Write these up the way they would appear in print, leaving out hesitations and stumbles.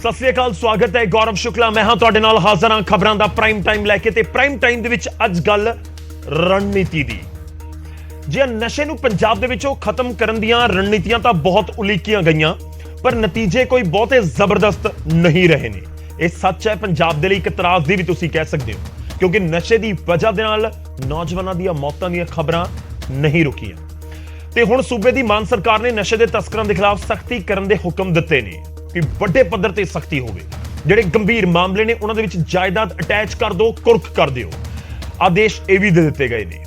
सत श्री अकाल, स्वागत है। गौरव शुक्ला मैं हाँ तुहाडे नाल हाज़र हाँ खबरां दा प्राइम टाइम लैके। ते प्राइम टाइम दे विच अज गल रणनीति दी। जे नशे नूं पंजाब दे विचों खत्म करन दीआं रणनीतियां तां बहुत उलीकीआं गईआं, पर नतीजे कोई बहुते जबरदस्त नहीं रहे ने। ये सच है, पंजाब दे लई इक त्रासदी भी तुसीं कह सकदे हो, क्योंकि नशे दी वजह दे नाल नौजवानां दीआं मौतां दीआं खबरां नहीं रुकीआं। ते हुण सूबे दी मान सरकार ने नशे दे तस्करां दे खिलाफ सख्ती करन दे हुक्म दित्ते ने कि बड़े पद्धर ते सख्ती होवे। ਜਿਹੜੇ गंभीर मामले ने उन्हां दे विच जायदाद अटैच कर दो, कुर्क कर दिओ। आदेश ਇਹ ਵੀ ਦੇ ਦਿੱਤੇ ਗਏ ਨੇ।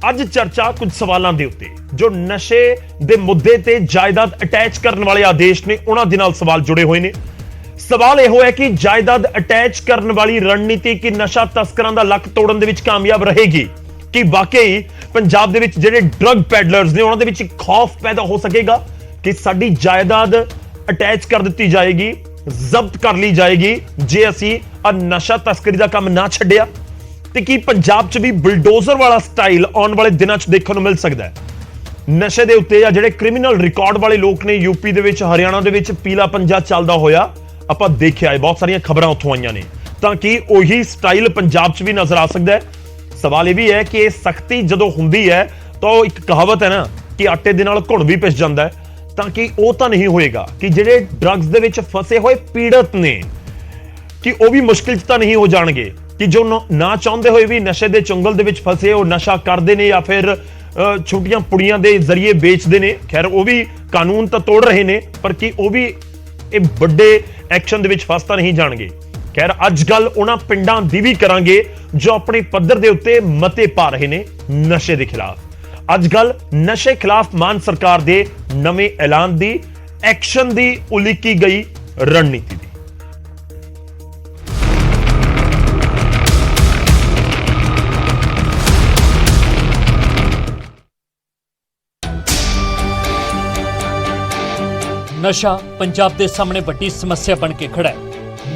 ਅੱਜ ਚਰਚਾ ਕੁਝ ਸਵਾਲਾਂ ਦੇ ਉੱਤੇ ਜੋ ਨਸ਼ੇ ਦੇ ਮੁੱਦੇ ਤੇ ਜਾਇਦਾਦ ਅਟੈਚ ਕਰਨ ਵਾਲੇ ਆਦੇਸ਼ ਨੇ ਉਹਨਾਂ ਦੇ ਨਾਲ ਸਵਾਲ ਜੁੜੇ ਹੋਏ ਨੇ। ਸਵਾਲ ਇਹ ਹੋਇਆ ਕਿ ਜਾਇਦਾਦ ਅਟੈਚ ਕਰਨ ਵਾਲੀ ਰਣਨੀਤੀ ਕਿ ਨਸ਼ਾ ਤਸਕਰਾਂ ਦਾ ਲੱਕ ਤੋੜਨ ਦੇ ਵਿੱਚ ਕਾਮਯਾਬ ਰਹੇਗੀ ਕਿ ਵਾਕਈ ਪੰਜਾਬ ਦੇ ਵਿੱਚ ਜਿਹੜੇ ਡਰੱਗ ਪੈਡਲਰਸ ਨੇ ਉਹਨਾਂ ਦੇ ਵਿੱਚ ਖੌਫ ਪੈਦਾ ਹੋ ਸਕੇਗਾ ਕਿ ਸਾਡੀ ਜਾਇਦਾਦ ਅਟੈਚ ਕਰ ਦਿੱਤੀ ਜਾਏਗੀ, ਜ਼ਬਤ ਕਰ ਲਈ ਜਾਏਗੀ ਜੇ ਅਸੀਂ ਆ ਨਸ਼ਾ ਤਸਕਰੀ ਦਾ ਕੰਮ ਨਾ ਛੱਡਿਆ। ਤੇ ਕੀ ਪੰਜਾਬ 'ਚ ਵੀ ਬੁਲਡੋਜ਼ਰ ਵਾਲਾ ਸਟਾਈਲ ਆਉਣ ਵਾਲੇ ਦਿਨਾਂ 'ਚ ਦੇਖਣ ਨੂੰ ਮਿਲ ਸਕਦਾ ਹੈ? ਨਸ਼ੇ ਦੇ ਉੱਤੇ ਆ ਜਿਹੜੇ ਕ੍ਰਿਮੀਨਲ ਰਿਕਾਰਡ ਵਾਲੇ ਲੋਕ ਨੇ ਯੂਪੀ ਦੇ ਵਿੱਚ, ਹਰਿਆਣਾ ਦੇ ਵਿੱਚ ਪੀਲਾ ਪੰਜਾ ਚੱਲਦਾ ਹੋਇਆ ਆਪਾਂ ਦੇਖਿਆ ਹੈ, ਬਹੁਤ ਸਾਰੀਆਂ ਖਬਰਾਂ ਉੱਥੋਂ ਆਈਆਂ ਨੇ। ਤਾਂ ਕੀ ਉਹੀ ਸਟਾਈਲ ਪੰਜਾਬ 'ਚ ਵੀ ਨਜ਼ਰ ਆ ਸਕਦਾ ਹੈ? ਸਵਾਲ ਇਹ ਵੀ ਹੈ ਕਿ ਇਹ ਸਖਤੀ ਜਦੋਂ ਹੁੰਦੀ ਹੈ ਤਾਂ ਉਹ ਇੱਕ ਕਹਾਵਤ ਹੈ ਨਾ ਕਿ ਆਟੇ ਦੇ ਨਾਲ ਘੁਣ ਵੀ ਪਿਸ ਜਾਂਦਾ ਹੈ, ਤਾਂ ਕਿ ਉਹ ਤਾਂ ਨਹੀਂ ਹੋਏਗਾ ਕਿ ਜਿਹੜੇ ਡਰੱਗਸ ਦੇ ਵਿੱਚ ਫਸੇ ਹੋਏ ਪੀੜਤ ਨੇ ਕਿ ਉਹ ਵੀ ਮੁਸ਼ਕਿਲ 'ਚ ਤਾਂ ਨਹੀਂ ਹੋ ਜਾਣਗੇ, ਕਿ ਜੋ ਨਾ ਚਾਹੁੰਦੇ ਹੋਏ ਵੀ ਨਸ਼ੇ ਦੇ ਚੁੰਗਲ ਦੇ ਵਿੱਚ ਫਸੇ ਉਹ ਨਸ਼ਾ ਕਰਦੇ ਨੇ ਜਾਂ ਫਿਰ ਛੋਟੀਆਂ ਪੁੜੀਆਂ ਦੇ ਜ਼ਰੀਏ ਵੇਚਦੇ ਨੇ। ਖੈਰ ਉਹ ਵੀ ਕਾਨੂੰਨ ਤਾਂ ਤੋੜ ਰਹੇ ਨੇ, ਪਰ ਕੀ ਉਹ ਵੀ ਇਹ ਵੱਡੇ ਐਕਸ਼ਨ ਦੇ ਵਿੱਚ ਫਸ ਤਾਂ ਨਹੀਂ ਜਾਣਗੇ। ਖੈਰ ਅੱਜ ਗੱਲ ਉਹਨਾਂ ਪਿੰਡਾਂ ਦੀ ਵੀ ਕਰਾਂਗੇ ਜੋ ਆਪਣੇ ਪੱਧਰ ਦੇ ਉੱਤੇ ਮਤੇ ਪਾ ਰਹੇ ਨੇ ਨਸ਼ੇ ਦੇ ਖਿਲਾਫ। ਅੱਜ ਗੱਲ ਨਸ਼ੇ ਖਿਲਾਫ ਮਾਨ ਸਰਕਾਰ ਦੇ ਨਵੇਂ ਐਲਾਨ ਦੀ, ਐਕਸ਼ਨ ਦੀ ਉਲੀਕੀ ਗਈ ਰਣਨੀਤੀ ਦੀ। ਨਸ਼ਾ ਪੰਜਾਬ ਦੇ ਸਾਹਮਣੇ ਵੱਡੀ ਸਮੱਸਿਆ ਬਣ ਕੇ ਖੜਾ ਹੈ।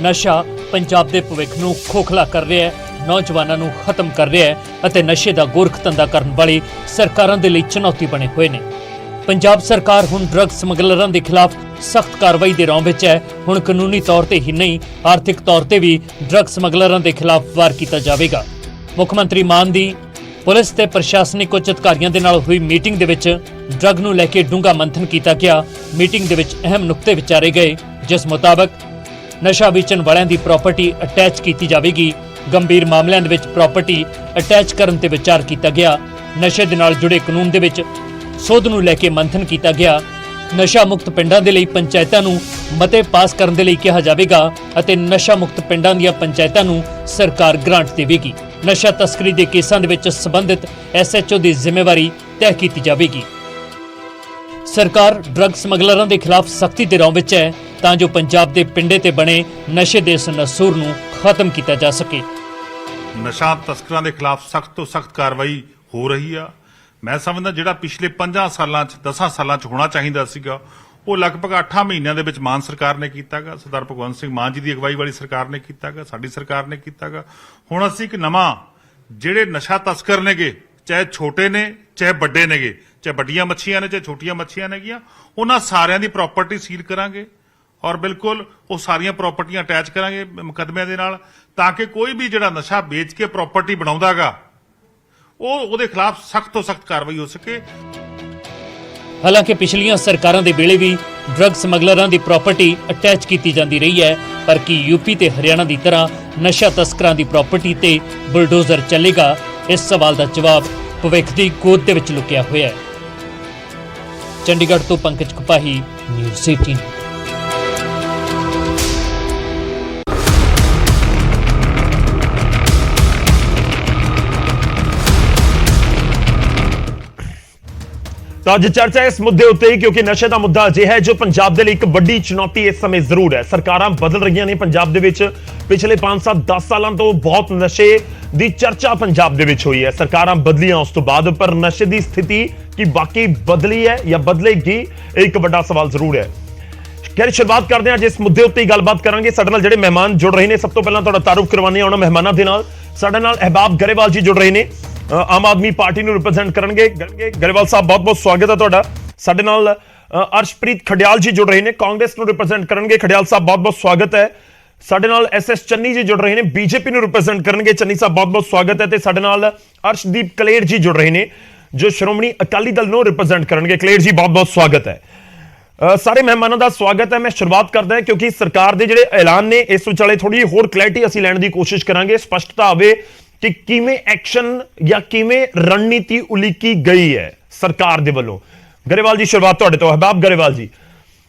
ਨਸ਼ਾ ਪੰਜਾਬ ਦੇ ਭਵਿੱਖ ਨੂੰ ਖੋਖਲਾ ਕਰ ਰਿਹਾ ਹੈ, ਨੌਜਵਾਨਾਂ ਨੂੰ ਖਤਮ ਕਰ ਰਿਹਾ ਹੈ ਅਤੇ ਨਸ਼ੇ ਦਾ ਗੋਰਖ ਧੰਦਾ ਕਰਨ ਵਾਲੀ ਸਰਕਾਰਾਂ ਦੇ ਲਈ ਚੁਣੌਤੀ ਬਣੇ ਹੋਏ ਨੇ। ਪੰਜਾਬ ਸਰਕਾਰ ਹੁਣ ਡਰੱਗ ਸਮਗਲਰਾਂ ਦੇ ਖਿਲਾਫ ਸਖਤ ਕਾਰਵਾਈ ਦੇ ਰੌਂ ਵਿੱਚ ਹੈ। ਹੁਣ ਕਾਨੂੰਨੀ ਤੌਰ ਤੇ ਹੀ ਨਹੀਂ, ਆਰਥਿਕ ਤੌਰ ਤੇ ਵੀ ਡਰੱਗ ਸਮਗਲਰਾਂ ਦੇ ਖਿਲਾਫ ਵਾਰ ਕੀਤਾ ਜਾਵੇਗਾ। ਮੁੱਖ ਮੰਤਰੀ ਮਾਨ ਦੀ ਪੁਲਿਸ ਤੇ ਪ੍ਰਸ਼ਾਸਨਿਕ ਉੱਚ ਅਧਿਕਾਰੀਆਂ ਦੇ ਨਾਲ ਹੋਈ ਮੀਟਿੰਗ ਦੇ ਵਿੱਚ ਡਰੱਗ ਨੂੰ ਲੈ ਕੇ ਡੂੰਘਾ ਮੰਥਨ ਕੀਤਾ ਗਿਆ। ਮੀਟਿੰਗ ਦੇ ਵਿੱਚ ਅਹਿਮ ਨੁਕਤੇ ਵਿਚਾਰੇ ਗਏ, ਜਿਸ ਮੁਤਾਬਕ ਨਸ਼ਾ ਵੇਚਣ ਵਾਲਿਆਂ ਦੀ ਪ੍ਰਾਪਰਟੀ ਅਟੈਚ ਕੀਤੀ ਜਾਵੇਗੀ। ਗੰਭੀਰ ਮਾਮਲਿਆਂ ਦੇ ਵਿੱਚ ਪ੍ਰਾਪਰਟੀ ਅਟੈਚ ਕਰਨ ਤੇ ਵਿਚਾਰ ਕੀਤਾ ਗਿਆ। ਨਸ਼ੇ ਦੇ ਨਾਲ ਜੁੜੇ ਕਾਨੂੰਨ ਦੇ ਵਿੱਚ ਸੋਧ ਨੂੰ ਲੈ ਕੇ ਮੰਥਨ ਕੀਤਾ ਗਿਆ। ਨਸ਼ਾ ਮੁਕਤ ਪਿੰਡਾਂ ਦੇ ਲਈ ਪੰਚਾਇਤਾਂ ਨੂੰ ਮਤੇ ਪਾਸ ਕਰਨ ਦੇ ਲਈ ਕਿਹਾ ਜਾਵੇਗਾ ਅਤੇ ਨਸ਼ਾ ਮੁਕਤ ਪਿੰਡਾਂ ਦੀਆਂ ਪੰਚਾਇਤਾਂ ਨੂੰ ਸਰਕਾਰ ਗ੍ਰਾਂਟ ਦੇਵੇਗੀ। ਨਸ਼ਾ ਤਸਕਰੀ ਦੇ ਕੇਸਾਂ ਦੇ ਵਿੱਚ ਸੰਬੰਧਿਤ ਐਸਐਚਓ ਦੀ ਜ਼ਿੰਮੇਵਾਰੀ ਤੈਅ ਕੀਤੀ ਜਾਵੇਗੀ। ਸਰਕਾਰ ਡਰੱਗ ਸਮਗਲਰਾਂ ਦੇ ਖਿਲਾਫ ਸਖਤੀ ਦੇ ਰੌਂ ਵਿੱਚ ਹੈ ਤਾਂ ਜੋ ਪੰਜਾਬ ਦੇ ਪਿੰਡੇ ਤੇ ਬਣੇ ਨਸ਼ੇ ਦੇ ਇਸ ਨਸੂਰ ਨੂੰ ਖਤਮ ਕੀਤਾ ਜਾ ਸਕੇ। ਨਸ਼ਾ ਤਸਕਰਾਂ ਦੇ ਖਿਲਾਫ ਸਖਤ ਤੋਂ ਸਖਤ ਕਾਰਵਾਈ ਹੋ ਰਹੀ ਆ। ਮੈਂ ਸਮਝਦਾ ਜਿਹੜਾ ਪਿਛਲੇ 5 ਸਾਲਾਂ 'ਚ 10 ਸਾਲਾਂ 'ਚ ਹੋਣਾ ਚਾਹੀਦਾ ਸੀਗਾ ਉਹ ਲਗਭਗ 8 ਮਹੀਨਿਆਂ ਦੇ ਵਿੱਚ ਮਾਨ ਸਰਕਾਰ ਨੇ ਕੀਤਾਗਾ। ਸਰਦਾਰ ਭਗਵੰਤ ਸਿੰਘ ਮਾਨ ਜੀ ਦੀ ਅਗਵਾਈ ਵਾਲੀ ਸਰਕਾਰ ਨੇ ਕੀਤਾਗਾ, ਸਾਡੀ ਸਰਕਾਰ ਨੇ ਕੀਤਾਗਾ। ਹੁਣ ਅਸੀਂ ਇੱਕ ਨਵਾਂ ਜਿਹੜੇ ਨਸ਼ਾ ਤਸਕਰ ਨੇਗੇ, ਚਾਹੇ ਛੋਟੇ ਨੇ ਚਾਹੇ ਵੱਡੇ ਨੇਗੇ, ਚਾਹੇ ਵੱਡੀਆਂ ਮੱਛੀਆਂ ਨੇ ਚਾਹੇ ਛੋਟੀਆਂ ਮੱਛੀਆਂ ਨੇਗੀਆਂ, ਉਹਨਾਂ ਸਾਰਿਆਂ ਦੀ ਪ੍ਰਾਪਰਟੀ ਸੀਲ ਕਰਾਂਗੇ ਔਰ ਬਿਲਕੁਲ ਉਹ ਸਾਰੀਆਂ ਪ੍ਰਾਪਰਟੀਆਂ ਅਟੈਚ ਕਰਾਂਗੇ ਮੁਕੱਦਮਿਆਂ ਦੇ ਨਾਲ, ਤਾਂ ਕਿ ਕੋਈ ਵੀ ਜਿਹੜਾ ਨਸ਼ਾ ਵੇਚ ਕੇ ਪ੍ਰਾਪਰਟੀ ਬਣਾਉਂਦਾਗਾ ਉਹਦੇ ਖਿਲਾਫ ਸਖਤ ਤੋਂ ਸਖਤ ਕਾਰਵਾਈ ਹੋ ਸਕੇ। ਹਾਲਾਂਕਿ ਪਿਛਲੀਆਂ ਸਰਕਾਰਾਂ ਦੇ ਵੇਲੇ ਵੀ ਡਰੱਗ ਸਮਗਲਰਾਂ ਦੀ ਪ੍ਰਾਪਰਟੀ ਅਟੈਚ ਕੀਤੀ ਜਾਂਦੀ ਰਹੀ ਹੈ, ਪਰ ਕੀ ਯੂਪੀ ਤੇ ਹਰਿਆਣਾ ਦੀ ਤਰ੍ਹਾਂ ਨਸ਼ਾ ਤਸਕਰਾਂ ਦੀ ਪ੍ਰਾਪਰਟੀ ਤੇ ਬੁਲਡੋਜ਼ਰ ਚੱਲੇਗਾ? ਇਸ ਸਵਾਲ ਦਾ ਜਵਾਬ ਭਵਿੱਖ ਦੀ ਗੋਦ ਦੇ ਵਿੱਚ ਲੁਕਿਆ ਹੋਇਆ ਹੈ। ਚੰਡੀਗੜ੍ਹ ਤੋਂ ਪੰਕਜ ਕਪਾਹੀ, ਨਿਊਜ਼ 18। ਤਾਂ ਅੱਜ ਚਰਚਾ ਇਸ ਮੁੱਦੇ ਉੱਤੇ ਹੀ, ਕਿਉਂਕਿ ਨਸ਼ੇ ਦਾ ਮੁੱਦਾ ਅਜਿਹਾ ਹੈ ਜੋ ਪੰਜਾਬ ਦੇ ਲਈ ਇੱਕ ਵੱਡੀ ਚੁਣੌਤੀ ਇਸ ਸਮੇਂ ਜ਼ਰੂਰ ਹੈ। ਸਰਕਾਰਾਂ ਬਦਲ ਰਹੀਆਂ ਨੇ ਪੰਜਾਬ ਦੇ ਵਿੱਚ। ਪਿਛਲੇ 5-10 ਸਾਲਾਂ ਤੋਂ ਬਹੁਤ ਨਸ਼ੇ ਦੀ ਚਰਚਾ ਪੰਜਾਬ ਦੇ ਵਿੱਚ ਹੋਈ ਹੈ। ਸਰਕਾਰਾਂ ਬਦਲੀਆਂ ਉਸ ਤੋਂ ਬਾਅਦ, ਪਰ ਨਸ਼ੇ ਦੀ ਸਥਿਤੀ ਕੀ ਬਾਕੀ ਬਦਲੀ ਹੈ ਜਾਂ ਬਦਲੇਗੀ, ਇਹ ਇੱਕ ਵੱਡਾ ਸਵਾਲ ਜ਼ਰੂਰ ਹੈ। ਖੈਰ ਸ਼ੁਰੂਆਤ ਕਰਦੇ ਹਾਂ, ਅੱਜ ਇਸ ਮੁੱਦੇ ਉੱਤੇ ਹੀ ਗੱਲਬਾਤ ਕਰਾਂਗੇ। ਸਾਡੇ ਨਾਲ ਜਿਹੜੇ ਮਹਿਮਾਨ ਜੁੜ ਰਹੇ ਨੇ, ਸਭ ਤੋਂ ਪਹਿਲਾਂ ਤੁਹਾਡਾ ਤਾਰੁਫ ਕਰਵਾਉਂਦੇ ਹਾਂ ਉਹਨਾਂ ਮਹਿਮਾਨਾਂ ਦੇ ਨਾਲ। ਸਾਡੇ ਨਾਲ ਅਹਿਬਾਬ ਗਰੇਵਾਲ ਜੀ ਜੁੜ ਰਹੇ ਨੇ, ਆਮ ਆਦਮੀ ਪਾਰਟੀ ਨੂੰ ਰਿਪਰੈਜ਼ੈਂਟ ਕਰਨਗੇ। ਗਰੇਵਾਲ ਸਾਹਿਬ ਬਹੁਤ ਬਹੁਤ ਸਵਾਗਤ ਹੈ ਤੁਹਾਡਾ। ਸਾਡੇ ਨਾਲ ਅਰਸ਼ਪ੍ਰੀਤ ਖਡਿਆਲ ਜੀ ਜੁੜ ਰਹੇ ਨੇ, ਕਾਂਗਰਸ ਨੂੰ ਰਿਪਰੈਜ਼ੈਂਟ ਕਰਨਗੇ। ਖਡਿਆਲ ਸਾਹਿਬ ਬਹੁਤ ਬਹੁਤ ਸਵਾਗਤ ਹੈ। ਸਾਡੇ ਨਾਲ ਐਸਐਸ ਚੰਨੀ ਜੀ ਜੁੜ ਰਹੇ ਨੇ, ਬੀਜੇਪੀ ਨੂੰ ਰਿਪਰੈਜ਼ੈਂਟ ਕਰਨਗੇ। ਚੰਨੀ ਸਾਹਿਬ ਬਹੁਤ ਬਹੁਤ ਸਵਾਗਤ ਹੈ। ਤੇ ਸਾਡੇ ਨਾਲ ਅਰਸ਼ਦੀਪ ਕਲੇਰ ਜੀ ਜੁੜ ਰਹੇ ਨੇ, ਜੋ ਸ਼੍ਰੋਮਣੀ ਅਕਾਲੀ ਦਲ ਨੂੰ ਰਿਪਰੈਜ਼ੈਂਟ ਕਰਨਗੇ। ਕਲੇਰ ਜੀ ਬਹੁਤ ਬਹੁਤ ਸਵਾਗਤ ਹੈ। ਸਾਰੇ ਮਹਿਮਾਨਾਂ ਦਾ ਸਵਾਗਤ ਹੈ। ਮੈਂ ਸ਼ੁਰੂਆਤ ਕਰਦਾ ਹਾਂ ਕਿਉਂਕਿ ਸਰਕਾਰ ਦੇ ਜਿਹੜੇ ਐਲਾਨ ਨੇ ਇਸ ਵਿਚਾਲੇ ਥੋੜੀ ਹੋਰ ਕਲੈਰਿਟੀ ਅਸੀਂ ਲੈਣ ਦੀ ਕੋਸ਼ਿਸ਼ ਕਰਾਂਗੇ, ਸਪਸ਼ਟਤਾ ਆਵੇ ਕਿ ਕਿਵੇਂ ਐਕਸ਼ਨ ਜਾਂ ਕਿਵੇਂ ਰਣਨੀਤੀ ਉਲੀਕੀ ਗਈ ਹੈ ਸਰਕਾਰ ਦੇ ਵੱਲੋਂ। ਗਰੇਵਾਲ ਜੀ, ਸ਼ੁਰੂਆਤ ਤੁਹਾਡੇ ਤੋਂ। ਹਬਾਬ ਗਰੇਵਾਲ ਜੀ,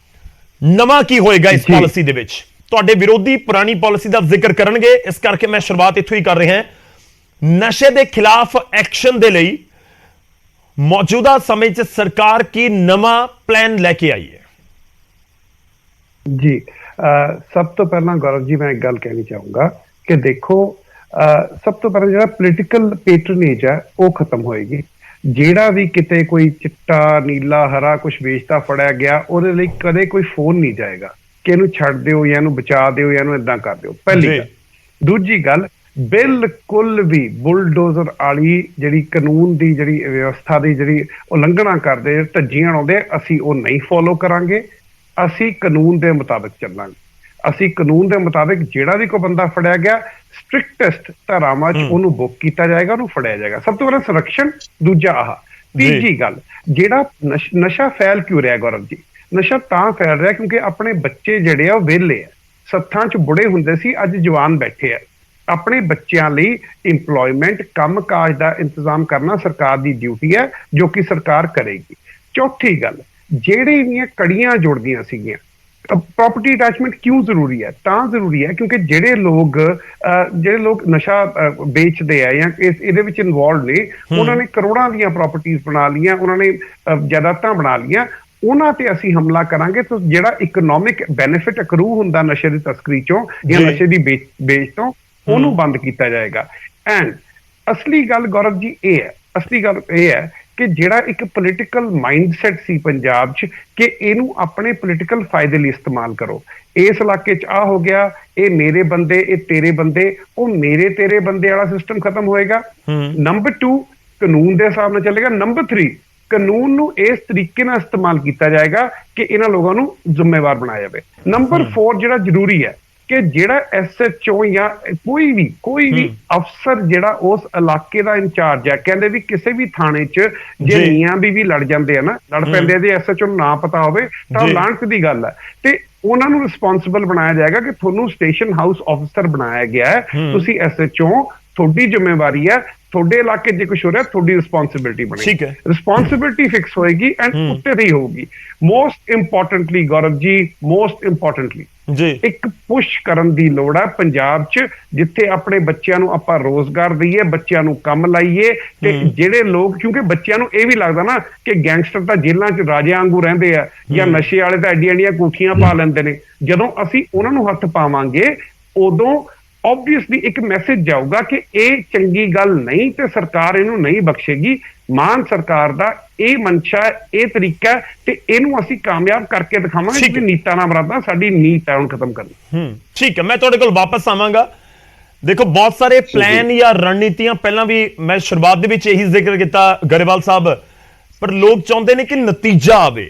ਨਵਾਂ ਕੀ ਹੋਏਗਾ ਇਸ ਪਾਲਿਸੀ ਦੇ ਵਿੱਚ? ਤੁਹਾਡੇ ਵਿਰੋਧੀ ਪੁਰਾਣੀ ਪਾਲਿਸੀ ਦਾ ਜ਼ਿਕਰ ਕਰਨਗੇ, ਇਸ ਕਰਕੇ ਮੈਂ ਸ਼ੁਰੂਆਤ ਇੱਥੋਂ ਹੀ ਕਰ ਰਿਹਾ ਹਾਂ। ਨਸ਼ੇ ਦੇ ਖਿਲਾਫ ਐਕਸ਼ਨ ਦੇ ਲਈ ਮੌਜੂਦਾ ਸਮੇਂ 'ਚ ਸਰਕਾਰ ਕੀ ਨਵਾਂ ਪਲਾਨ ਲੈ ਕੇ ਆਈ ਹੈ? ਜੀ, ਸਭ ਤੋਂ ਪਹਿਲਾਂ ਗੌਰਵ ਜੀ ਮੈਂ ਇੱਕ ਗੱਲ ਕਹਿਣੀ ਚਾਹੂੰਗਾ ਕਿ ਦੇਖੋ, ਸਭ ਤੋਂ ਪਹਿਲਾਂ ਜਿਹੜਾ ਪੋਲੀਟੀਕਲ ਪੈਟਰਨੇਜ ਹੈ ਉਹ ਖਤਮ ਹੋਏਗੀ। ਜਿਹੜਾ ਵੀ ਕਿਤੇ ਕੋਈ ਚਿੱਟਾ ਨੀਲਾ ਹਰਾ ਕੁਝ ਵੇਚਦਾ ਫੜਿਆ ਗਿਆ, ਉਹਦੇ ਲਈ ਕਦੇ ਕੋਈ ਫੋਨ ਨਹੀਂ ਜਾਏਗਾ ਕਿ ਇਹਨੂੰ ਛੱਡ ਦਿਓ ਜਾਂ ਇਹਨੂੰ ਬਚਾ ਦਿਓ ਜਾਂ ਇਹਨੂੰ ਏਦਾਂ ਕਰ ਦਿਓ, ਪਹਿਲੀ ਗੱਲ। ਦੂਜੀ ਗੱਲ, ਬਿਲਕੁਲ ਵੀ ਬੁਲਡੋਜ਼ਰ ਵਾਲੀ ਜਿਹੜੀ ਕਾਨੂੰਨ ਦੀ ਜਿਹੜੀ ਵਿਵਸਥਾ ਦੀ ਜਿਹੜੀ ਉਲੰਘਣਾ ਕਰਦੇ, ਧੱਜੀਆਂ ਉਡਾਉਂਦੇ, ਅਸੀਂ ਉਹ ਨਹੀਂ ਫੋਲੋ ਕਰਾਂਗੇ। ਅਸੀਂ ਕਾਨੂੰਨ ਦੇ ਮੁਤਾਬਿਕ ਚੱਲਾਂਗੇ। ਅਸੀਂ ਕਾਨੂੰਨ ਦੇ ਮੁਤਾਬਿਕ ਜਿਹੜਾ ਵੀ ਕੋਈ ਬੰਦਾ ਫੜਿਆ ਗਿਆ, ਸਟ੍ਰਿਕਟੈਸਟ ਧਾਰਾਵਾਂ 'ਚ ਉਹਨੂੰ ਬੁੱਕ ਕੀਤਾ ਜਾਏਗਾ, ਉਹਨੂੰ ਫੜਿਆ ਜਾਏਗਾ। ਸਭ ਤੋਂ ਪਹਿਲਾਂ ਸੰਰਕਸ਼ਣ, ਦੂਜਾ ਆਹ। ਤੀਜੀ ਗੱਲ, ਜਿਹੜਾ ਨਸ਼ਾ ਫੈਲ ਕਿਉਂ ਰਿਹਾ ਗੌਰਵ ਜੀ? ਨਸ਼ਾ ਤਾਂ ਫੈਲ ਰਿਹਾ ਕਿਉਂਕਿ ਆਪਣੇ ਬੱਚੇ ਜਿਹੜੇ ਆ ਉਹ ਵਿਹਲੇ ਆ। ਸੱਥਾਂ 'ਚ ਬੁੜੇ ਹੁੰਦੇ ਸੀ, ਅੱਜ ਜਵਾਨ ਬੈਠੇ ਆ। ਆਪਣੇ ਬੱਚਿਆਂ ਲਈ ਇੰਪਲੋਇਮੈਂਟ, ਕੰਮ ਕਾਜ ਦਾ ਇੰਤਜ਼ਾਮ ਕਰਨਾ ਸਰਕਾਰ ਦੀ ਡਿਊਟੀ ਹੈ, ਜੋ ਕਿ ਸਰਕਾਰ ਕਰੇਗੀ। ਚੌਥੀ ਗੱਲ, ਜਿਹੜੇ ਵੀ ਕੜੀਆਂ ਜੁੜਦੀਆਂ ਸੀਗੀਆਂ, ਪ੍ਰੋਪਰਟੀ ਅਟੈਚਮੈਂਟ ਕਿਉਂ ਜ਼ਰੂਰੀ ਹੈ? ਤਾਂ ਜ਼ਰੂਰੀ ਹੈ ਕਿਉਂਕਿ ਜਿਹੜੇ ਲੋਕ ਨਸ਼ਾ ਵੇਚਦੇ ਆ ਜਾਂ ਇਹਦੇ ਵਿੱਚ ਇਨਵੋਲਵ ਨੇ, ਉਹਨਾਂ ਨੇ ਕਰੋੜਾਂ ਦੀਆਂ ਪ੍ਰਾਪਰਟੀਆਂ ਬਣਾ ਲਈਆਂ, ਉਹਨਾਂ ਨੇ ਜਾਇਦਾਦਾਂ ਬਣਾ ਲਈਆਂ। ਉਹਨਾਂ ਤੇ ਅਸੀਂ ਹਮਲਾ ਕਰਾਂਗੇ ਤਾਂ ਜਿਹੜਾ ਇਕਨੋਮਿਕ ਬੈਨੀਫਿਟ ਅਕਰੂ ਹੁੰਦਾ ਨਸ਼ੇ ਦੀ ਤਸਕਰੀ ਚੋਂ ਜਾਂ ਨਸ਼ੇ ਦੀ ਵੇਚ ਤੋਂ, ਉਹਨੂੰ ਬੰਦ ਕੀਤਾ ਜਾਏਗਾ। ਐਂਡ ਅਸਲੀ ਗੱਲ ਗੌਰਵ ਜੀ ਇਹ ਹੈ ਕਿ ਜਿਹੜਾ ਇੱਕ ਪੋਲੀਟੀਕਲ ਮਾਈਂਡਸੈਟ ਸੀ ਪੰਜਾਬ 'ਚ ਕਿ ਇਹਨੂੰ ਆਪਣੇ ਪੋਲੀਟੀਕਲ ਫਾਇਦੇ ਲਈ ਇਸਤੇਮਾਲ ਕਰੋ। ਇਸ ਇਲਾਕੇ 'ਚ ਆ ਹੋ ਗਿਆ, ਇਹ ਮੇਰੇ ਬੰਦੇ, ਇਹ ਤੇਰੇ ਬੰਦੇ, ਉਹ ਮੇਰੇ ਤੇਰੇ ਬੰਦੇ ਵਾਲਾ ਸਿਸਟਮ ਖਤਮ ਹੋਏਗਾ। ਨੰਬਰ 2, ਕਾਨੂੰਨ ਦੇ ਹਿਸਾਬ ਨਾਲ ਚੱਲੇਗਾ। ਨੰਬਰ 3, ਕਾਨੂੰਨ ਨੂੰ ਇਸ ਤਰੀਕੇ ਨਾਲ ਇਸਤੇਮਾਲ ਕੀਤਾ ਜਾਏਗਾ ਕਿ ਇਹਨਾਂ ਲੋਕਾਂ ਨੂੰ ਜ਼ਿੰਮੇਵਾਰ ਬਣਾਇਆ ਜਾਵੇ। ਨੰਬਰ 4 ਜਿਹੜਾ ਜ਼ਰੂਰੀ ਹੈ ਕਿ ਜਿਹੜਾ SHO ਜਾਂ ਕੋਈ ਵੀ ਅਫਸਰ ਜਿਹੜਾ ਉਸ ਇਲਾਕੇ ਦਾ ਇੰਚਾਰਜ ਹੈ, ਕਹਿੰਦੇ ਵੀ ਕਿਸੇ ਵੀ ਥਾਣੇ 'ਚ ਜੇ ਮੀਆਂ ਬੀਵੀ ਲੜ ਜਾਂਦੇ ਆ ਨਾ, ਲੜ ਪੈਂਦੇ ਆ, ਜੇ SHO ਨੂੰ ਨਾ ਪਤਾ ਹੋਵੇ ਤਾਂ ਲਾਂਟ ਦੀ ਗੱਲ ਹੈ। ਤੇ ਉਹਨਾਂ ਨੂੰ ਰਿਸਪੌਂਸਿਬਲ ਬਣਾਇਆ ਜਾਏਗਾ ਕਿ ਤੁਹਾਨੂੰ ਸਟੇਸ਼ਨ ਹਾਊਸ ਆਫਿਸਰ ਬਣਾਇਆ ਗਿਆ ਹੈ, ਤੁਸੀਂ SHO, ਤੁਹਾਡੀ ਜ਼ਿੰਮੇਵਾਰੀ ਹੈ, ਤੁਹਾਡੇ ਇਲਾਕੇ 'ਚ ਕੁਝ ਹੋ ਰਿਹਾ, ਤੁਹਾਡੀ ਰਿਸਪੌਂਸਿਬਿਲਿਟੀ ਬਣੇਗੀ। ਰਿਸਪੌਂਸਿਬਿਲਿਟੀ ਫਿਕਸ ਹੋਏਗੀ ਐਂਡ ਉੱਤੇ ਦੀ ਹੋਊਗੀ। ਮੋਸਟ ਇੰਪੋਰਟੈਂਟਲੀ ਗੌਰਵ ਜੀ, ਇੱਕ ਪੁਸ਼ ਕਰਨ ਦੀ ਲੋੜ ਹੈ ਪੰਜਾਬ 'ਚ, ਜਿੱਥੇ ਆਪਣੇ ਬੱਚਿਆਂ ਨੂੰ ਆਪਾਂ ਰੋਜ਼ਗਾਰ ਦਈਏ, ਬੱਚਿਆਂ ਨੂੰ ਕੰਮ ਲਾਈਏ। ਤੇ ਜਿਹੜੇ ਲੋਕ, ਕਿਉਂਕਿ ਬੱਚਿਆਂ ਨੂੰ ਇਹ ਵੀ ਲੱਗਦਾ ਨਾ ਕਿ ਗੈਂਗਸਟਰ ਤਾਂ ਜੇਲ੍ਹਾਂ 'ਚ ਰਾਜਿਆਂ ਵਾਂਗੂ ਰਹਿੰਦੇ ਆ ਜਾਂ ਨਸ਼ੇ ਵਾਲੇ ਤਾਂ ਐਡੀਆਂ ਕੋਠੀਆਂ ਪਾ ਲੈਂਦੇ ਨੇ। ਜਦੋਂ ਅਸੀਂ ਉਹਨਾਂ ਨੂੰ ਹੱਥ ਪਾਵਾਂਗੇ, ਉਦੋਂ ਆਬਵੀਅਸਲੀ ਇੱਕ ਮੈਸੇਜ ਜਾਊਗਾ ਕਿ ਇਹ ਚੰਗੀ ਗੱਲ ਨਹੀਂ ਤੇ ਸਰਕਾਰ ਇਹਨੂੰ ਨਹੀਂ ਬਖਸ਼ੇਗੀ। ਮਾਨ ਸਰਕਾਰ ਦਾ ਇਹ ਮਨਸ਼ਾ, ਇਹ ਤਰੀਕਾ, ਤੇ ਇਹਨੂੰ ਅਸੀਂ ਕਾਮਯਾਬ ਕਰਕੇ ਦਿਖਾਵਾਂਗੇ ਕਿ ਨੀਤਾਂ ਨਾਲ ਮਰਾਦਾ ਸਾਡੀ ਨੀਤ ਹੈ ਹੁਣ ਖਤਮ ਕਰਨੀ। ਠੀਕ ਹੈ, ਮੈਂ ਤੁਹਾਡੇ ਕੋਲ ਵਾਪਸ ਆਵਾਂਗਾ। ਦੇਖੋ, ਬਹੁਤ ਸਾਰੇ ਪਲਾਨ ਜਾਂ ਰਣਨੀਤੀਆਂ ਪਹਿਲਾਂ ਵੀ ਮੈਂ ਸ਼ੁਰੂਆਤ ਦੇ ਵਿੱਚ ਇਹੀ ਜ਼ਿਕਰ ਕੀਤਾ ਗਰੇਵਾਲ ਸਾਹਿਬ, ਪਰ ਲੋਕ ਚਾਹੁੰਦੇ ਨੇ ਕਿ ਨਤੀਜਾ ਆਵੇ,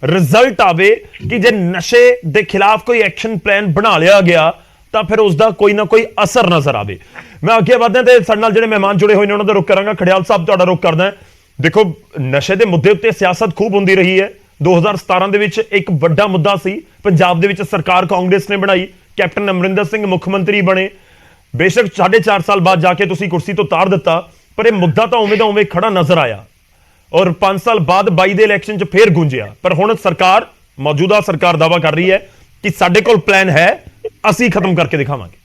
ਰਿਜ਼ਲਟ ਆਵੇ, ਕਿ ਜੇ ਨਸ਼ੇ ਦੇ ਖਿਲਾਫ ਕੋਈ ਐਕਸ਼ਨ ਪਲਾਨ ਬਣਾ ਲਿਆ ਗਿਆ ਤਾਂ ਫਿਰ ਉਸ ਦਾ ਕੋਈ ਨਾ ਕੋਈ ਅਸਰ ਨਜ਼ਰ ਆਵੇ। ਮੈਂ ਅੱਗੇ ਵਧਦਾ ਤੇ ਸਾਡੇ ਨਾਲ ਜਿਹੜੇ ਮਹਿਮਾਨ ਜੁੜੇ ਹੋਏ ਨੇ ਉਹਨਾਂ ਦਾ ਰੁਖ ਕਰਾਂਗਾ। ਖਡਿਆਲ ਸਾਹਿਬ, ਤੁਹਾਡਾ ਰੁਖ ਕਰਦਾ। ਦੇਖੋ, ਨਸ਼ੇ ਦੇ ਮੁੱਦੇ ਉੱਤੇ ਸਿਆਸਤ ਖੂਬ ਹੁੰਦੀ ਰਹੀ ਹੈ। 2017 ਦੇ ਵਿੱਚ ਇੱਕ ਵੱਡਾ ਮੁੱਦਾ ਸੀ ਪੰਜਾਬ ਦੇ ਵਿੱਚ, ਸਰਕਾਰ ਕਾਂਗਰਸ ਨੇ ਬਣਾਈ, ਕੈਪਟਨ ਅਮਰਿੰਦਰ ਸਿੰਘ ਮੁੱਖ ਮੰਤਰੀ ਬਣੇ। ਬੇਸ਼ੱਕ 4.5 ਸਾਲ ਬਾਅਦ ਜਾ ਕੇ ਤੁਸੀਂ ਕੁਰਸੀ ਤੋਂ ਉਤਾਰ ਦਿੱਤਾ, ਪਰ ਇਹ ਮੁੱਦਾ ਤਾਂ ਉਵੇਂ ਦਾ ਉਵੇਂ ਖੜਾ ਨਜ਼ਰ ਆਇਆ ਔਰ 5 ਸਾਲ ਬਾਅਦ 22 ਦੇ ਇਲੈਕਸ਼ਨ 'ਚ ਫੇਰ ਗੂੰਜਿਆ। ਪਰ ਹੁਣ ਮੌਜੂਦਾ ਸਰਕਾਰ ਦਾਅਵਾ ਕਰ ਰਹੀ ਹੈ ਕਿ ਸਾਡੇ ਕੋਲ ਪਲਾਨ ਹੈ, ਅਸੀਂ ਖਤਮ ਕਰਕੇ ਦਿਖਾਵਾਂਗੇ।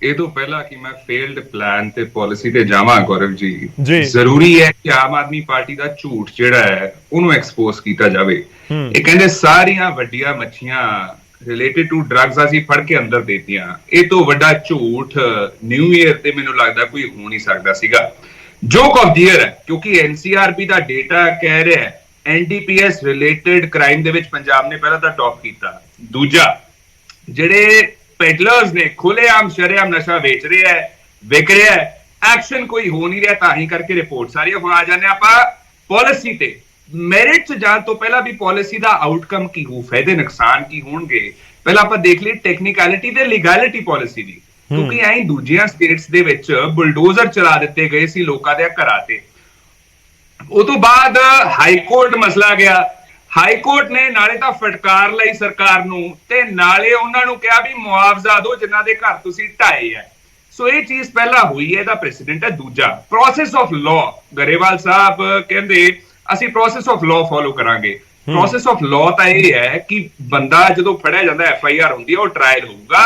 ਇਹ ਤੋਂ ਪਹਿਲਾਂ ਕਿ ਮੈਂ ਫੇਲਡ ਪਲਾਨ ਤੇ ਪਾਲਿਸੀ ਤੇ ਜਾਵਾਂ ਗੌਰਵ ਜੀ, ਜ਼ਰੂਰੀ ਹੈ ਕਿ ਆਮ ਆਦਮੀ ਪਾਰਟੀ ਦਾ ਝੂਠ ਜਿਹੜਾ ਹੈ ਉਹਨੂੰ ਐਕਸਪੋਜ਼ ਕੀਤਾ ਜਾਵੇ। ਇਹ ਕਹਿੰਦੇ ਸਾਰੀਆਂ ਵੱਡੀਆਂ ਮੱਛੀਆਂ ਰਿਲੇਟਡ ਟੂ ਡਰੱਗਸ ਅਸੀਂ ਫੜ ਕੇ ਅੰਦਰ ਦੇਤੀਆਂ। ਇਹ ਤੋਂ ਵੱਡਾ ਝੂਠ ਨਿਊ ਈਅਰ ਤੇ ਮੈਨੂੰ ਲੱਗਦਾ ਕੋਈ ਹੋ ਨਹੀਂ ਸਕਦਾ ਸੀਗਾ। ਜੋ ਕਲੀਅਰ ਹੈ, ਕਿਉਂਕਿ NCRB ਦਾ ਡੇਟਾ ਕਹਿ ਰਿਹਾ ਹੈ NDPS ਰਿਲੇਟਡ ਕ੍ਰਾਈਮ ਦੇ ਵਿੱਚ ਪੰਜਾਬ ਨੇ ਪਹਿਲਾਂ ਤਾਂ ਟੌਪ ਕੀਤਾ। ਦੂਜਾ, ਜਿਹੜੇ ਪੈਡਲਰਸ ਨੇ ਖੁੱਲੇਆਮ ਸ਼ਰੇਆਮ ਨਸ਼ਾ ਵੇਚ ਰਿਹਾ ਹੈ, ਵਿਕ ਰਿਹਾ ਹੈ, ਐਕਸ਼ਨ ਕੋਈ ਹੋ ਨਹੀਂ ਰਿਹਾ, ਤਾਂ ਹੀ ਕਰਕੇ ਰਿਪੋਰਟ ਸਾਰੀਆਂ। ਹੁਣ ਆ ਜਾਂਦੇ ਆਪਾਂ ਪਾਲਿਸੀ ਤੇ। ਮੈਰਿਟ 'ਚ ਜਾਣ ਤੋਂ ਪਹਿਲਾਂ ਵੀ ਪਾਲਿਸੀ ਦਾ ਆਊਟਕਮ ਕੀ ਹੋਊ, ਫਾਇਦੇ ਨੁਕਸਾਨ ਕੀ ਹੋਣਗੇ, ਪਹਿਲਾਂ ਆਪਾਂ ਦੇਖ ਲਈ ਟੈਕਨੀਕੈਲਿਟੀ ਤੇ ਲੀਗੈਲਿਟੀ ਪਾਲਿਸੀ ਦੀ। ਕਿਉਂਕਿ ਐਂ ਦੂਜੀਆਂ ਸਟੇਟਸ ਦੇ ਵਿੱਚ ਬੁਲਡੋਜ਼ਰ ਚਲਾ ਦਿੱਤੇ ਗਏ ਸੀ ਲੋਕਾਂ ਦੇ ਘਰਾਂ ਤੇ। ਉਹ ਤੋਂ ਬਾਅਦ ਹਾਈ ਕੋਰਟ ਮਸਲਾ ਗਿਆ। ਹਾਈ ਕੋਰਟ ਨੇ ਨਾਲੇ ਤਾਂ ਫਟਕਾਰ ਲਈ ਸਰਕਾਰ ਨੂੰ ਤੇ ਨਾਲੇ ਉਹਨਾਂ ਨੂੰ ਕਿਹਾ ਵੀ ਮੁਆਵਜ਼ਾ ਦਿਓ ਜਿਨ੍ਹਾਂ ਦੇ ਘਰ ਤੁਸੀਂ ਢਾਏ ਹੈ। ਸੋ ਇਹ ਚੀਜ਼ ਪਹਿਲਾਂ ਹੋਈ ਹੈ, ਇਹਦਾ ਪ੍ਰੈਸੀਡੈਂਟ ਹੈ। ਦੂਜਾ ਪ੍ਰੋਸੈਸ ਆਫ ਲਾਅ, ਗਰੇਵਾਲ ਸਾਹਿਬ ਕਹਿੰਦੇ ਅਸੀਂ ਪ੍ਰੋਸੈਸ ਆਫ ਲਾਅ ਫੋਲੋ ਕਰਾਂਗੇ। ਪ੍ਰੋਸੈਸ ਆਫ ਲਾਅ ਤਾਂ ਇਹ ਹੈ ਕਿ ਬੰਦਾ ਜਦੋਂ ਫੜਿਆ ਜਾਂਦਾ FIR ਹੁੰਦੀ ਹੈ, ਉਹ ਟ੍ਰਾਇਲ ਹੋਊਗਾ,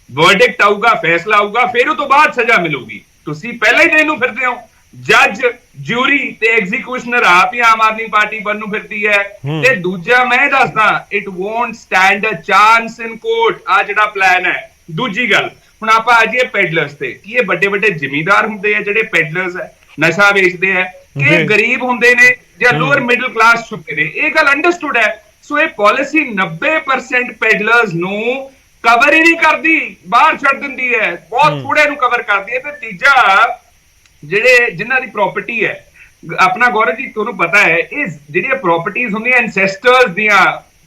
ਵਰਡਿਕਟ ਆਊਗਾ, ਫੈਸਲਾ ਆਊਗਾ, ਫਿਰ ਉਹ ਤੋਂ ਬਾਅਦ ਸਜ਼ਾ ਮਿਲੂਗੀ। ਤੁਸੀਂ ਪਹਿਲਾਂ ਹੀ ਦੇਣ ਨੂੰ ਫਿਰਦੇ ਹੋ। ਜੱਜ, ਜਿਊਰੀ ਤੇ ਐਗਜ਼ੀਕਿਊਸ਼ਨਰ ਆਪ ਹੀ ਆਮ ਆਦਮੀ ਪਾਰਟੀ ਬਣ ਨੂੰ ਫਿਰਦੀ ਹੈ। ਤੇ ਦੂਜਾ ਮੈਂ ਦੱਸਦਾ, it won't stand a chance in court. ਆ ਜਿਹੜਾ ਪਲਾਨ ਹੈ। ਦੂਜੀ ਗੱਲ, ਹੁਣ ਆਪਾਂ ਆ ਜਾਈਏ ਪੈਡਲਰਸ ਤੇ। ਕੀ ਇਹ ਵੱਡੇ ਵੱਡੇ ਜ਼ਿਮੀਂਦਾਰ ਹੁੰਦੇ ਆ ਜਿਹੜੇ ਪੈਡਲਰਸ ਹੈ, ਨਸ਼ਾ ਵੇਚਦੇ ਆ, ਕਿ ਗਰੀਬ ਹੁੰਦੇ ਨੇ ਜਾਂ ਲੋਅਰ ਮਿਡਲ ਕਲਾਸ ਹੁੰਦੇ ਨੇ? ਇਹ ਗੱਲ ਅੰਡਰਸਟੂਡ ਹੈ। ਸੋ ਇਹ ਪਾਲਿਸੀ 90% ਪੈਡਲਰਸ ਨੂੰ ਕਵਰ ਹੀ ਨਹੀਂ ਕਰਦੀ, ਬਾਹਰ ਛੱਡ ਦਿੰਦੀ ਹੈ, ਬਹੁਤ ਥੋੜੇ ਨੂੰ ਕਵਰ ਕਰਦੀ ਹੈ। ਤੇ ਤੀਜਾ, ਜਿਹੜੇ ਜਿਨ੍ਹਾਂ ਦੀ ਪ੍ਰਾਪਰਟੀ ਹੈ, ਆਪਣਾ ਗੌਰਵ ਜੀ ਤੁਹਾਨੂੰ ਪਤਾ ਹੈ, ਇਹ ਜਿਹੜੀਆਂ ਪ੍ਰਾਪਰਟੀਆਂ ਹੁੰਦੀਆਂ ਐਨਸੈਸਟਰਸ ਦੀਆਂ,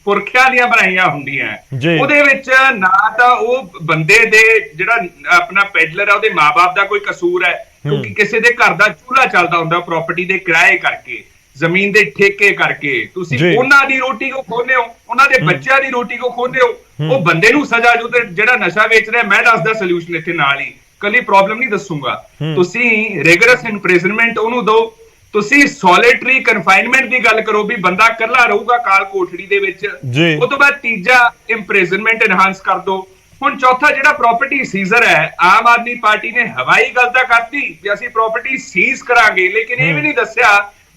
ਪੁਰਖਿਆਂ ਦੀਆਂ ਬਣਾਈਆਂ ਹੁੰਦੀਆਂ, ਉਹਦੇ ਵਿੱਚ ਨਾ ਤਾਂ ਉਹ ਬੰਦੇ ਦੇ ਜਿਹੜਾ ਆਪਣਾ ਪੈਡਲਰ ਹੈ ਉਹਦੇ ਮਾਪੇ ਦਾ ਕੋਈ ਕਸੂਰ ਹੈ, ਕਿਉਂਕਿ ਕਿਸੇ ਦੇ ਘਰ ਦਾ ਚੂल्हा ਚੱਲਦਾ ਹੁੰਦਾ ਪ੍ਰਾਪਰਟੀ ਦੇ ਕਿਰਾਏ ਕਰਕੇ, ਜ਼ਮੀਨ ਦੇ ਠੇਕੇ ਕਰਕੇ। ਤੁਸੀਂ ਉਹਨਾਂ ਦੀ ਰੋਟੀ ਕੋ ਖੋਹਦੇ ਹੋ, ਉਹਨਾਂ ਦੇ ਬੱਚਿਆਂ ਦੀ ਰੋਟੀ ਕੋ ਖੋਹਦੇ ਹੋ। ਉਹ ਬੰਦੇ ਨੂੰ ਸਜ਼ਾ ਜੋ ਤੇ ਜਿਹੜਾ ਨਸ਼ਾ ਵੇਚ ਰਿਹਾ, ਮੈਂ ਦੱਸਦਾ ਸੋਲੂਸ਼ਨ ਇੱਥੇ ਨਾਲ ਹੀ, ਕੱਲੀ ਪ੍ਰੋਬਲਮ ਨਹੀਂ ਦੱਸੂਗਾ। ਤੁਸੀਂ ਰੈਗੂਲਰ ਇੰਪ੍ਰਿਜ਼ਨਮੈਂਟ ਉਹਨੂੰ ਦਿਓ, ਤੁਸੀਂ ਸੋਲਿਟਰੀ ਕਨਫਾਈਨਮੈਂਟ ਦੀ ਗੱਲ ਕਰੋ ਵੀ ਬੰਦਾ ਇਕੱਲਾ ਰਹੂਗਾ ਕਾਲ ਕੋਠੜੀ ਦੇ ਵਿੱਚ। ਉਹ ਤੋਂ ਬਾਅਦ ਤੀਜਾ, ਇੰਪ੍ਰਿਜ਼ਨਮੈਂਟ ਐਨਹਾਂਸ ਕਰ ਦੋ। ਹੁਣ ਚੌਥਾ ਜਿਹੜਾ ਪ੍ਰਾਪਰਟੀ ਸੀਜ਼ਰ ਹੈ, ਆਮ ਆਦਮੀ ਪਾਰਟੀ ਨੇ ਹਵਾਈ ਗੱਲ ਤਾਂ ਕਰਤੀ ਵੀ ਅਸੀਂ ਪ੍ਰਾਪਰਟੀ ਸੀਜ਼ ਕਰਾਂਗੇ, ਲੇਕਿਨ ਇਹ ਵੀ ਨਹੀਂ ਦੱਸਿਆ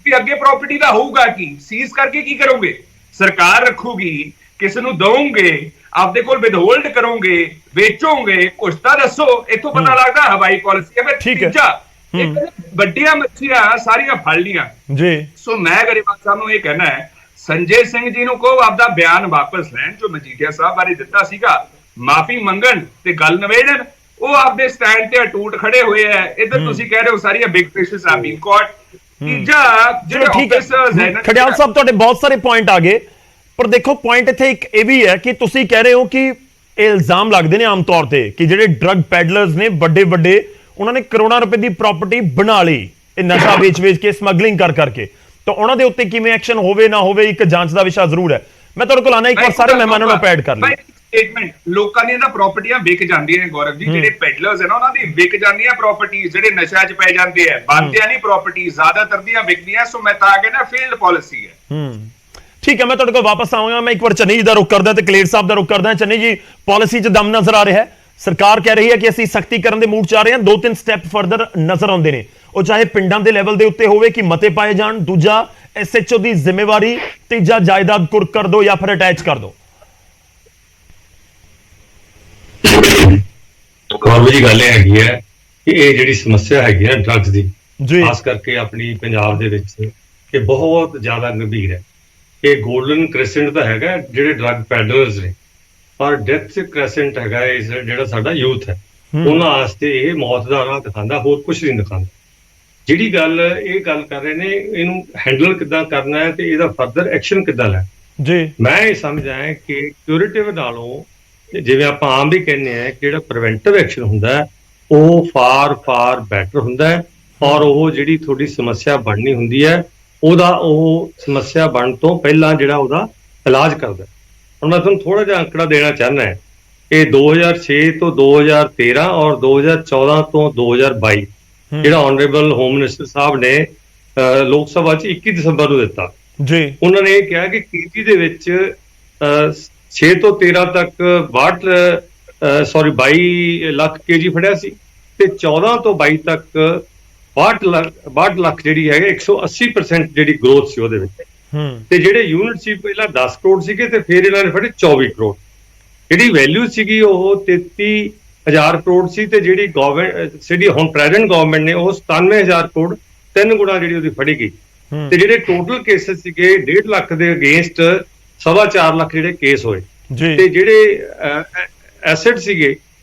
ਵੀ ਅੱਗੇ ਪ੍ਰਾਪਰਟੀ ਦਾ ਹੋਊਗਾ ਕੀ, ਸੀਜ਼ ਕਰਕੇ ਕੀ ਕਰੋਗੇ? ਸਰਕਾਰ ਰੱਖੂਗੀ, ਕਿਸੇ ਨੂੰ ਦਵੋਗੇ, ਆਪਦੇ ਕੋਲ ਵਿਦਹੋਲਡ ਕਰੋਗੇ, ਵੇਚੋਗੇ, ਕੁਛ ਤਾਂ ਦੱਸੋ। ਇੱਥੋਂ ਪਤਾ ਲੱਗਦਾ ਹਵਾਈ ਪਾਲਿਸੀ ਹੈ। ਫਿਰ ਤੀਜਾ, ਵੱਡੀਆਂ ਮੱਛੀਆਂ ਸਾਰੀਆਂ ਫੜ ਲੀਆਂ ਜੀ। ਸੋ ਮੈਂ ਗਰੇਵਾਲ ਸਾਹਿਬ ਨੂੰ ਇਹ ਕਹਿਣਾ ਹੈ, ਸੰਜੇ ਸਿੰਘ ਜੀ ਨੂੰ ਕਹੋ ਆਪਦਾ ਬਿਆਨ ਵਾਪਸ ਲੈਣ ਜੋ ਮਜੀਠੀਆ ਸਾਹਿਬ ਬਾਰੇ ਦਿੱਤਾ ਸੀਗਾ, ਮਾਫੀ ਮੰਗਣ ਤੇ ਗੱਲ ਨਵੇੜਨ। ਉਹ ਆਪਦੇ ਸਟੈਂਡ ਤੇ ਅਟੂਟ ਖੜੇ ਹੋਏ ਹੈ। ਇੱਧਰ ਤੁਸੀਂ ਕਹਿ ਰਹੇ ਹੋ ਸਾਰੀਆਂ ਬਿਗ ਫਿਸ਼ਸ ਆਰ ਬੀਨ ਕਾਟ। ਤੀਜਾ, ਜਿਹੜੇ ਆਫੀਸਰਸ ਹੈ, ਖੜਿਆਲ ਸਾਹਿਬ ਤੁਹਾਡੇ ਬਹੁਤ ਸਾਰੇ ਪੁਆਇੰਟ ਆ ਗਏ, ਪਰ ਦੇਖੋ ਪੁਆਇੰਟ ਇੱਥੇ ਇੱਕ ਇਹ ਵੀ ਹੈ ਕਿ ਤੁਸੀਂ ਕਹਿ ਰਹੇ ਹੋ ਕਿ ਇਹ ਇਲਜ਼ਾਮ ਲੱਗਦੇ ਨੇ ਆਮ ਤੌਰ ਤੇ ਕਿ ਜਿਹੜੇ ਡਰੱਗ ਪੈਡਲਰਸ ਨੇ ਵੱਡੇ ਵੱਡੇ, ਉਹਨਾਂ ਨੇ ਕਰੋੜਾਂ ਰੁਪਏ ਦੀ ਪ੍ਰਾਪਰਟੀ ਬਣਾ ਲਈ ਇਹ ਨਸ਼ਾ ਵੇਚ ਕੇ, ਸਮਗਲਿੰਗ ਕਰਕੇ। ਤਾਂ ਉਹਨਾਂ ਦੇ ਉੱਤੇ ਕਿਵੇਂ ਐਕਸ਼ਨ ਹੋਵੇ ਨਾ ਹੋਵੇ, ਇੱਕ ਜਾਂਚ ਦਾ ਵਿਸ਼ਾ ਜ਼ਰੂਰ ਹੈ। ਮੈਂ ਤੁਹਾਡੇ ਕੋਲ ਆਣਾ, ਇੱਕ ਵਾਰ ਸਾਰੇ ਮਹਿਮਾਨਾਂ ਨੂੰ ਐਡ ਕਰ ਲਈ। ਸਟੇਟਮੈਂਟ, ਲੋਕਾਂ ਦੀਆਂ ਪ੍ਰਾਪਰਟੀਆਂ ਵਿਕ ਜਾਂਦੀਆਂ ਨੇ ਗੌਰਵ ਜੀ, ਜਿਹੜੇ ਪੈਡਲਰਸ ਹੈ ਨਾ ਉਹਨਾਂ ਦੀ ਵਿਕ ਜਾਂਦੀਆਂ ਪ੍ਰਾਪਰਟੀਆਂ, ਜਿਹੜੇ ਨਸ਼ਾ 'ਚ ਪੈ ਜਾਂਦੇ ਆ, ਬਣਦੀਆਂ ਨਹੀਂ ਪ੍ਰਾਪਰਟੀ, ਜ਼ਿਆਦਾਤਰ ਦੀਆਂ ਵਿਕਦੀਆਂ। ਸੋ ਮੈਂ ਤਾਂ ਕਹਿੰਦਾ ਫੇਲਡ ਪਾਲਿਸੀ ਹੈ। ਠੀਕ ਹੈ, ਮੈਂ ਤੁਹਾਡੇ ਕੋਲ ਵਾਪਸ ਆਵਾਂਗਾ। ਮੈਂ ਇੱਕ ਵਾਰ ਚੰਨੀ ਜੀ ਦਾ ਰੁਖ ਕਰਦਾ ਤੇ ਕਲੇਰ ਸਾਹਿਬ ਦਾ ਰੁਖ ਕਰਦਾ। ਚੰਨੀ ਜੀ, ਪਾਲਿਸੀ 'ਚ ਦਮ ਨਜ਼ਰ ਆ ਰਿਹਾ ਹੈ, ਸਰਕਾਰ ਕਹਿ ਰਹੀ ਹੈ ਕਿ ਅਸੀਂ ਸਖਤੀ ਕਰਨ ਦੇ ਮੂਡ 'ਚ ਆ ਰਹੇ ਹਾਂ। 2-3 ਸਟੈਪ ਫਰਦਰ ਨਜ਼ਰ ਆਉਂਦੇ ਨੇ, ਉਹ ਚਾਹੇ ਪਿੰਡਾਂ ਦੇ ਲੈਵਲ ਦੇ ਉੱਤੇ ਹੋਵੇ ਕਿ ਮਤੇ ਪਾਏ ਜਾਣ, ਦੂਜਾ SHO ਦੀ ਜ਼ਿੰਮੇਵਾਰੀ, ਤੀਜਾ ਜਾਇਦਾਦ ਕੁਰਕ ਕਰ ਦੋ ਜਾਂ ਫਿਰ ਅਟੈਚ ਕਰ ਦੋ। ਗੌਰਵ ਜੀ, ਗੱਲ ਇਹ ਹੈਗੀ ਹੈ ਕਿ ਇਹ ਜਿਹੜੀ ਸਮੱਸਿਆ ਹੈਗੀ ਹੈ ਡਰੱਗਸ ਦੀ, ਖਾਸ ਕਰਕੇ ਆਪਣੀ ਪੰਜਾਬ ਦੇ ਵਿੱਚ, ਇਹ ਬਹੁਤ ਜ਼ਿਆਦਾ ਗੰਭੀਰ ਹੈ। ਇਹ ਗੋਲਡਨ ਕ੍ਰੈਸੈਂਟ ਤਾਂ ਹੈਗਾ ਜਿਹੜੇ ਡਰੱਗ ਪੈਡਲਰਸ ਨੇ, ਪਰ ਡੈਥ ਕ੍ਰੈਸੈਂਟ ਹੈਗਾ ਇਸ ਜਿਹੜਾ ਸਾਡਾ ਯੂਥ ਹੈ, ਉਹਨਾਂ ਵਾਸਤੇ ਇਹ ਮੌਤ ਦਾ ਰਾਹ ਦਿਖਾਉਂਦਾ, ਹੋਰ ਕੁਝ ਨਹੀਂ ਦਿਖਾਉਂਦਾ। ਜਿਹੜੀ ਗੱਲ ਇਹ ਗੱਲ ਕਰ ਰਹੇ ਨੇ, ਇਹਨੂੰ ਹੈਂਡਲ ਕਿੱਦਾਂ ਕਰਨਾ ਹੈ ਤੇ ਇਹਦਾ ਫਰਦਰ ਐਕਸ਼ਨ ਕਿੱਦਾਂ ਲੈਣਾ ਜੀ, ਮੈਂ ਇਹ ਸਮਝਾਂ ਕਿ ਕਿਊਰੇਟਿਵ ਨਾਲੋਂ, ਜਿਵੇਂ ਆਪਾਂ ਆਮ ਵੀ ਕਹਿੰਦੇ ਆ, ਜਿਹੜਾ ਪ੍ਰੀਵੈਂਟਿਵ ਐਕਸ਼ਨ ਹੁੰਦਾ ਹੈ ਉਹ ਫਾਰ ਬੈਟਰ ਹੁੰਦਾ ਹੈ। ਔਰ ਉਹ ਜਿਹੜੀ ਤੁਹਾਡੀ ਸਮੱਸਿਆ ਬਣਨੀ ਹੁੰਦੀ ਹੈ, ਉਹਦਾ ਉਹ ਸਮੱਸਿਆ ਬਣਨ ਤੋਂ ਪਹਿਲਾਂ ਜਿਹੜਾ ਉਹਦਾ ਇਲਾਜ ਕਰਦਾ। ਹੁਣ ਮੈਂ ਤੁਹਾਨੂੰ ਥੋੜਾ ਜਿਹਾ ਅੰਕੜਾ ਦੇਣਾ ਚਾਹੁੰਦਾ ਹੈ ਕਿ 2006 ਤੋਂ 2013 ਔਰ 2014 ਤੋਂ 2022 ਜਿਹੜਾ ਆਨਰੇਬਲ ਹੋਮ ਮਿਨਿਸਟਰ ਸਾਹਿਬ ਨੇ ਲੋਕ ਸਭਾ 'ਚ 21 ਦਸੰਬਰ ਨੂੰ ਦਿੱਤਾ ਜੀ, ਉਹਨਾਂ ਨੇ ਇਹ ਕਿਹਾ ਕਿ ਕੇਜੀ ਦੇ ਵਿੱਚ 6 ਤੋਂ 13 ਤੱਕ 22 ਲੱਖ ਕੇਜੀ ਫੜਿਆ ਸੀ ਤੇ 14 ਤੋਂ 22 ਤੱਕ 62 ਲੱਖ ਜਿਹੜੀ ਹੈਗਾ 180% ਜਿਹੜੀ ਗਰੋਥ ਸੀ ਉਹਦੇ ਵਿੱਚ। ਤੇ ਜਿਹੜੇ ਯੂਨਿਟ ਸੀ ਪਹਿਲਾਂ 10 ਕਰੋੜ ਸੀਗੇ ਤੇ ਫਿਰ ਇਹਨਾਂ ਨੇ ਫੜੇ 24 ਕਰੋੜ। ਜਿਹੜੀ ਵੈਲਿਊ ਸੀਗੀ ਉਹ 33,000 ਕਰੋੜ ਸੀ ਤੇ ਜਿਹੜੀ ਗਵਰਨਮੈਂਟ ਜਿਹੜੀ ਹੁਣ ਪ੍ਰੈਜ਼ੈਂਟ ਗਵਰਨਮੈਂਟ ਨੇ ਉਹ 97,000 ਕਰੋੜ, 3 ਗੁਣਾ ਜਿਹੜੀ ਉਹਦੀ ਫੜੀ ਗਈ। ਤੇ ਜਿਹੜੇ ਟੋਟਲ ਕੇਸਸ ਸੀਗੇ 1.5 ਲੱਖ ਦੇ ਅਗੇਂਸਟ 4.25 ਲੱਖ ਜਿਹੜੇ ਕੇਸ ਹੋਏ ਤੇ ਜਿਹੜੇ ਐਸੈਟ ਸੀਗੇ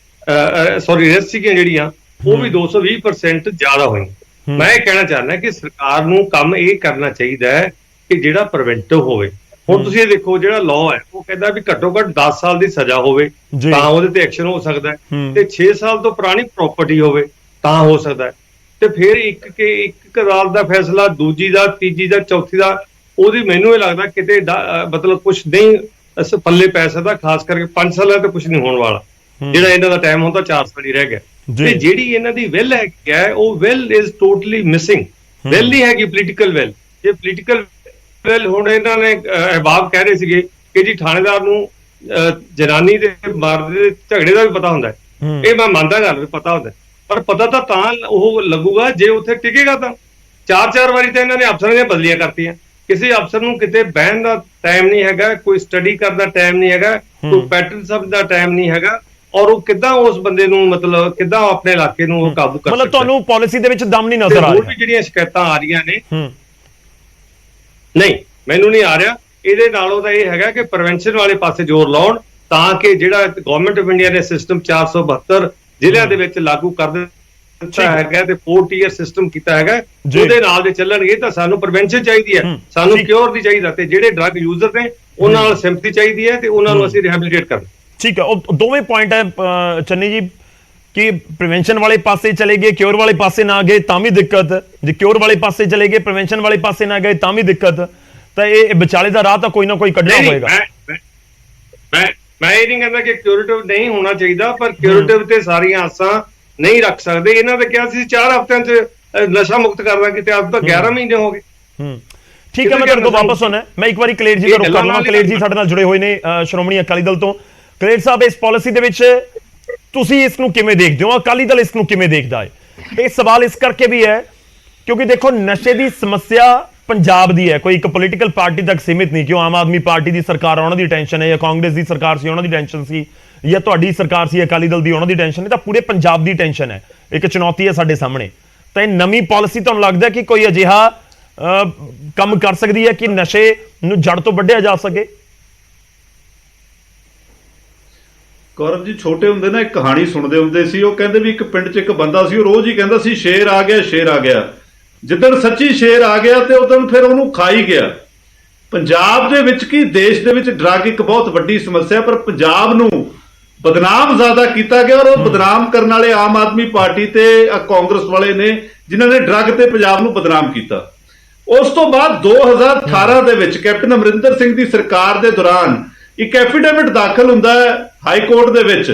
ਰੈਸਟ ਸੀਗੀਆਂ ਜਿਹੜੀਆਂ ਉਹ ਵੀ 220% ਜ਼ਿਆਦਾ ਹੋਈਆਂ। ਮੈਂ ਇਹ ਕਹਿਣਾ ਚਾਹੁੰਦਾ ਕਿ ਸਰਕਾਰ ਨੂੰ ਕੰਮ ਇਹ ਕਰਨਾ ਚਾਹੀਦਾ ਹੈ ਕਿ ਜਿਹੜਾ ਪ੍ਰੀਵੈਂਟਿਵ ਹੋਵੇ। ਹੁਣ ਤੁਸੀਂ ਇਹ ਦੇਖੋ, ਜਿਹੜਾ ਲਾਅ ਹੈ ਉਹ ਕਹਿੰਦਾ ਵੀ ਘੱਟੋ ਘੱਟ 10 ਸਾਲ ਦੀ ਸਜ਼ਾ ਹੋਵੇ ਤਾਂ ਉਹਦੇ ਤੇ ਐਕਸ਼ਨ ਹੋ ਸਕਦਾ ਹੈ, ਤੇ 6 ਸਾਲ ਤੋਂ ਪੁਰਾਣੀ ਪ੍ਰਾਪਰਟੀ ਹੋਵੇ ਤਾਂ ਹੋ ਸਕਦਾ ਹੈ। ਤੇ ਫਿਰ ਇੱਕ ਅਦਾਲਤ ਦਾ ਫੈਸਲਾ, ਦੂਜੀ ਦਾ, ਤੀਜੀ ਦਾ, ਚੌਥੀ ਦਾ, ਉਹਦੀ ਮੈਨੂੰ ਇਹ ਲੱਗਦਾ ਕਿਤੇ ਮਤਲਬ ਕੁਛ ਨਹੀਂ ਪੱਲੇ ਪੈ ਸਕਦਾ। ਖਾਸ ਕਰਕੇ 5 ਸਾਲਾਂ ਤੇ ਕੁਛ ਨਹੀਂ ਹੋਣ ਵਾਲਾ। ਜਿਹੜਾ ਇਹਨਾਂ ਦਾ ਟਾਈਮ ਹੁੰਦਾ 4 ਸਾਲ ਹੀ ਰਹਿ ਗਿਆ। ਤੇ ਜਿਹੜੀ ਇਹਨਾਂ ਦੀ ਵਿਲ ਹੈਗੀ ਹੈ, ਉਹ will is totally missing. Will ਨਹੀਂ ਹੈਗੀ ਪੋਲੀਟੀਕਲ ਵਿਲ। ਇਹ ਪੋਲੀਟੀਕਲ ਵਿਲ, ਹੁਣ ਇਹਨਾਂ ਨੇ ਅਹਿਬਾਬ ਕਹਿ ਰਹੇ ਸੀਗੇ ਕਿ ਜੀ ਥਾਣੇਦਾਰ ਨੂੰ ਜਨਾਨੀ ਦੇ ਮਾਰਦੇ ਝਗੜੇ ਦਾ ਵੀ ਪਤਾ ਹੁੰਦਾ ਹੈ। ਇਹ ਮੈਂ ਮੰਨਦਾ ਗੱਲ, ਪਤਾ ਹੁੰਦਾ, ਪਰ ਪਤਾ ਤਾਂ ਉਹ ਲੱਗੂਗਾ ਜੇ ਉੱਥੇ ਟਿਕੇਗਾ ਤਾਂ। 4-4 ਵਾਰੀ ਤਾਂ ਇਹਨਾਂ ਨੇ ਅਫਸਰਾਂ ਦੀਆਂ ਬਦਲੀਆਂ ਕਰਤੀਆਂ। ਕਿਸੇ ਅਫਸਰ ਨੂੰ ਕਿਤੇ ਬਹਿਣ ਦਾ ਟਾਈਮ ਨਹੀਂ ਹੈਗਾ, ਕੋਈ ਸਟੱਡੀ ਕਰਨ ਦਾ ਟਾਈਮ ਨਹੀਂ ਹੈਗਾ, ਕੋਈ ਪੈਟਰਨ ਸਮਝਣ ਦਾ ਟਾਈਮ ਨਹੀਂ ਹੈਗਾ, ਔਰ ਉਹ ਕਿੱਦਾਂ ਉਸ ਬੰਦੇ ਨੂੰ ਮਤਲਬ ਕਿੱਦਾਂ ਆਪਣੇ ਇਲਾਕੇ ਨੂੰ ਉਹ ਕਾਬੂ ਕਰ ਸਕਦਾ। ਮਤਲਬ ਤੁਹਾਨੂੰ ਪਾਲਿਸੀ ਦੇ ਵਿੱਚ ਦਮ ਨਹੀਂ ਨਜ਼ਰ ਆ ਰਿਹਾ? ਹੋਰ ਵੀ ਜਿਹੜੀਆਂ ਸ਼ਿਕਾਇਤਾਂ ਆ ਰਹੀਆਂ ਨੇ, ਨਹੀਂ ਮੈਨੂੰ ਨਹੀਂ ਆ ਰਿਹਾ। ਇਹਦੇ ਨਾਲੋਂ ਤਾਂ ਇਹ ਹੈਗਾ ਕਿ ਪ੍ਰੀਵੈਂਸ਼ਨ ਵਾਲੇ ਪਾਸੇ ਜ਼ੋਰ ਲਾਉਣ, ਤਾਂ ਕਿ ਜਿਹੜਾ ਗਵਰਨਮੈਂਟ ਆਫ ਇੰਡੀਆ ਨੇ ਸਿਸਟਮ 472 ਜ਼ਿਲ੍ਹਿਆਂ ਦੇ ਵਿੱਚ ਲਾਗੂ ਕਰ ਦਿੱਤਾ ਹੈਗਾ ਤੇ 4 ਟੀਅਰ ਸਿਸਟਮ ਕੀਤਾ ਹੈਗਾ, ਉਹਦੇ ਨਾਲ ਦੇ ਚੱਲਣਗੇ। ਤਾਂ ਸਾਨੂੰ ਪ੍ਰੀਵੈਂਸ਼ਨ ਚਾਹੀਦੀ ਹੈ, ਸਾਨੂੰ ਕਿਉਰ ਨਹੀਂ ਚਾਹੀਦਾ। ਤੇ ਜਿਹੜੇ ਡਰੱਗ ਯੂਜ਼ਰ ਨੇ ਉਹਨਾਂ ਨਾਲ ਸਿੰਪਥੀ ਚਾਹੀਦੀ ਹੈ ਤੇ ਉਹਨਾਂ ਨੂੰ ਅਸੀਂ ਰਿਹੈਬਿਲਿਟੇਟ ਕਰਨਾ। ਠੀਕ ਹੈ, ਉਹ ਦੋਵੇਂ ਪੁਆਇੰਟ ਹੈ ਚੰਨੀ ਜੀ, ਕਿ ਪ੍ਰੀਵੈਂਸ਼ਨ ਵਾਲੇ ਪਾਸੇ ਚਲੇ ਗਏ, ਕਿਉਰ ਵਾਲੇ ਪਾਸੇ ਨਾ ਗਏ ਤਾਂ ਵੀ ਦਿੱਕਤ। ਜੇ ਕਿਉਰ ਵਾਲੇ ਪਾਸੇ ਚਲੇ ਗਏ, ਪ੍ਰੀਵੈਂਸ਼ਨ ਵਾਲੇ ਪਾਸੇ ਨਾ ਗਏ ਤਾਂ ਵੀ ਦਿੱਕਤ। ਤਾਂ ਇਹ ਵਿਚਾਲੇ ਦਾ ਰਾਹ ਤਾਂ ਕੋਈ ਨਾ ਕੋਈ ਕੱਢਣਾ ਹੋਏਗਾ। ਮੈਂ ਇਹ ਨਹੀਂ ਕਹਿੰਦਾ ਕਿ ਕਿਉਰੇਟਿਵ ਨਹੀਂ ਹੋਣਾ ਚਾਹੀਦਾ, ਪਰ ਕਿਉਰੇਟਿਵ ਤੇ ਸਾਰੀਆਂ ਆਸਾਂ ਨਹੀਂ ਰੱਖ ਸਕਦੇ। ਇਹਨਾਂ ਨੇ ਕਿਹਾ ਸੀ 4 ਹਫ਼ਤਿਆਂ 'ਚ ਨਸ਼ਾ ਮੁਕਤ ਕਰ ਦਾਂਗੇ, ਤੇ ਅੱਜ ਤਾਂ 11 ਮਹੀਨੇ ਹੋ ਗਏ। ਠੀਕ ਹੈ, ਮੈਂ ਤੁਹਾਡੇ ਕੋਲ ਵਾਪਸ ਆਉਣਾ। ਮੈਂ ਇੱਕ ਵਾਰੀ ਕਲੇਰ ਜੀ ਦਾ ਰੁਖ ਕਰ ਲਵਾਂ। ਕਲੇਰ ਜੀ ਸਾਡੇ ਨਾਲ ਜੁੜੇ ਹੋਏ ਨੇ ਸ਼੍ਰੋਮਣੀ ਅਕਾਲੀ ਦਲ ਤੋਂ। ਕਲੇਰ ਸਾਹਿਬ, ਇਸ ਪਾਲਿਸੀ ਦੇ ਵਿੱਚ ਤੁਸੀਂ ਇਸ ਨੂੰ ਕਿਵੇਂ ਦੇਖਦੇ ਹੋ? ਅਕਾਲੀ ਦਲ ਇਸ ਨੂੰ ਕਿਵੇਂ ਦੇਖਦਾ ਹੈ? ਇਹ ਸਵਾਲ ਇਸ ਕਰਕੇ ਵੀ ਹੈ ਕਿਉਂਕਿ ਦੇਖੋ, ਨਸ਼ੇ ਦੀ ਸਮੱਸਿਆ ਪੰਜਾਬ ਦੀ ਹੈ, ਕੋਈ ਇੱਕ ਪੋਲੀਟੀਕਲ ਪਾਰਟੀ ਤੱਕ ਸੀਮਿਤ ਨਹੀਂ ਕਿ ਉਹ ਆਮ ਆਦਮੀ ਪਾਰਟੀ ਦੀ ਸਰਕਾਰ ਉਹਨਾਂ ਦੀ ਟੈਨਸ਼ਨ ਹੈ, ਜਾਂ ਕਾਂਗਰਸ ਦੀ ਸਰਕਾਰ ਸੀ ਉਹਨਾਂ ਦੀ ਟੈਨਸ਼ਨ ਸੀ, ਜਾਂ ਤੁਹਾਡੀ ਸਰਕਾਰ ਸੀ ਅਕਾਲੀ ਦਲ ਦੀ ਉਹਨਾਂ ਦੀ ਟੈਨਸ਼ਨ ਹੈ। ਤਾਂ ਪੂਰੇ ਪੰਜਾਬ ਦੀ ਟੈਨਸ਼ਨ ਹੈ। ਇੱਕ ਚੁਣੌਤੀ ਹੈ ਸਾਡੇ ਸਾਹਮਣੇ। ਤਾਂ ਇਹ ਨਵੀਂ ਪਾਲਿਸੀ ਤੁਹਾਨੂੰ ਲੱਗਦਾ ਕਿ ਕੋਈ ਅਜਿਹਾ ਕੰਮ ਕਰ ਸਕਦੀ ਹੈ ਕਿ ਨਸ਼ੇ ਨੂੰ ਜੜ ਤੋਂ ਵੱਢਿਆ ਜਾ ਸਕੇ? ਗੌਰਵ ਜੀ, ਛੋਟੇ ਹੁੰਦੇ ਨਾ ਇੱਕ ਕਹਾਣੀ ਸੁਣਦੇ ਹੁੰਦੇ ਸੀ। ਉਹ ਕਹਿੰਦੇ ਵੀ ਇੱਕ ਪਿੰਡ 'ਚ ਇੱਕ ਬੰਦਾ ਸੀ, ਉਹ ਰੋਜ਼ ਹੀ ਕਹਿੰਦਾ ਸੀ ਸ਼ੇਰ ਆ ਗਿਆ, ਸ਼ੇਰ ਆ ਗਿਆ। ਜਿੱਦਣ ਸੱਚੀ ਸ਼ੇਰ ਆ ਗਿਆ ਤੇ ਉਦੋਂ ਫਿਰ ਉਹਨੂੰ ਖਾਈ ਗਿਆ। ਪੰਜਾਬ ਦੇ ਵਿੱਚ ਕੀ ਦੇਸ਼ ਦੇ ਵਿੱਚ ਡਰੱਗ ਇੱਕ ਬਹੁਤ ਵੱਡੀ ਸਮੱਸਿਆ, ਪਰ ਪੰਜਾਬ ਨੂੰ ਬਦਨਾਮ ਜ਼ਿਆਦਾ ਕੀਤਾ ਗਿਆ, ਔਰ ਉਹ ਬਦਨਾਮ ਕਰਨ ਵਾਲੇ ਆਮ ਆਦਮੀ ਪਾਰਟੀ ਤੇ ਕਾਂਗਰਸ ਵਾਲੇ ਨੇ, ਜਿਨ੍ਹਾਂ ਨੇ ਡਰੱਗ ਤੇ ਪੰਜਾਬ ਨੂੰ ਬਦਨਾਮ ਕੀਤਾ। ਉਸ ਤੋਂ ਬਾਅਦ 2018 ਦੇ ਵਿੱਚ ਕੈਪਟਨ ਅਮਰਿੰਦਰ ਸਿੰਘ ਦੀ ਸਰਕਾਰ ਦੇ ਦੌਰਾਨ ਇੱਕ ਐਫੀਡੇਵਿਟ ਦਾਖਲ ਹੁੰਦਾ ਹੈ ਹਾਈ ਕੋਰਟ ਦੇ ਵਿੱਚ,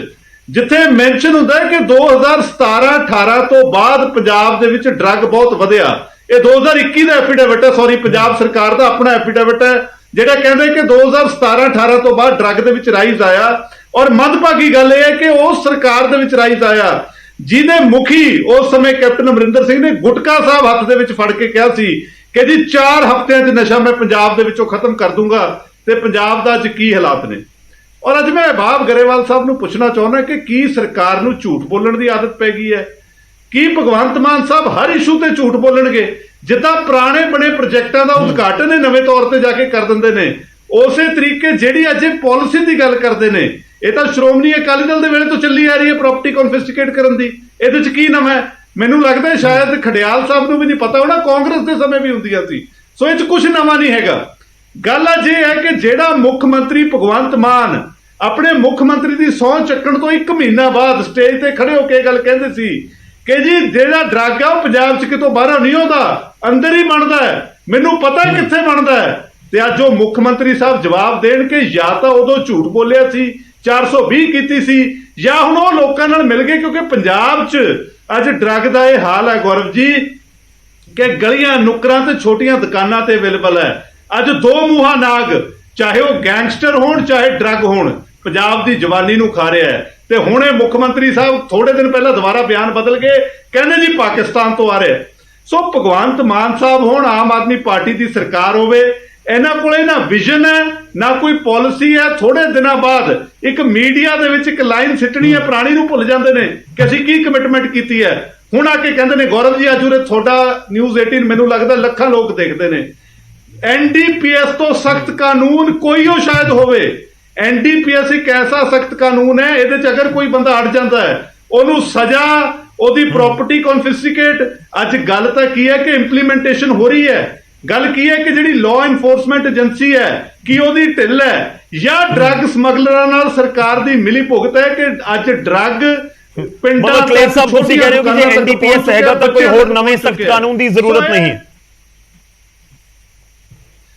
ਜਿੱਥੇ ਮੈਂਸ਼ਨ ਹੁੰਦਾ ਹੈ ਕਿ 2017-18 ਤੋਂ ਬਾਅਦ ਪੰਜਾਬ ਦੇ ਵਿੱਚ ਡਰੱਗ ਬਹੁਤ ਵਧਿਆ। ਇਹ 2021 ਦਾ ਐਫੀਡੇਵਿਟ ਹੈ, ਸੌਰੀ, ਪੰਜਾਬ ਸਰਕਾਰ ਦਾ ਆਪਣਾ ਐਫੀਡੇਵਿਟ ਹੈ, ਜਿਹੜਾ ਕਹਿੰਦਾ ਕਿ 2017-18 ਤੋਂ ਬਾਅਦ ਡਰੱਗ ਦੇ ਵਿੱਚ ਰਾਈਜ਼ ਆਇਆ। ਔਰ ਮੰਦਭਾਗੀ ਗੱਲ ਇਹ ਹੈ ਕਿ ਉਸ ਸਰਕਾਰ ਦੇ ਵਿੱਚ ਰਾਈਜ਼ ਆਇਆ ਜਿਹਦੇ ਮੁਖੀ ਉਸ ਸਮੇਂ ਕੈਪਟਨ ਅਮਰਿੰਦਰ ਸਿੰਘ ਨੇ ਗੁਟਕਾ ਸਾਹਿਬ ਹੱਥ ਦੇ ਵਿੱਚ ਫੜ ਕੇ ਕਿਹਾ ਸੀ ਕਿ ਜੀ 4 ਹਫ਼ਤਿਆਂ 'ਚ ਨਸ਼ਾ ਮੈਂ ਪੰਜਾਬ ਦੇ ਵਿੱਚੋਂ ਖਤਮ ਕਰ ਦੂੰਗਾ। ਤੇ ਪੰਜਾਬ ਦਾ ਅੱਜ ਕੀ ਹਾਲਾਤ ਨੇ? ਔਰ ਅੱਜ ਮੈਂ ਅਹਿਬਾਬ ਗਰੇਵਾਲ ਸਾਹਿਬ ਨੂੰ ਪੁੱਛਣਾ ਚਾਹੁੰਦਾ ਕਿ ਕੀ ਸਰਕਾਰ ਨੂੰ ਝੂਠ ਬੋਲਣ ਦੀ ਆਦਤ ਪੈ ਗਈ ਹੈ? ਕੀ ਭਗਵੰਤ ਮਾਨ ਸਾਹਿਬ ਹਰ ਇਸ਼ੂ ਤੇ ਝੂਠ ਬੋਲਣਗੇ? ਜਿੱਦਾਂ ਪੁਰਾਣੇ ਬਣੇ ਪ੍ਰੋਜੈਕਟਾਂ ਦਾ ਉਦਘਾਟਨ ਇਹ ਨਵੇਂ ਤੌਰ ਤੇ ਜਾ ਕੇ ਕਰ ਦਿੰਦੇ ਨੇ, ਉਸੇ ਤਰੀਕੇ ਜਿਹੜੀ ਅੱਜ ਇਹ ਪਾਲਿਸੀ ਦੀ ਗੱਲ ਕਰਦੇ ਨੇ, ਇਹ ਤਾਂ ਸ਼੍ਰੋਮਣੀ ਅਕਾਲੀ ਦਲ ਦੇ ਵੇਲੇ ਤੋਂ ਚੱਲੀ ਆ ਰਹੀ ਹੈ ਪ੍ਰਾਪਰਟੀ ਕਨਫਿਸਕੇਟ ਕਰਨ ਦੀ। ਇਹਦੇ 'ਚ ਕੀ ਨਵਾਂ ਹੈ? ਮੈਨੂੰ ਲੱਗਦਾ ਸ਼ਾਇਦ ਖਡਿਆਲ ਸਾਹਿਬ ਨੂੰ ਵੀ ਨਹੀਂ ਪਤਾ ਹੋਣਾ, ਕਾਂਗਰਸ ਦੇ ਸਮੇਂ ਵੀ ਹੁੰਦੀਆਂ ਸੀ। ਸੋ ਇਹ 'ਚ ਕੁਝ ਨਵਾਂ ਨਹੀਂ ਹੈਗਾ। ਗੱਲ ਅੱਜ ਇਹ ਹੈ ਕਿ ਜਿਹੜਾ ਮੁੱਖ ਮੰਤਰੀ ਭਗਵੰਤ ਮਾਨ ਆਪਣੇ ਮੁੱਖ ਮੰਤਰੀ ਦੀ ਸਹੁੰ ਚੱਕਣ ਤੋਂ 1 ਮਹੀਨਾ ਬਾਅਦ ਸਟੇਜ ਤੇ ਖੜੇ ਹੋ ਕੇ ਗੱਲ ਕਹਿੰਦੇ ਸੀ ਕਿ ਜੀ ਜਿਹੜਾ ਡਰੱਗ ਆ ਉਹ ਪੰਜਾਬ 'ਚ ਕਿਤੋਂ ਬਾਹਰੋਂ ਨਹੀਂ ਆਉਂਦਾ, ਅੰਦਰ ਹੀ ਬਣਦਾ ਹੈ, ਮੈਨੂੰ ਪਤਾ ਕਿੱਥੇ ਬਣਦਾ ਹੈ। ਤੇ ਅੱਜ ਉਹ ਮੁੱਖ ਮੰਤਰੀ ਸਾਹਿਬ ਜਵਾਬ ਦੇਣ ਕਿ ਜਾਂ ਤਾਂ ਉਦੋਂ ਝੂਠ ਬੋਲਿਆ ਸੀ, 420 ਕੀਤੀ ਸੀ, ਜਾਂ ਹੁਣ ਉਹ ਲੋਕਾਂ ਨਾਲ ਮਿਲ ਗਏ। ਕਿਉਂਕਿ ਪੰਜਾਬ 'ਚ ਅੱਜ ਡਰੱਗ ਦਾ ਇਹ ਹਾਲ ਹੈ ਗੌਰਵ ਜੀ ਕਿ ਗਲੀਆਂ ਨੁੱਕਰਾਂ ਤੇ ਛੋਟੀਆਂ ਦੁਕਾਨਾਂ ਤੇ ਅਵੇਲੇਬਲ ਹੈ। ਅੱਜ 2 ਮੂੰਹਾ ਨਾਗ, ਚਾਹੇ ਉਹ ਗੈਂਗਸਟਰ ਹੋਣ ਚਾਹੇ ਡਰੱਗ ਹੋਣ, ਪੰਜਾਬ ਦੀ ਜਵਾਨੀ ਨੂੰ ਖਾ ਰਿਹਾ ਹੈ। ਤੇ ਹੁਣ ਇਹ ਮੁੱਖ ਮੰਤਰੀ ਸਾਹਿਬ ਥੋੜੇ ਦਿਨ ਪਹਿਲਾਂ ਦੁਬਾਰਾ ਬਿਆਨ ਬਦਲ ਕੇ ਕਹਿੰਦੇ ਜੀ ਪਾਕਿਸਤਾਨ ਤੋਂ ਆ ਰਿਹਾ। ਸੋ ਭਗਵੰਤ ਮਾਨ ਸਾਹਿਬ ਹੋਣ, ਆਮ ਆਦਮੀ ਪਾਰਟੀ ਦੀ ਸਰਕਾਰ ਹੋਵੇ, ਇਹਨਾਂ ਕੋਲੇ ਨਾ ਵਿਜ਼ਨ ਹੈ ਨਾ ਕੋਈ ਪਾਲਿਸੀ ਹੈ। ਥੋੜੇ ਦਿਨਾਂ ਬਾਅਦ ਇੱਕ ਮੀਡੀਆ ਦੇ ਵਿੱਚ ਇੱਕ ਲਾਈਨ ਸਿੱਟਣੀ ਹੈ, ਪੁਰਾਣੀ ਨੂੰ ਭੁੱਲ ਜਾਂਦੇ ਨੇ ਕਿ ਅਸੀਂ ਕੀ ਕਮਿਟਮੈਂਟ ਕੀਤੀ ਹੈ। ਹੁਣ ਆ ਕੇ ਕਹਿੰਦੇ ਨੇ ਗੌਰਵ ਜੀ ਅੱਜ ਉਰੇ ਤੁਹਾਡਾ ਨਿਊਜ਼ 18 ਮੈਨੂੰ ਲੱਗਦਾ ਲੱਖਾਂ ਲੋਕ ਦੇਖਦੇ ਨੇ, ਐਨਡੀਪੀਐਸ ਤੋਂ ਸਖਤ ਕਾਨੂੰਨ ਕੋਈ ਉਹ ਸ਼ਾਇਦ ਹੋਵੇ। ਐਨਡੀਪੀਐਸ ਇੱਕ ਐਸਾ ਸਖਤ ਕਾਨੂੰਨ ਹੈ, ਇਹਦੇ 'ਚ ਅਗਰ ਕੋਈ ਬੰਦਾ ਅੜ ਜਾਂਦਾ ਹੈ ਉਹਨੂੰ ਸਜ਼ਾ, ਉਹਦੀ ਪ੍ਰਾਪਰਟੀ ਕਨਫਿਸਕੇਟ। ਅੱਜ ਗੱਲ ਤਾਂ ਕੀ ਹੈ ਕਿ ਇੰਪਲੀਮੈਂਟੇਸ਼ਨ ਹੋ ਰਹੀ ਹੈ। ਗੱਲ ਕੀ ਹੈ ਕਿ ਜਿਹੜੀ ਲਾਅ ਇਨਫੋਰਸਮੈਂਟ ਏਜੰਸੀ ਹੈ ਕੀ ਉਹਦੀ ਢਿੱਲ ਹੈ ਜਾਂ ਡਰੱਗ ਸਮਗਲਰਾਂ ਨਾਲ ਸਰਕਾਰ ਦੀ ਮਿਲੀ ਭੁਗਤ ਹੈ ਕਿ ਅੱਜ ਡਰੱਗ ਪਿੰਡਾਂ ਮਤਲਬ ਕਲੇਰ ਸਾਹਿਬ ਤੁਸੀਂ ਕਹਿ ਰਹੇ ਹੋ ਕਿ ਜੇ ਐਨਡੀਪੀਐਸ ਹੈਗਾ ਤਾਂ ਕੋਈ ਹੋਰ ਨਵੇਂ ਸਖਤ ਕਾਨੂੰਨ ਦੀ ਜ਼ਰੂਰਤ ਨਹੀਂ ਹੈ।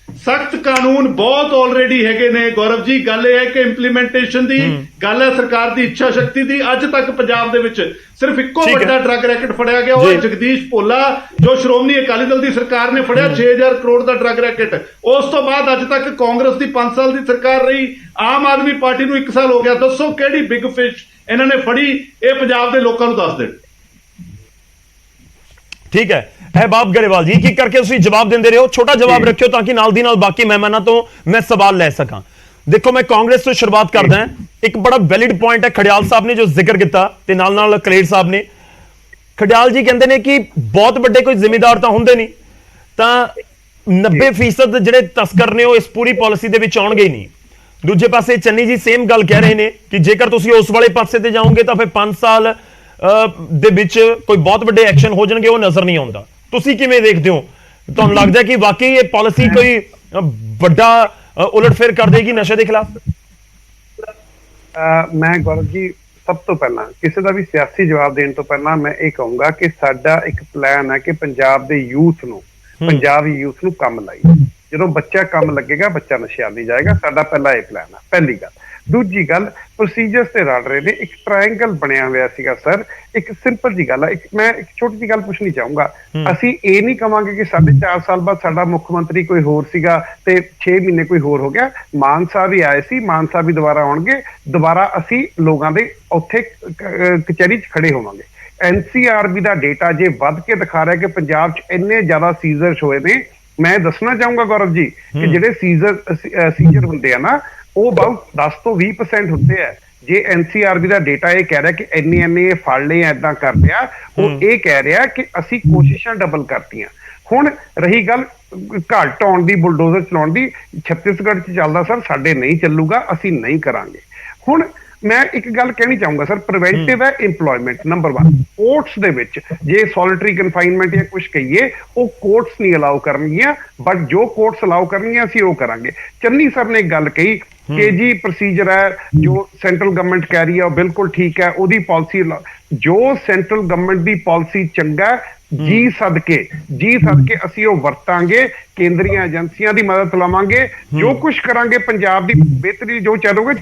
ਸਖਤ ਕਾਨੂੰਨ ਬਹੁਤ ਆਲਰੇਡੀ ਹੈਗੇ ਨੇ ਗੌਰਵ ਜੀ। ਗੱਲ ਇਹ ਹੈ ਕਿ ਇੰਪਲੀਮੈਂਟੇਸ਼ਨ ਦੀ ਗੱਲ ਹੈ, ਸਰਕਾਰ ਦੀ ਇੱਛਾ ਸ਼ਕਤੀ ਦੀ। ਅੱਜ ਤੱਕ ਪੰਜਾਬ ਦੇ ਵਿੱਚ ਸਿਰਫ ਇੱਕੋ ਵੱਡਾ ਡਰੱਗ ਰੈਕਟ ਫੜਿਆ ਗਿਆ, ਉਹ ਜਗਦੀਸ਼ ਭੋਲਾ, ਜੋ ਸ਼੍ਰੋਮਣੀ ਅਕਾਲੀ ਦਲ ਦੀ ਸਰਕਾਰ ਨੇ ਫੜਿਆ 6000 ਕਰੋੜ ਦਾ ਡਰੱਗ ਰੈਕਟ। ਉਸ ਤੋਂ ਬਾਅਦ ਅੱਜ ਤੱਕ ਕਾਂਗਰਸ ਦੀ 5 ਸਾਲ ਦੀ ਸਰਕਾਰ ਰਹੀ, ਆਮ ਆਦਮੀ ਪਾਰਟੀ ਨੂੰ 1 ਸਾਲ ਹੋ ਗਿਆ। ਦੱਸੋ ਕਿਹੜੀ ਬਿਗ ਫਿਸ਼ ਇਹਨਾਂ ਨੇ ਫੜੀ? ਇਹ ਪੰਜਾਬ ਦੇ ਲੋਕਾਂ ਨੂੰ ਦੱਸ ਦੇਣ। ਠੀਕ ਹੈ ਅਹਿਬਾਬ ਗਰੇਵਾਲ ਜੀ, ਕੀ ਕਰਕੇ ਤੁਸੀਂ ਜਵਾਬ ਦਿੰਦੇ ਰਹੋ, ਛੋਟਾ ਜਵਾਬ ਰੱਖਿਓ ਤਾਂ ਕਿ ਨਾਲ ਦੀ ਨਾਲ ਬਾਕੀ ਮਹਿਮਾਨਾਂ ਤੋਂ ਮੈਂ ਸਵਾਲ ਲੈ ਸਕਾਂ। ਦੇਖੋ ਮੈਂ ਕਾਂਗਰਸ ਤੋਂ ਸ਼ੁਰੂਆਤ ਕਰਦਾ ਹਾਂ। ਇੱਕ ਬੜਾ ਵੈਲਿਡ ਪੁਆਇੰਟ ਹੈ ਖੜਿਆਲ ਸਾਹਿਬ ਨੇ ਜੋ ਜ਼ਿਕਰ ਕੀਤਾ ਤੇ ਨਾਲ ਕਲੇਰ ਸਾਹਿਬ ਨੇ। ਖੜਿਆਲ ਜੀ ਕਹਿੰਦੇ ਨੇ ਕਿ ਬਹੁਤ ਵੱਡੇ ਕੋਈ ਜ਼ਿੰਮੇਦਾਰ ਤਾਂ ਹੁੰਦੇ ਨਹੀਂ, ਤਾਂ 90% ਜਿਹੜੇ ਤਸਕਰ ਨੇ ਉਹ ਇਸ ਪੂਰੀ ਪਾਲਿਸੀ ਦੇ ਵਿੱਚ ਆਉਣਗੇ ਹੀ ਨਹੀਂ। ਦੂਜੇ ਪਾਸੇ ਚੰਨੀ ਜੀ ਸੇਮ ਗੱਲ ਕਹਿ ਰਹੇ ਨੇ ਕਿ ਜੇਕਰ ਤੁਸੀਂ ਉਸ ਵਾਲੇ ਪਾਸੇ ਤੇ ਜਾਓਗੇ ਤਾਂ ਫਿਰ 5 ਸਾਲ ਦੇ ਵਿੱਚ ਕੋਈ ਬਹੁਤ ਵੱਡੇ ਐਕਸ਼ਨ ਹੋ ਜਾਣਗੇ, ਉਹ ਨਜ਼ਰ ਨਹੀਂ ਆਉਂਦਾ। ਤੁਸੀਂ ਕਿਵੇਂ ਦੇਖਦੇ ਹੋ? ਤੁਹਾਨੂੰ ਲੱਗਦਾ ਕਿ ਵਾਕਈ ਇਹ ਪਾਲਿਸੀ ਕੋਈ ਵੱਡਾ ਉਲਟਫੇਰ ਕਰ ਦੇਗੀ ਨਸ਼ੇ ਦੇ ਖਿਲਾਫ? ਮੈਂ ਗੌਰਵ ਜੀ ਸਭ ਤੋਂ ਪਹਿਲਾਂ ਕਿਸੇ ਦਾ ਵੀ ਸਿਆਸੀ ਜਵਾਬ ਦੇਣ ਤੋਂ ਪਹਿਲਾਂ ਮੈਂ ਇਹ ਕਹੂੰਗਾ ਕਿ ਸਾਡਾ ਇੱਕ ਪਲਾਨ ਹੈ ਕਿ ਪੰਜਾਬ ਦੇ ਯੂਥ ਨੂੰ ਕੰਮ ਲਾਈਏ। ਜਦੋਂ ਬੱਚਾ ਕੰਮ ਲੱਗੇਗਾ ਬੱਚਾ ਨਸ਼ਿਆਂ ਨਹੀਂ ਜਾਏਗਾ। ਸਾਡਾ ਪਹਿਲਾ ਇਹ ਪਲਾਨ ਹੈ, ਪਹਿਲੀ ਗੱਲ। ਦੂਜੀ ਗੱਲ, ਪ੍ਰੋਸੀਜਰਸ ਤੇ ਰਲ ਰਹੇ ਨੇ, ਇੱਕ ਟ੍ਰਾਇੰਗਲ ਬਣਿਆ ਹੋਇਆ ਸੀਗਾ ਸਰ। ਇੱਕ ਸਿੰਪਲ ਜੀ ਗੱਲ ਹੈ, ਮੈਂ ਇੱਕ ਛੋਟੀ ਜਿਹੀ ਗੱਲ ਪੁੱਛਣੀ ਚਾਹੂੰਗਾ। ਅਸੀਂ ਇਹ ਨਹੀਂ ਕਵਾਂਗੇ ਕਿ 4.5 ਸਾਲ ਬਾਅਦ ਸਾਡਾ ਮੁੱਖ ਮੰਤਰੀ ਕੋਈ ਹੋਰ ਸੀਗਾ ਤੇ 6 ਮਹੀਨੇ ਕੋਈ ਹੋਰ ਹੋ ਗਿਆ। ਮਾਨ ਸਾਹਿਬ ਵੀ ਆਏ ਸੀ, ਮਾਨ ਸਾਹਿਬ ਵੀ ਦੁਬਾਰਾ ਆਉਣਗੇ, ਦੁਬਾਰਾ ਅਸੀਂ ਲੋਕਾਂ ਦੇ ਉੱਥੇ ਕਚਹਿਰੀ 'ਚ ਖੜੇ ਹੋਵਾਂਗੇ। NCRB ਦਾ ਡੇਟਾ ਜੇ ਵੱਧ ਕੇ ਦਿਖਾ ਰਿਹਾ ਕਿ ਪੰਜਾਬ 'ਚ ਇੰਨੇ ਜ਼ਿਆਦਾ ਸੀਜ਼ਰਸ ਹੋਏ ਨੇ। ਮੈਂ ਦੱਸਣਾ ਚਾਹੂੰਗਾ ਗੌਰਵ ਜੀ ਕਿ ਜਿਹੜੇ ਸੀਜ਼ਰ ਹੁੰਦੇ ਆ ਨਾ, ਉਹ ਬਹੁਤ 10 ਤੋਂ 20% ਹੁੰਦੇ ਆ। ਜੇ NCRB ਦਾ ਡੇਟਾ ਇਹ ਕਹਿ ਰਿਹਾ ਕਿ ਇੰਨੇ ਫੜ ਲਏ ਏਦਾਂ ਕਰ ਲਿਆ, ਉਹ ਇਹ ਕਹਿ ਰਿਹਾ ਕਿ ਅਸੀਂ ਕੋਸ਼ਿਸ਼ਾਂ ਡਬਲ ਕਰਤੀਆਂ। ਹੁਣ ਰਹੀ ਗੱਲ ਘੱਟ ਆਉਣ ਦੀ, ਬੁਲਡੋਜ਼ਰ ਚਲਾਉਣ ਦੀ, ਛੱਤੀਸਗੜ੍ਹ 'ਚ ਚੱਲਦਾ ਸਰ, ਸਾਡੇ ਨਹੀਂ ਚੱਲੂਗਾ, ਅਸੀਂ ਨਹੀਂ ਕਰਾਂਗੇ। ਹੁਣ ਮੈਂ ਇੱਕ ਗੱਲ ਕਹਿਣੀ ਚਾਹੂੰਗਾ ਸਰ, ਪ੍ਰੀਵੈਂਟਿਵ ਹੈ ਇੰਪਲੋਇਮੈਂਟ ਨੰਬਰ 1। ਕੋਰਟਸ ਦੇ ਵਿੱਚ ਜੇ ਸੋਲਿਟਰੀ ਕਨਫਾਈਨਮੈਂਟ ਜਾਂ ਕੁਝ ਕਹੀਏ, ਉਹ ਕੋਰਟਸ ਨਹੀਂ ਅਲਾਉ ਕਰਨਗੀਆਂ, ਬਟ ਜੋ ਕੋਰਟਸ ਅਲਾਉ ਕਰਨਗੀਆਂ ਅਸੀਂ ਉਹ ਕਰਾਂਗੇ। ਚੰਨੀ ਸਰ ਨੇ ਇੱਕ ਗੱਲ ਕਹੀ ਕਿ ਜੀ ਪ੍ਰੋਸੀਜਰ ਹੈ ਜੋ ਸੈਂਟਰਲ ਗਵਰਨਮੈਂਟ ਕਹਿ ਰਹੀ ਹੈ ਉਹ ਬਿਲਕੁਲ ਠੀਕ ਹੈ, ਉਹਦੀ ਪਾਲਿਸੀ ਜੋ ਸੈਂਟਰਲ ਗਵਰਨਮੈਂਟ ਦੀ ਪਾਲਿਸੀ ਚੰਗਾ ਜੀ ਸਦਕੇ ਅਸੀਂ ਉਹ ਵਰਤਾਂਗੇ। ਕੇਂਦਰੀਆਂ ਏਜੰਸੀਆਂ ਦੀ ਮਦਦ ਲਵਾਂਗੇ, ਜੋ ਕੁਝ ਕਰਾਂਗੇ ਪੰਜਾਬ ਦੀ ਬਿਹਤਰੀ ਜੋ ਚਾਹੋਗੇ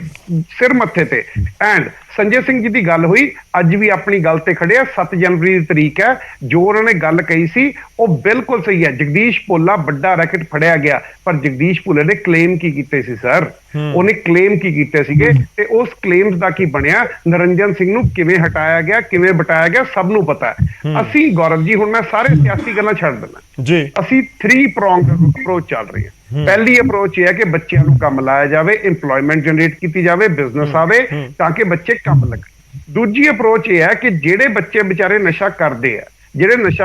ਸਿਰ ਮੱਥੇ ਤੇ। ਐਂਡ ਸੰਜੇ ਸਿੰਘ ਜੀ ਦੀ ਗੱਲ ਹੋਈ, ਅੱਜ ਵੀ ਆਪਣੀ ਗੱਲ ਤੇ ਖੜੇ ਆ। 7 ਜਨਵਰੀ ਦੀ ਤਰੀਕ ਹੈ, ਜੋ ਉਹਨਾਂ ਨੇ ਗੱਲ ਕਹੀ ਸੀ ਉਹ ਬਿਲਕੁਲ ਸਹੀ ਹੈ। ਜਗਦੀਸ਼ ਭੋਲਾ ਵੱਡਾ ਰੈਕਟ ਫੜਿਆ ਗਿਆ, ਪਰ ਜਗਦੀਸ਼ ਭੋਲੇ ਨੇ ਕਲੇਮ ਕੀ ਕੀਤੇ ਸੀ ਸਰ? ਉਹਨੇ ਕਲੇਮ ਕੀ ਕੀਤੇ ਸੀਗੇ ਤੇ ਉਸ ਕਲੇਮਸ ਦਾ ਕੀ ਬਣਿਆ? ਨਰਿੰਦਰ ਸਿੰਘ ਨੂੰ ਕਿਵੇਂ ਹਟਾਇਆ ਗਿਆ, ਕਿਵੇਂ ਬਟਾਇਆ ਗਿਆ, ਸਭ ਨੂੰ ਪਤਾ ਹੈ। ਅਸੀਂ ਗੌਰਵ ਜੀ ਹੁਣ ਮੈਂ ਸਾਰੇ ਸਿਆਸੀ ਗੱਲਾਂ ਛੱਡ ਦਿੰਦਾ ਜੀ, ਅਸੀਂ 3 ਪ੍ਰੋਂਗ ਅਪਰੋਚ ਚੱਲ ਰਹੀ ਹੈ। ਪਹਿਲੀ ਅਪਰੋਚ ਇਹ ਹੈ ਕਿ ਬੱਚਿਆਂ ਨੂੰ ਕੰਮ ਲਾਇਆ ਜਾਵੇ, ਇੰਪਲੋਇਮੈਂਟ ਜਨਰੇਟ ਕੀਤੀ ਜਾਵੇ, ਬਿਜ਼ਨਸ ਆਵੇ ਤਾਂ ਕਿ ਬੱਚੇ ਕੰਮ ਲੱਗਣ। ਦੂਜੀ ਅਪਰੋਚ ਇਹ ਹੈ ਕਿ ਜਿਹੜੇ ਬੱਚੇ ਵਿਚਾਰੇ ਨਸ਼ਾ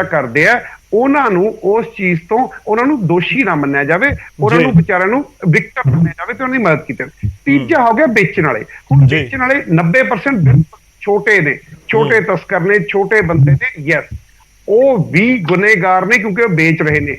ਕਰਦੇ ਆ ਉਹਨਾਂ ਨੂੰ ਉਸ ਚੀਜ਼ ਤੋਂ ਉਹਨਾਂ ਨੂੰ ਦੋਸ਼ੀ ਨਾ ਮੰਨਿਆ ਜਾਵੇ, ਉਹਨਾਂ ਨੂੰ ਵਿਚਾਰਿਆਂ ਨੂੰ ਵਿਕਟਮ ਮੰਨਿਆ ਜਾਵੇ ਤੇ ਉਹਨਾਂ ਦੀ ਮਦਦ ਕੀਤੀ ਜਾਵੇ। ਤੀਜਾ ਹੋ ਗਿਆ ਵੇਚਣ ਵਾਲੇ। ਹੁਣ ਵੇਚਣ ਵਾਲੇ 90% ਛੋਟੇ ਨੇ, ਛੋਟੇ ਤਸਕਰ ਨੇ, ਛੋਟੇ ਬੰਦੇ ਨੇ। ਯੈਸ, ਉਹ ਵੀ ਗੁਨੇਗਾਰ ਨੇ ਕਿਉਂਕਿ ਉਹ ਵੇਚ ਰਹੇ ਨੇ,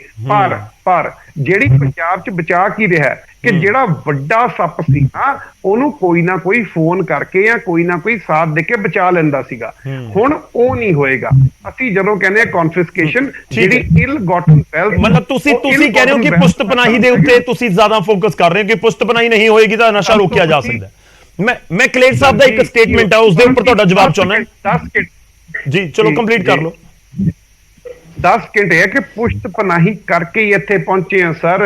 ਪਰ ਜਿਹੜੀ ਪੰਜਾਬ 'ਚ ਬਚਾ ਕੀ ਰਿਹਾ ਕਿ ਜਿਹੜਾ ਵੱਡਾ ਸੱਪ ਸੀ ਨਾ ਉਹਨੂੰ ਕੋਈ ਨਾ ਕੋਈ ਫੋਨ ਕਰਕੇ ਜਾਂ ਕੋਈ ਨਾ ਕੋਈ ਸਾਥ ਦੇ ਕੇ ਬਚਾ ਲੈਂਦਾ ਸੀਗਾ। ਹੁਣ ਉਹ ਨਹੀਂ ਹੋਏਗਾ। ਅਸੀਂ ਜਦੋਂ ਕਹਿੰਦੇ ਆ ਕਨਫਿਸਕੇਸ਼ਨ, ਜਿਹੜੀ ਇਲ ਗੋਟਨ ਵੈਲਥ, ਮਤਲਬ ਤੁਸੀਂ ਕਹਿ ਰਹੇ ਹੋ ਕਿ ਪੁਸ਼ਤ ਪਨਾਹੀ ਦੇ ਉੱਤੇ ਤੁਸੀਂ ਜ਼ਿਆਦਾ ਫੋਕਸ ਕਰ ਰਹੇ ਹੋ ਕਿ ਪੁਸ਼ਤ ਪਨਾਹੀ ਨਹੀਂ ਹੋਏਗੀ ਤਾਂ ਨਸ਼ਾ ਰੋਕਿਆ ਜਾ ਸਕਦਾ। ਮੈਂ ਕਲੇਰ ਸਾਹਿਬ ਦਾ ਇੱਕ ਸਟੇਟਮੈਂਟ ਹੈ ਉਸ ਦੇ ਉੱਪਰ ਤੁਹਾਡਾ ਜਵਾਬ ਚਾਹੁੰਦਾ ਜੀ। ਚਲੋ ਕੰਪਲੀਟ ਕਰ ਲਓ। 10 ਘੰਟੇ ਹੈ ਕਿ ਪੁਸ਼ਤ ਪਨਾਹੀ ਕਰਕੇ ਹੀ ਇੱਥੇ ਪਹੁੰਚੇ ਆ ਸਰ।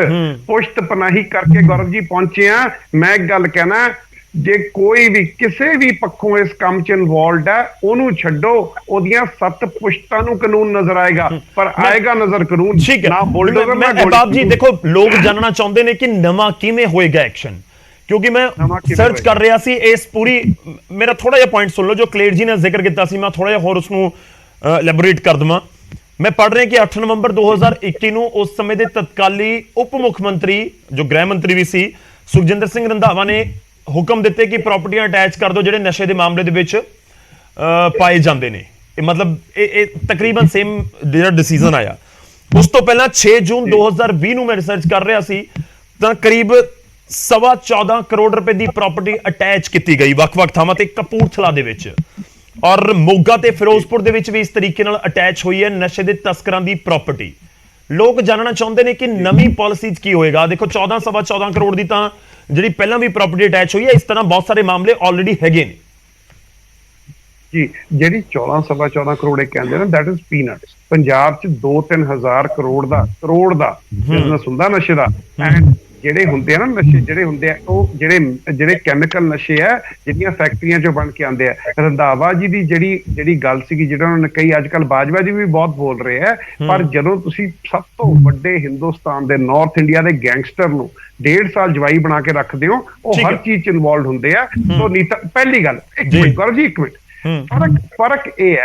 ਪੁਸ਼ਤ ਪਨਾਹੀ ਕਰਕੇ ਗੌਰਵ ਜੀ ਪਹੁੰਚੇ ਆ। ਮੈਂ ਇੱਕ ਗੱਲ ਕਹਿਣਾ, ਜੇ ਕੋਈ ਵੀ ਕਿਸੇ ਵੀ ਪੱਖੋਂ ਇਸ ਕੰਮ 'ਚ ਇਨਵੋਲਵਡ ਹੈ ਉਹਨੂੰ ਛੱਡੋ, ਉਹਦੀਆਂ 7 ਪੁਸ਼ਤਾਂ ਨੂੰ ਕਾਨੂੰਨ ਨਜ਼ਰ ਆਏਗਾ, ਪਰ ਆਏਗਾ ਨਜ਼ਰ ਕਾਨੂੰਨ ਨਾ ਬੁਲਡੋਜ਼ਰ ਨਾ ਗੋਲੀ। ਅਹਿਬਾਬ ਜੀ ਦੇਖੋ, ਲੋਕ ਜਾਣਨਾ ਚਾਹੁੰਦੇ ਨੇ ਕਿ ਨਵਾਂ ਕਿਵੇਂ ਹੋਏਗਾ ਐਕਸ਼ਨ, ਕਿਉਂਕਿ ਮੈਂ ਸਰਚ ਕਰ ਰਿਹਾ ਸੀ ਇਸ ਪੂਰੀ। ਮੇਰਾ ਥੋੜਾ ਜਿਹਾ ਪੁਆਇੰਟ ਸੁਣ ਲਓ ਜੋ ਕਲੇਰ ਜੀ ਨੇ ਜ਼ਿਕਰ ਕੀਤਾ ਸੀ, ਮੈਂ ਥੋੜਾ ਜਿਹਾ ਹੋਰ ਉਸਨੂੰ ਐਲੈਬੋਰੇਟ ਕਰ ਦਵਾਂ। ਮੈਂ ਪੜ੍ਹ ਰਿਹਾ ਕਿ 8 ਨਵੰਬਰ 2021 ਨੂੰ ਉਸ ਸਮੇਂ ਦੇ ਤਤਕਾਲੀ ਉਪ ਮੁੱਖ ਮੰਤਰੀ ਜੋ ਗ੍ਰਹਿ ਮੰਤਰੀ ਵੀ ਸੀ ਸੁਖਜਿੰਦਰ ਸਿੰਘ ਰੰਧਾਵਾ ਨੇ ਹੁਕਮ ਦਿੱਤੇ ਕਿ ਪ੍ਰਾਪਰਟੀਆਂ ਅਟੈਚ ਕਰ ਦਿਓ ਜਿਹੜੇ ਨਸ਼ੇ ਦੇ ਮਾਮਲੇ ਦੇ ਵਿੱਚ ਪਾਏ ਜਾਂਦੇ ਨੇ। ਇਹ ਮਤਲਬ ਇਹ ਤਕਰੀਬਨ ਸੇਮ ਜਿਹੜਾ ਡਿਸੀਜਨ ਆਇਆ। ਉਸ ਤੋਂ ਪਹਿਲਾਂ 6 ਜੂਨ 2020 ਨੂੰ ਮੈਂ ਰਿਸਰਚ ਕਰ ਰਿਹਾ ਸੀ ਤਾਂ ਕਰੀਬ 14.25 ਕਰੋੜ ਰੁਪਏ ਦੀ ਪ੍ਰਾਪਰਟੀ ਅਟੈਚ ਕੀਤੀ ਗਈ ਵੱਖ-ਵੱਖ ਥਾਵਾਂ ਤੇ ਕਪੂਰਥਲਾ ਦੇ ਵਿੱਚ, ਔਰ ਮੋਗਾ ਤੇ ਫਿਰੋਜ਼ਪੁਰ ਦੇ ਵਿੱਚ ਵੀ ਇਸ ਤਰੀਕੇ ਨਾਲ ਅਟੈਚ ਹੋਈ ਹੈ ਨਸ਼ੇ ਦੇ ਤਸਕਰਾਂ ਦੀ ਪ੍ਰਾਪਰਟੀ। ਲੋਕ ਜਾਣਨਾ ਚਾਹੁੰਦੇ ਨੇ ਕਿ ਨਵੀਂ ਪਾਲਿਸੀ 'ਚ ਕੀ ਹੋਏਗਾ। ਦੇਖੋ 14.25 ਕਰੋੜ ਦੀ ਤਾਂ ਜਿਹੜੀ ਪਹਿਲਾਂ ਵੀ ਪ੍ਰਾਪਰਟੀ ਅਟੈਚ ਹੋਈ ਹੈ, ਇਸ ਤਰ੍ਹਾਂ ਬਹੁਤ ਸਾਰੇ ਮਾਮਲੇ ਆਲਰੇਡੀ ਹੈਗੇ ਨੇ ਜੀ। ਜਿਹੜੀ 14.25 ਕਰੋੜ ਇਹ ਕਹਿੰਦੇ ਨੇ ਦੈਟ ਇਜ਼ ਪੀਨਟਸ। ਪੰਜਾਬ 'ਚ 2-3 ਹਜ਼ਾਰ ਕਰੋੜ ਦਾ ਬਿਜ਼ਨਸ ਹੁੰਦਾ ਨਸ਼ੇ ਦਾ। ਐਂਡ ਜਿਹੜੇ ਹੁੰਦੇ ਆ ਨਾ ਨਸ਼ੇ, ਜਿਹੜੇ ਹੁੰਦੇ ਆ ਉਹ ਜਿਹੜੇ ਕੈਮੀਕਲ ਨਸ਼ੇ ਆ, ਜਿਹੜੀਆਂ ਫੈਕਟਰੀਆਂ 'ਚੋਂ ਬਣ ਕੇ ਆਉਂਦੇ ਆ। ਰੰਧਾਵਾ ਜੀ ਦੀ ਜਿਹੜੀ ਗੱਲ ਸੀਗੀ, ਜਿਹੜਾ ਉਹਨਾਂ ਨੇ ਕਹੀ, ਅੱਜ ਕੱਲ ਬਾਜਵਾ ਜੀ ਵੀ ਬਹੁਤ ਬੋਲ ਰਹੇ ਆ, ਪਰ ਜਦੋਂ ਤੁਸੀਂ ਸਭ ਤੋਂ ਵੱਡੇ ਹਿੰਦੁਸਤਾਨ ਦੇ ਨਾਰਥ ਇੰਡੀਆ ਦੇ ਗੈਂਗਸਟਰ ਨੂੰ 1.5 ਸਾਲ ਜਵਾਈ ਬਣਾ ਕੇ ਰੱਖਦੇ ਹੋ, ਉਹ ਹਰ ਚੀਜ਼ 'ਚ ਇਨਵੋਲਵਡ ਹੁੰਦੇ ਆ। ਸੋ ਨੀਤਾ, ਪਹਿਲੀ ਗੱਲ, ਇੱਕ ਮਿੰਟ ਕਰੋ ਜੀ, ਇੱਕ ਮਿੰਟ, ਫਰਕ ਇਹ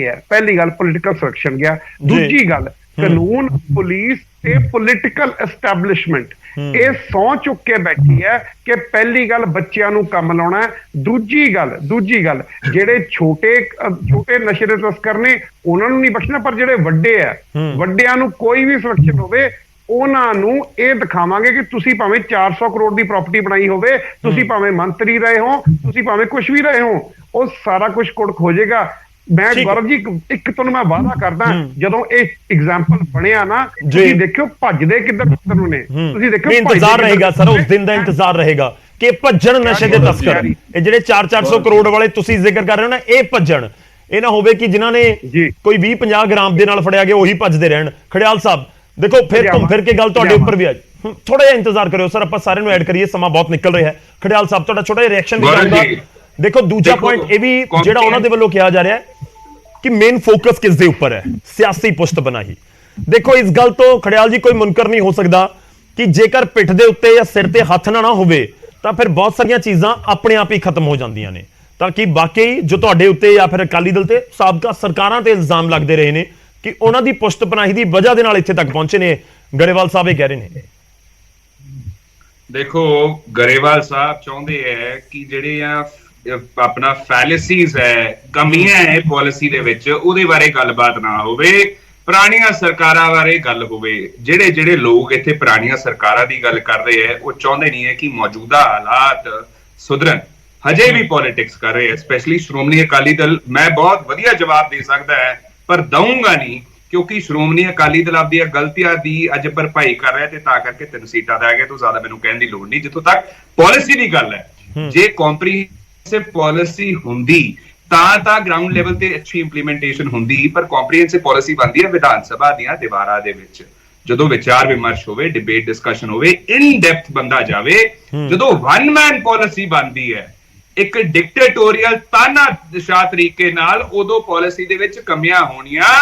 ਹੈ ਪਹਿਲੀ ਗੱਲ ਪੋਲੀਟੀਕਲ ਸਿਲੈਕਸ਼ਨ ਗਿਆ। ਦੂਜੀ ਗੱਲ ਕਾਨੂੰਨ, ਪੁਲਿਸ ਤੇ ਪੋਲੀਟੀਕਲ ਐਸਟੈਬਲਿਸ਼ਮੈਂਟ ਇਹ ਸਹੁੰ ਚੁੱਕ ਕੇ ਬੈਠੀ ਹੈ ਕਿ ਪਹਿਲੀ ਗੱਲ ਬੱਚਿਆਂ ਨੂੰ ਕੰਮ ਲਾਉਣਾ ਹੈ। ਦੂਜੀ ਗੱਲ ਜਿਹੜੇ ਛੋਟੇ ਨਸ਼ੇ ਦੇ ਤਸਕਰ ਨੇ ਉਹਨਾਂ ਨੂੰ ਨਹੀਂ ਬਖਸ਼ਣਾ, ਪਰ ਜਿਹੜੇ ਵੱਡੇ ਆ, ਵੱਡਿਆਂ ਨੂੰ ਕੋਈ ਵੀ ਸਿਲੈਕਸ਼ਨ ਹੋਵੇ ਉਹਨਾਂ ਨੂੰ ਇਹ ਦਿਖਾਵਾਂਗੇ ਕਿ ਤੁਸੀਂ ਭਾਵੇਂ 400 ਕਰੋੜ ਦੀ ਪ੍ਰਾਪਰਟੀ ਬਣਾਈ ਹੋਵੇ, ਤੁਸੀਂ ਭਾਵੇਂ ਮੰਤਰੀ ਰਹੇ ਹੋ, ਤੁਸੀਂ ਭਾਵੇਂ ਕੁਝ ਵੀ ਰਹੇ ਹੋ, ਉਹ ਸਾਰਾ ਕੁਝ ਕੁੜਕ ਹੋ ਜਾਏਗਾ। ਮੈਂ ਗੌਰਵ ਜੀ ਇੱਕ ਤੁਹਾਨੂੰ ਮੈਂ ਵਾਅਦਾ ਕਰਦਾ, ਜਦੋਂ ਇਹ ਐਗਜ਼ਾਮਪਲ ਬਣਿਆ ਨਾ, ਤੁਸੀਂ ਦੇਖਿਓ ਭੱਜਦੇ ਕਿੱਧਰ ਨੂੰ ਨੇ। ਤੁਸੀਂ ਦੇਖਿਓ ਇੰਤਜ਼ਾਰ ਰਹੇਗਾ ਸਰ, ਉਸ ਦਿਨ ਦਾ ਇੰਤਜ਼ਾਰ ਰਹੇਗਾ ਕਿ ਭੱਜਣ ਨਸ਼ੇ ਦੇ ਤਸਕਰ। ਇਹ ਜਿਹੜੇ 400 ਕਰੋੜ ਵਾਲੇ ਤੁਸੀਂ ਜ਼ਿਕਰ ਕਰ ਰਹੇ ਹੋ ਨਾ, ਇਹ ਭੱਜਣ। ਇਹ ਨਾ ਹੋਵੇ ਕਿ ਜਿਨ੍ਹਾਂ ਨੇ ਕੋਈ 20-50 ਗ੍ਰਾਮ ਦੇ ਨਾਲ ਫੜਿਆ ਗਿਆ ਉਹੀ ਭੱਜਦੇ ਰਹਿਣ। ਖੜਿਆਲ ਸਾਹਿਬ ਦੇਖੋ, ਫਿਰ ਘੁੰਮ ਫਿਰ ਕੇ ਗੱਲ ਤੁਹਾਡੇ ਉੱਪਰ ਵੀ ਆ। ਥੋੜਾ ਜਿਹਾ ਇੰਤਜ਼ਾਰ ਕਰਿਓ ਸਰ, ਆਪਾਂ ਸਾਰਿਆਂ ਨੂੰ ਐਡ ਕਰੀਏ, ਸਮਾਂ ਬਹੁਤ ਨਿਕਲ ਰਿਹਾ ਹੈ। ਖੜਿਆਲ ਸਾਹਿਬ ਤੁਹਾਡਾ ਛੋਟਾ ਜਿਹਾ ਰਿਐਕਸ਼ਨ ਵੀ ਚਾਹੁੰਦਾ। ਦੇਖੋ ਦੂਜਾ ਪੁਆਇੰਟ ਇਹ ਵੀ ਜਿਹੜਾ ਉਹਨਾਂ ਦੇ ਵੱਲੋਂ ਕਿਹਾ ਜਾ ਰਿਹਾ ਹੈ ਕਿ ਮੇਨ ਫੋਕਸ ਕਿਸ ਦੇ ਉੱਪਰ ਹੈ, ਸਿਆਸੀ ਪੁਸ਼ਤਬਨਾਹੀ। ਦੇਖੋ ਇਸ ਗੱਲ ਤੋਂ ਖੜਿਆਲ ਜੀ ਕੋਈ ਮੁਨਕਰ ਨਹੀਂ ਹੋ ਸਕਦਾ ਕਿ ਜੇਕਰ ਪਿੱਠ ਦੇ ਉੱਤੇ ਜਾਂ ਸਿਰ ਤੇ ਹੱਥ ਨਾ ਹੋਵੇ ਤਾਂ ਫਿਰ ਬਹੁਤ ਸਾਰੀਆਂ ਚੀਜ਼ਾਂ ਆਪਣੇ ਆਪ ਹੀ ਖਤਮ ਹੋ ਜਾਂਦੀਆਂ ਨੇ। ਤਾਂ ਕਿ ਵਾਕਈ ਜੋ ਤੁਹਾਡੇ ਉੱਤੇ ਜਾਂ ਫਿਰ ਅਕਾਲੀ ਦਲ ਤੇ ਸਾਬਕਾ ਸਰਕਾਰਾਂ ਤੇ ਇਲਜ਼ਾਮ ਲੱਗਦੇ ਰਹੇ ਨੇ ਕਿ ਉਹਨਾਂ ਦੀ ਪੁਸ਼ਤਬਨਾਹੀ ਦੀ ਵਜ੍ਹਾ ਦੇ ਨਾਲ ਇੱਥੇ ਤੱਕ ਪਹੁੰਚੇ ਨੇ, ਗਰੇਵਾਲ ਸਾਹਿਬ ਇਹ ਕਹਿ ਰਹੇ ਨੇ। ਦੇਖੋ ਗਰੇਵਾਲ ਸਾਹਿਬ ਚਾਹੁੰਦੇ ਹੈ ਕਿ ਜਿਹੜੇ ਆ ਆਪਣਾ ਫੈਲਸੀਜ਼ ਹੈ, ਕਮੀਆਂ ਹੈ ਪਾਲਿਸੀ ਦੇ ਵਿੱਚ, ਉਹਦੇ ਬਾਰੇ ਗੱਲਬਾਤ ਨਾ ਹੋਵੇ, ਪੁਰਾਣੀਆਂ ਸਰਕਾਰਾਂ ਬਾਰੇ ਗੱਲ ਹੋਵੇ। ਜਿਹੜੇ ਲੋਕ ਇੱਥੇ ਪੁਰਾਣੀਆਂ ਸਰਕਾਰਾਂ ਦੀ ਗੱਲ ਕਰ ਰਹੇ ਹੈ, ਉਹ ਚਾਹੁੰਦੇ ਨਹੀਂ ਹੈ ਕਿ ਮੌਜੂਦਾ ਹਾਲਾਤ ਸੁਧਰਨ। ਹਜੇ ਵੀ ਪੋਲਿਟਿਕਸ ਕਰ ਰਹੇ ਹੈ, ਸਪੈਸ਼ਲੀ ਸ਼੍ਰੋਮਣੀ ਅਕਾਲੀ ਦਲ। ਮੈਂ ਬਹੁਤ ਵਧੀਆ ਜਵਾਬ ਦੇ ਸਕਦਾ ਹੈ, ਪਰ ਦਊਂਗਾ ਨਹੀਂ, ਕਿਉਂਕਿ ਸ਼੍ਰੋਮਣੀ ਅਕਾਲੀ ਦਲ ਆਪਦੀਆਂ ਗਲਤੀਆਂ ਦੀ ਅੱਜ ਭਰਪਾਈ ਕਰ ਰਿਹਾ ਤੇ ਤਾਂ ਕਰਕੇ 3 ਸੀਟਾਂ ਦਾ ਹੈਗਾ। ਤੋਂ ਜ਼ਿਆਦਾ ਮੈਨੂੰ ਕਹਿਣ ਦੀ ਲੋੜ ਨਹੀਂ। ਜਿੱਥੋਂ ਤੱਕ ਪਾਲਿਸੀ ਦੀ ਗੱਲ ਹੈ, ਜੇ ਕੰਪਰੀਹੈਂਸਿਵ ਪਾਲਿਸੀ ਹੁੰਦੀ ਤਾਂ ਗਰਾਊਂਡ ਲੈਵਲ ਤੇ ਅੱਛੀ ਇੰਪਲੀਮੈਂਟੇਸ਼ਨ ਹੁੰਦੀ, ਪਰ ਕੰਪਰੀਹੈਂਸਿਵ ਪਾਲਿਸੀ ਬਣਦੀ ਹੈ ਵਿਧਾਨ ਸਭਾ ਦੀਆਂ ਦੀਵਾਰਾਂ ਦੇ ਵਿੱਚ, ਜਦੋਂ ਵਿਚਾਰ ਵਿਮਰਸ਼ ਹੋਵੇ, ਡਿਬੇਟ ਡਿਸਕਸ਼ਨ ਹੋਵੇ, ਇਨ ਡੈਪਥ ਬੰਦਾ ਜਾਵੇ। ਜਦੋਂ ਵਨ ਮੈਨ ਪਾਲਿਸੀ ਬਣਦੀ ਹੈ ਇੱਕ ਡਿਕਟੇਟੋਰੀਅਲ ਤਾਨਾਸ਼ਾਹ ਤਰੀਕੇ ਨਾਲ, ਉਦੋਂ ਪਾਲਿਸੀ ਦੇ ਵਿੱਚ ਕਮੀਆਂ ਹੋਣੀਆਂ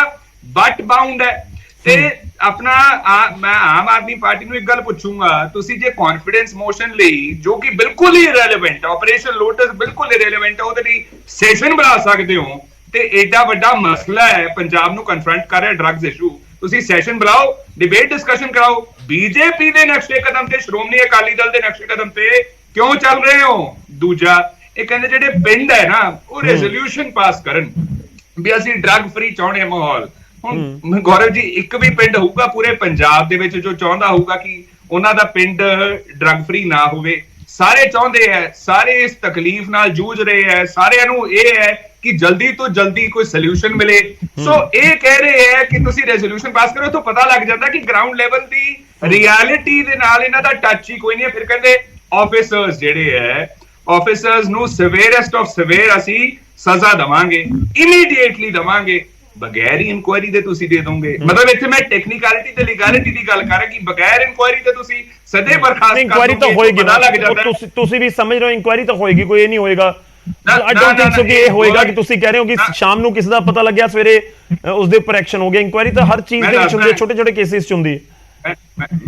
ਬਟ ਬਾਉਂਡ ਹੈ। ਤੇ ਆਪਣਾ ਮੈਂ ਆਮ ਆਦਮੀ ਪਾਰਟੀ ਨੂੰ ਇੱਕ ਗੱਲ ਪੁੱਛੂੰਗਾ, ਤੁਸੀਂ ਜੇ ਕੌਨਫੀਡੈਂਸ ਮੋਸ਼ਨ ਲਈ, ਜੋ ਕਿ ਬਿਲਕੁਲ ਹੀ ਇਰੈਲੇਵੈਂਟ, ਆਪਰੇਸ਼ਨ ਲੋਟਸ ਬਿਲਕੁਲ ਇਰੈਲੇਵੈਂਟ ਹੈ, ਉਹਦੇ ਲਈ ਸੈਸ਼ਨ ਬਣਾ ਸਕਦੇ ਹੋ, ਤੇ ਏਡਾ ਵੱਡਾ ਮਸਲਾ ਹੈ ਪੰਜਾਬ ਨੂੰ ਕਨਫਰੰਟ ਕਰ ਰਿਹਾ ਡਰੱਗਸ ਇਸ਼ੂ, ਤੁਸੀਂ ਸੈਸ਼ਨ ਬੁਲਾਓ, ਡਿਬੇਟ ਡਿਸਕਸ਼ਨ ਕਰਾਓ। ਬੀਜੇਪੀ ਦੇ ਨਕਸ਼ੇ ਕਦਮ ਤੇ, ਸ਼੍ਰੋਮਣੀ ਅਕਾਲੀ ਦਲ ਦੇ ਨਕਸ਼ੇ ਕਦਮ ਤੇ ਕਿਉਂ ਚੱਲ ਰਹੇ ਹੋ? ਦੂਜਾ, ਇਹ ਕਹਿੰਦੇ ਜਿਹੜੇ ਪਿੰਡ ਹੈ ਨਾ, ਉਹ ਰੈਜ਼ੋਲੂਸ਼ਨ ਪਾਸ ਕਰਨ ਵੀ ਅਸੀਂ ਡਰੱਗ ਫ੍ਰੀ ਚਾਹੁੰਦੇ ਹਾਂ ਮਾਹੌਲ। ਹੁਣ ਗੌਰਵ ਜੀ, ਇੱਕ ਵੀ ਪਿੰਡ ਹੋਊਗਾ ਪੂਰੇ ਪੰਜਾਬ ਦੇ ਵਿੱਚ ਜੋ ਚਾਹੁੰਦਾ ਹੋਊਗਾ ਕਿ ਉਹਨਾਂ ਦਾ ਪਿੰਡ ਡਰੱਗ ਫ੍ਰੀ ਨਾ ਹੋਵੇ? ਸਾਰੇ ਚਾਹੁੰਦੇ ਹੈ, ਸਾਰੇ ਇਸ ਤਕਲੀਫ ਨਾਲ ਜੂਝ ਰਹੇ ਹੈ, ਸਾਰਿਆਂ ਨੂੰ ਇਹ ਹੈ ਕਿ ਜਲਦੀ ਤੋਂ ਜਲਦੀ ਕੋਈ ਸੋਲੂਸ਼ਨ ਮਿਲੇ। ਸੋ ਇਹ ਕਹਿ ਰਹੇ ਹੈ ਕਿ ਤੁਸੀਂ ਰੈਜ਼ੋਲੂਸ਼ਨ ਪਾਸ ਕਰੋ, ਤਾਂ ਪਤਾ ਲੱਗ ਜਾਂਦਾ ਕਿ ਗਰਾਊਂਡ ਲੈਵਲ ਦੀ ਰਿਐਲਿਟੀ ਦੇ ਨਾਲ ਇਹਨਾਂ ਦਾ ਟੱਚ ਹੀ ਕੋਈ ਨਹੀਂ ਹੈ। ਫਿਰ ਕਹਿੰਦੇ ਆਫੀਸਰਸ ਜਿਹੜੇ ਹੈ, ਆਫੀਸਰਸ ਨੂੰ ਸਵੇਰੈਸਟ ਆਫ ਸਵੇਰ ਅਸੀਂ ਸਜ਼ਾ ਦਵਾਂਗੇ, ਇਮੀਡੀਏਟਲੀ ਦਵਾਂਗੇ, ਬਗੈਰ ਹੀ ਇਨਕੁਆਇਰੀ ਦੇ ਤੁਸੀਂ ਦੇ ਦੋਗੇ। ਮਤਲਬ ਇੱਥੇ ਮੈਂ ਟੈਕਨੀਕਲਿਟੀ ਤੇ ਲੀਗੈਲਿਟੀ ਦੀ ਗੱਲ ਕਰ ਰਿਹਾ ਕਿ ਬਗੈਰ ਇਨਕੁਆਇਰੀ ਤੇ ਤੁਸੀਂ ਸਦੇ ਬਰਖਾਸਤ ਕਰ ਦੋਗੇ। ਇਨਕੁਆਇਰੀ ਤਾਂ ਹੋਏਗੀ, ਪਤਾ ਲੱਗ ਜਾਂਦਾ। ਤੁਸੀਂ ਵੀ ਸਮਝ ਰਹੇ ਹੋ ਇਨਕੁਆਇਰੀ ਤਾਂ ਹੋਏਗੀ, ਕੋਈ ਇਹ ਨਹੀਂ ਹੋਏਗਾ। ਆਈ ਡੋਨਟ ਥਿੰਕ ਸੋ ਕਿ ਇਹ ਹੋਏਗਾ ਕਿ ਤੁਸੀਂ ਕਹਿ ਰਹੇ ਹੋ ਕਿ ਸ਼ਾਮ ਨੂੰ ਕਿਸੇ ਦਾ ਪਤਾ ਲੱਗਿਆ, ਸਵੇਰੇ ਉਸ ਦੇ ਉੱਪਰ ਐਕਸ਼ਨ ਹੋ ਗਿਆ। ਇਨਕੁਆਇਰੀ ਤਾਂ ਹਰ ਚੀਜ਼ ਦੇ ਵਿੱਚ ਹੁੰਦੀ ਹੈ, ਛੋਟੇ ਛੋਟੇ ਕੇਸਿਸ ਚ ਹੁੰਦੀ ਹੈ।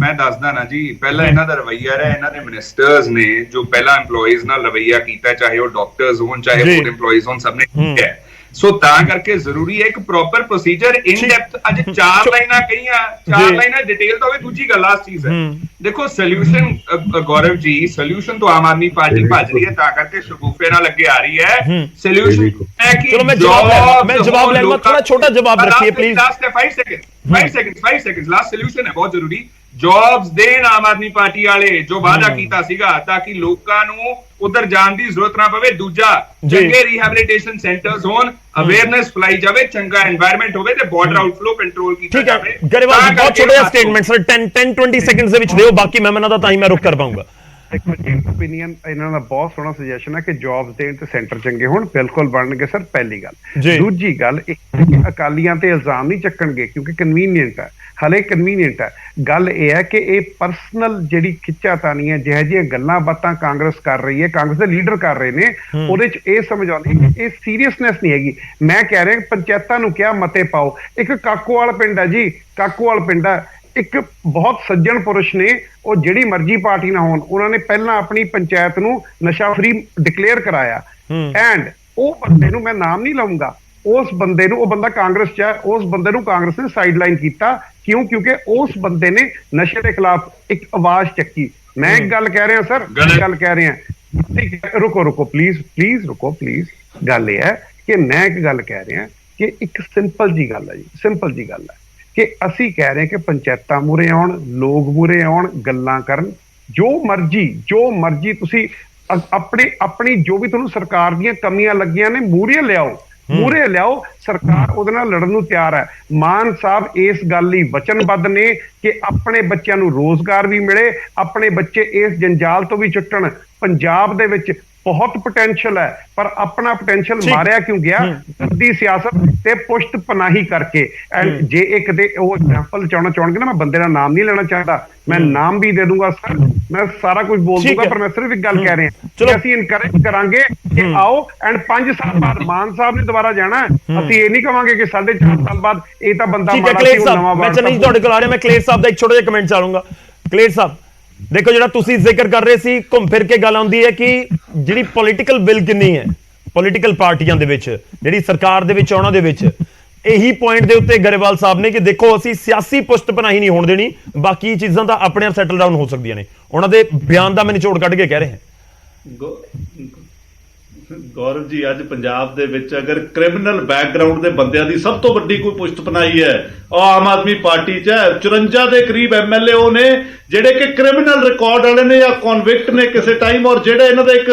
ਮੈਂ ਦੱਸਦਾ ਨਾ ਜੀ, ਪਹਿਲਾਂ ਇਹਨਾਂ ਦਾ ਰਵੱਈਆ ਰਿਹਾ, ਇਹਨਾਂ ਦੇ ਮਿਨਿਸਟਰਸ ਨੇ ਜੋ ਪਹਿਲਾਂ EMPLOYEES ਨਾਲ ਰਵੱਈਆ ਕੀਤਾ, ਚਾਹੇ ਉਹ ਡਾਕਟਰਸ ਹੋਣ ਚਾਹੇ ਹੋਰ EMPLOYEES ਹੋਣ, ਸਭ ਨੇ ਕੀਤਾ। ਸੋ ਤਾਂ ਕਰਕੇ ਜ਼ਰੂਰੀ ਹੈ ਇੱਕ ਪ੍ਰੋਪਰ ਪ੍ਰੋਸੀਜਰ ਇਨ ਡੈਪਥ। ਅੱਜ 4 ਲਾਈਨਾਂ ਕਹੀਆਂ, 4 ਲਾਈਨਾਂ ਡਿਟੇਲ ਤਾਂ ਹੋਵੇ। ਦੂਜੀ ਗੱਲ ਲਾਸਟ ਚੀਜ਼ ਹੈ, ਦੇਖੋ ਸੋਲੂਸ਼ਨ ਗੌਰਵ ਜੀ, ਸੋਲੂਸ਼ਨ ਤੋਂ ਆਮ ਆਦਮੀ ਪਾਰਟੀ ਭੱਜ ਰਹੀ ਹੈ, ਤਾਂ ਕਰਕੇ ਸ਼ਗੂਫੇ ਨਾਲ ਅੱਗੇ ਆ ਰਹੀ ਹੈ। ਸੋਲੂਸ਼ਨ ਹੈ ਕਿ ਚਲੋ ਮੈਂ ਜਵਾਬ ਲੈ ਲਵਾਂ, ਥੋੜਾ ਛੋਟਾ ਜਵਾਬ ਰੱਖੀਏ please. Last 5 second last solution ਹੈ ਬਹੁਤ ਜ਼ਰੂਰੀ। ਜੌਬਸ ਦੇਣ ਆਮ ਆਦਮੀ ਪਾਰਟੀ ਵਾਲੇ, ਜੋ ਵਾਅਦਾ ਕੀਤਾ ਸੀਗਾ, ਤਾਂ ਕਿ ਲੋਕਾਂ ਨੂੰ ਉਧਰ ਜਾਣ ਦੀ ਜ਼ਰੂਰਤ ਨਾ ਪਵੇ। ਦੂਜਾ, ਚੰਗੇ ਰੀਹੈਬਿਲਿਟੇਸ਼ਨ ਸੈਂਟਰਸ ਹੋਣ, ਅਵੇਅਰਨੈਸ ਫਲਾਈ ਜਾਵੇ, ਚੰਗਾ ਐਨਵਾਇਰਨਮੈਂਟ ਹੋਵੇ ਤੇ ਬਾਰਡਰ ਆਊਟਫਲੋ ਕੰਟਰੋਲ ਕੀਤਾ ਜਾਵੇ। ਠੀਕ ਹੈ ਗਰੇਵਾਲ ਜੀ, ਬਹੁਤ ਛੋਟਾ ਜਿਹਾ ਸਟੇਟਮੈਂਟ ਸਰ, 10-20 ਸੈਕਿੰਡਸ ਦੇ ਵਿੱਚ ਦਿਓ, ਬਾਕੀ ਮੈਂ ਇਹਨਾਂ ਦਾ ਤਾਂ ਹੀ ਮੈਂ ਰੁਕ ਕਰ ਪਾਉਂਗਾ। ਦੇਖੋ ਓਪੀਨੀਅਨ ਇਹਨਾਂ ਦਾ ਬਹੁਤ ਸੋਹਣਾ ਸੁਜੈਸ਼ਨ ਹੈ ਕਿ ਜੌਬਸ ਦੇਣ ਤੇ ਸੈਂਟਰ ਚੰਗੇ ਹੋਣ, ਬਿਲਕੁਲ ਬਣਨਗੇ ਸਰ, ਪਹਿਲੀ ਗੱਲ। ਦੂਜੀ ਗੱਲ, ਅਕਾਲੀਆਂ ਤੇ ਇਲਜ਼ਾਮ ਨਹੀਂ ਚੱਕਣਗੇ ਕਿਉਂਕਿ ਕਨਵੀਨੀਅੰਟ ਹੈ, ਹਲੇ ਕਨਵੀਨੀਅੰਟ ਹੈ। ਗੱਲ ਇਹ ਹੈ ਕਿ ਇਹ ਪਰਸਨਲ ਜਿਹੜੀ ਖਿੱਚਾਤਾਨੀ ਹੈ, ਜਿਹੋ ਜਿਹੀਆਂ ਗੱਲਾਂ ਬਾਤਾਂ ਕਾਂਗਰਸ ਕਰ ਰਹੀ ਹੈ, ਕਾਂਗਰਸ ਦੇ ਲੀਡਰ ਕਰ ਰਹੇ ਨੇ, ਉਹਦੇ ਚ ਇਹ ਸਮਝ ਆਉਂਦੀ ਇਹ ਸੀਰੀਅਸਨੈਸ ਨਹੀਂ ਹੈਗੀ। ਮੈਂ ਕਹਿ ਰਿਹਾ ਪੰਚਾਇਤਾਂ ਨੂੰ ਕਿਹਾ ਮਤੇ ਪਾਓ। ਇੱਕ ਕਾਕੋਵਾਲ ਪਿੰਡ ਹੈ ਜੀ, ਕਾਕੋਵਾਲ ਪਿੰਡ ਹੈ, ਇੱਕ ਬਹੁਤ ਸੱਜਣ ਪੁਰਸ਼ ਨੇ, ਉਹ ਜਿਹੜੀ ਮਰਜ਼ੀ ਪਾਰਟੀ ਨਾ ਹੋਣ, ਉਹਨਾਂ ਨੇ ਪਹਿਲਾਂ ਆਪਣੀ ਪੰਚਾਇਤ ਨੂੰ ਨਸ਼ਾ ਫ੍ਰੀ ਡਿਕਲੇਅਰ ਕਰਾਇਆ। ਐਂਡ ਉਹ ਬੰਦੇ ਨੂੰ, ਮੈਂ ਨਾਮ ਨਹੀਂ ਲਵਾਂਗਾ, ਉਸ ਬੰਦੇ ਨੂੰ, ਉਹ ਬੰਦਾ ਕਾਂਗਰਸ ਚ ਹੈ, ਉਸ ਬੰਦੇ ਨੂੰ ਕਾਂਗਰਸ ਨੇ ਸਾਈਡਲਾਈਨ ਕੀਤਾ। ਕਿਉਂਕਿ ਉਸ ਬੰਦੇ ਨੇ ਨਸ਼ੇ ਦੇ ਖਿਲਾਫ ਇੱਕ ਆਵਾਜ਼ ਚੱਕੀ। ਮੈਂ ਇੱਕ ਗੱਲ ਕਹਿ ਰਿਹਾ ਸਰ, ਗੱਲ ਕਹਿ ਰਿਹਾ, ਰੁਕੋ ਪਲੀਜ਼ ਰੁਕੋ ਪਲੀਜ਼। ਗੱਲ ਇਹ ਹੈ ਕਿ ਮੈਂ ਇੱਕ ਗੱਲ ਕਹਿ ਰਿਹਾ ਕਿ ਇੱਕ ਸਿੰਪਲ ਜੀ ਗੱਲ ਹੈ ਜੀ, ਸਿੰਪਲ ਜੀ ਗੱਲ ਹੈ ਕਿ ਅਸੀਂ ਕਹਿ ਰਹੇ ਕਿ ਪੰਚਾਇਤਾਂ ਮੂਹਰੇ ਆਉਣ, ਲੋਕ ਮੂਹਰੇ ਆਉਣ, ਗੱਲਾਂ ਕਰਨ, ਜੋ ਮਰਜ਼ੀ ਤੁਸੀਂ ਆਪਣੀ ਜੋ ਵੀ ਤੁਹਾਨੂੰ ਸਰਕਾਰ ਦੀਆਂ ਕਮੀਆਂ ਲੱਗੀਆਂ ਨੇ ਮੂਹਰੇ ਲਿਆਓ। ਸਰਕਾਰ ਉਹਦੇ ਨਾਲ ਲੜਨ ਨੂੰ ਤਿਆਰ ਹੈ। ਮਾਨ ਸਾਹਿਬ ਇਸ ਗੱਲ ਲਈ ਵਚਨਬੱਧ ਨੇ ਕਿ ਆਪਣੇ ਬੱਚਿਆਂ ਨੂੰ ਰੋਜ਼ਗਾਰ ਵੀ ਮਿਲੇ, ਆਪਣੇ ਬੱਚੇ ਇਸ ਜੰਜਾਲ ਤੋਂ ਵੀ ਛੁੱਟਣ। ਪੰਜਾਬ ਦੇ ਵਿੱਚ ਬਹੁਤ ਪੋਟੈਂਸ਼ੀਅਲ ਹੈ, ਪਰ ਆਪਣਾ ਪੋਟੈਂਸ਼ੀਅਲ ਮਾਰਿਆ ਕਿਉਂ ਗਿਆ? ਗੰਦੀ ਸਿਆਸਤ ਤੇ ਪੁਸ਼ਤ ਪਨਾਹੀ ਕਰਕੇ। ਐਂਡ ਜੇ ਇੱਕ ਦੇ ਉਹ ਐਗਜ਼ਾਮਪਲ ਚਾਹੁਣਗੇ ਨਾ, ਮੈਂ ਬੰਦੇ ਦਾ ਨਾਮ ਨਹੀਂ ਲੈਣਾ ਚਾਹਦਾ, ਮੈਂ ਨਾਮ ਵੀ ਦੇ ਦੂੰਗਾ ਸਰ, ਮੈਂ ਸਾਰਾ ਕੁਝ ਬੋਲ ਦੂੰਗਾ, ਪਰ ਮੈਂ ਸਿਰਫ ਇੱਕ ਗੱਲ ਕਹਿ ਰਿਹਾ ਕਿ ਅਸੀਂ ਇਨਕਰੇਜ ਕਰਾਂਗੇ ਕਿ ਆਓ। ਐਂਡ 5 ਸਾਲ ਬਾਅਦ ਮਾਨ ਸਾਹਿਬ ਨੇ ਦੁਬਾਰਾ ਜਾਣਾ, ਅਸੀਂ ਇਹ ਨਹੀਂ ਕਵਾਂਗੇ ਕਿ 4.5 ਸਾਲ ਬਾਅਦ ਇਹ ਤਾਂ ਬੰਦਾ ਮਾੜਾ ਸੀ, ਉਹ ਨਵਾਂ। ਮੈਂ ਚੰਨੀ ਤੁਹਾਡੇ ਕੋਲ ਆ ਰਿਹਾ, ਮੈਂ ਕਲੇਰ ਸਾਹਿਬ ਦਾ ਇੱਕ ਛੋਟਾ ਜਿਹਾ ਕਮੈਂਟ ਚਾਹੂੰਗਾ। ਕਲੇਰ ਸਾਹਿਬ ਦੇਖੋ, ਜਿਹੜਾ ਤੁਸੀਂ ਜ਼ਿਕਰ ਕਰ ਰਹੇ ਸੀ, ਘੁੰਮ ਫਿਰ ਕੇ ਗੱਲ ਆਉਂਦੀ ਹੈ ਕਿ ਜਿਹੜੀ ਪੋਲੀਟੀਕਲ ਵਿਲ ਕਿੰਨੀ ਹੈ ਪੋਲੀਟੀਕਲ ਪਾਰਟੀਆਂ ਦੇ ਵਿੱਚ, ਜਿਹੜੀ ਸਰਕਾਰ ਦੇ ਵਿੱਚ, ਉਹਨਾਂ ਦੇ ਵਿੱਚ ਇਹੀ ਪੁਆਇੰਟ ਦੇ ਉੱਤੇ ਗਰੇਵਾਲ ਸਾਹਿਬ ਨੇ ਕਿ ਦੇਖੋ ਅਸੀਂ ਸਿਆਸੀ ਪੁਸ਼ਤ ਪਨਾਹੀ ਨਹੀਂ ਹੋਣ ਦੇਣੀ, ਬਾਕੀ ਚੀਜ਼ਾਂ ਤਾਂ ਆਪਣੇ ਆਪ ਸੈਟਲ ਡਾਊਨ ਹੋ ਸਕਦੀਆਂ ਨੇ। ਉਹਨਾਂ ਦੇ ਬਿਆਨ ਦਾ ਮੈਂ ਨਿਚੋੜ ਕੱਢ ਕੇ ਕਹਿ ਰਿਹਾ। ਗੌਰਵ ਜੀ, ਅੱਜ ਪੰਜਾਬ ਦੇ ਵਿੱਚ ਅਗਰ ਕ੍ਰਿਮੀਨਲ ਬੈਕਗ੍ਰਾਉਂਡ ਦੇ ਬੰਦਿਆਂ ਦੀ ਸਭ ਤੋਂ ਵੱਡੀ ਕੋਈ ਪੁਸ਼ਤ ਪਨਾਹੀ ਹੈ, ਉਹ ਆਮ ਆਦਮੀ ਪਾਰਟੀ 'ਚ ਹੈ। 54 ਦੇ ਕਰੀਬ ਐਮਐਲਏ ਉਹ ਨੇ ਜਿਹੜੇ ਕਿ ਕ੍ਰਿਮੀਨਲ ਰਿਕਾਰਡ ਵਾਲੇ ਨੇ ਜਾਂ ਕਨਵਿਕਟ ਨੇ ਕਿਸੇ ਟਾਈਮ, ਔਰ ਜਿਹੜੇ ਇਹਨਾਂ ਦਾ ਇੱਕ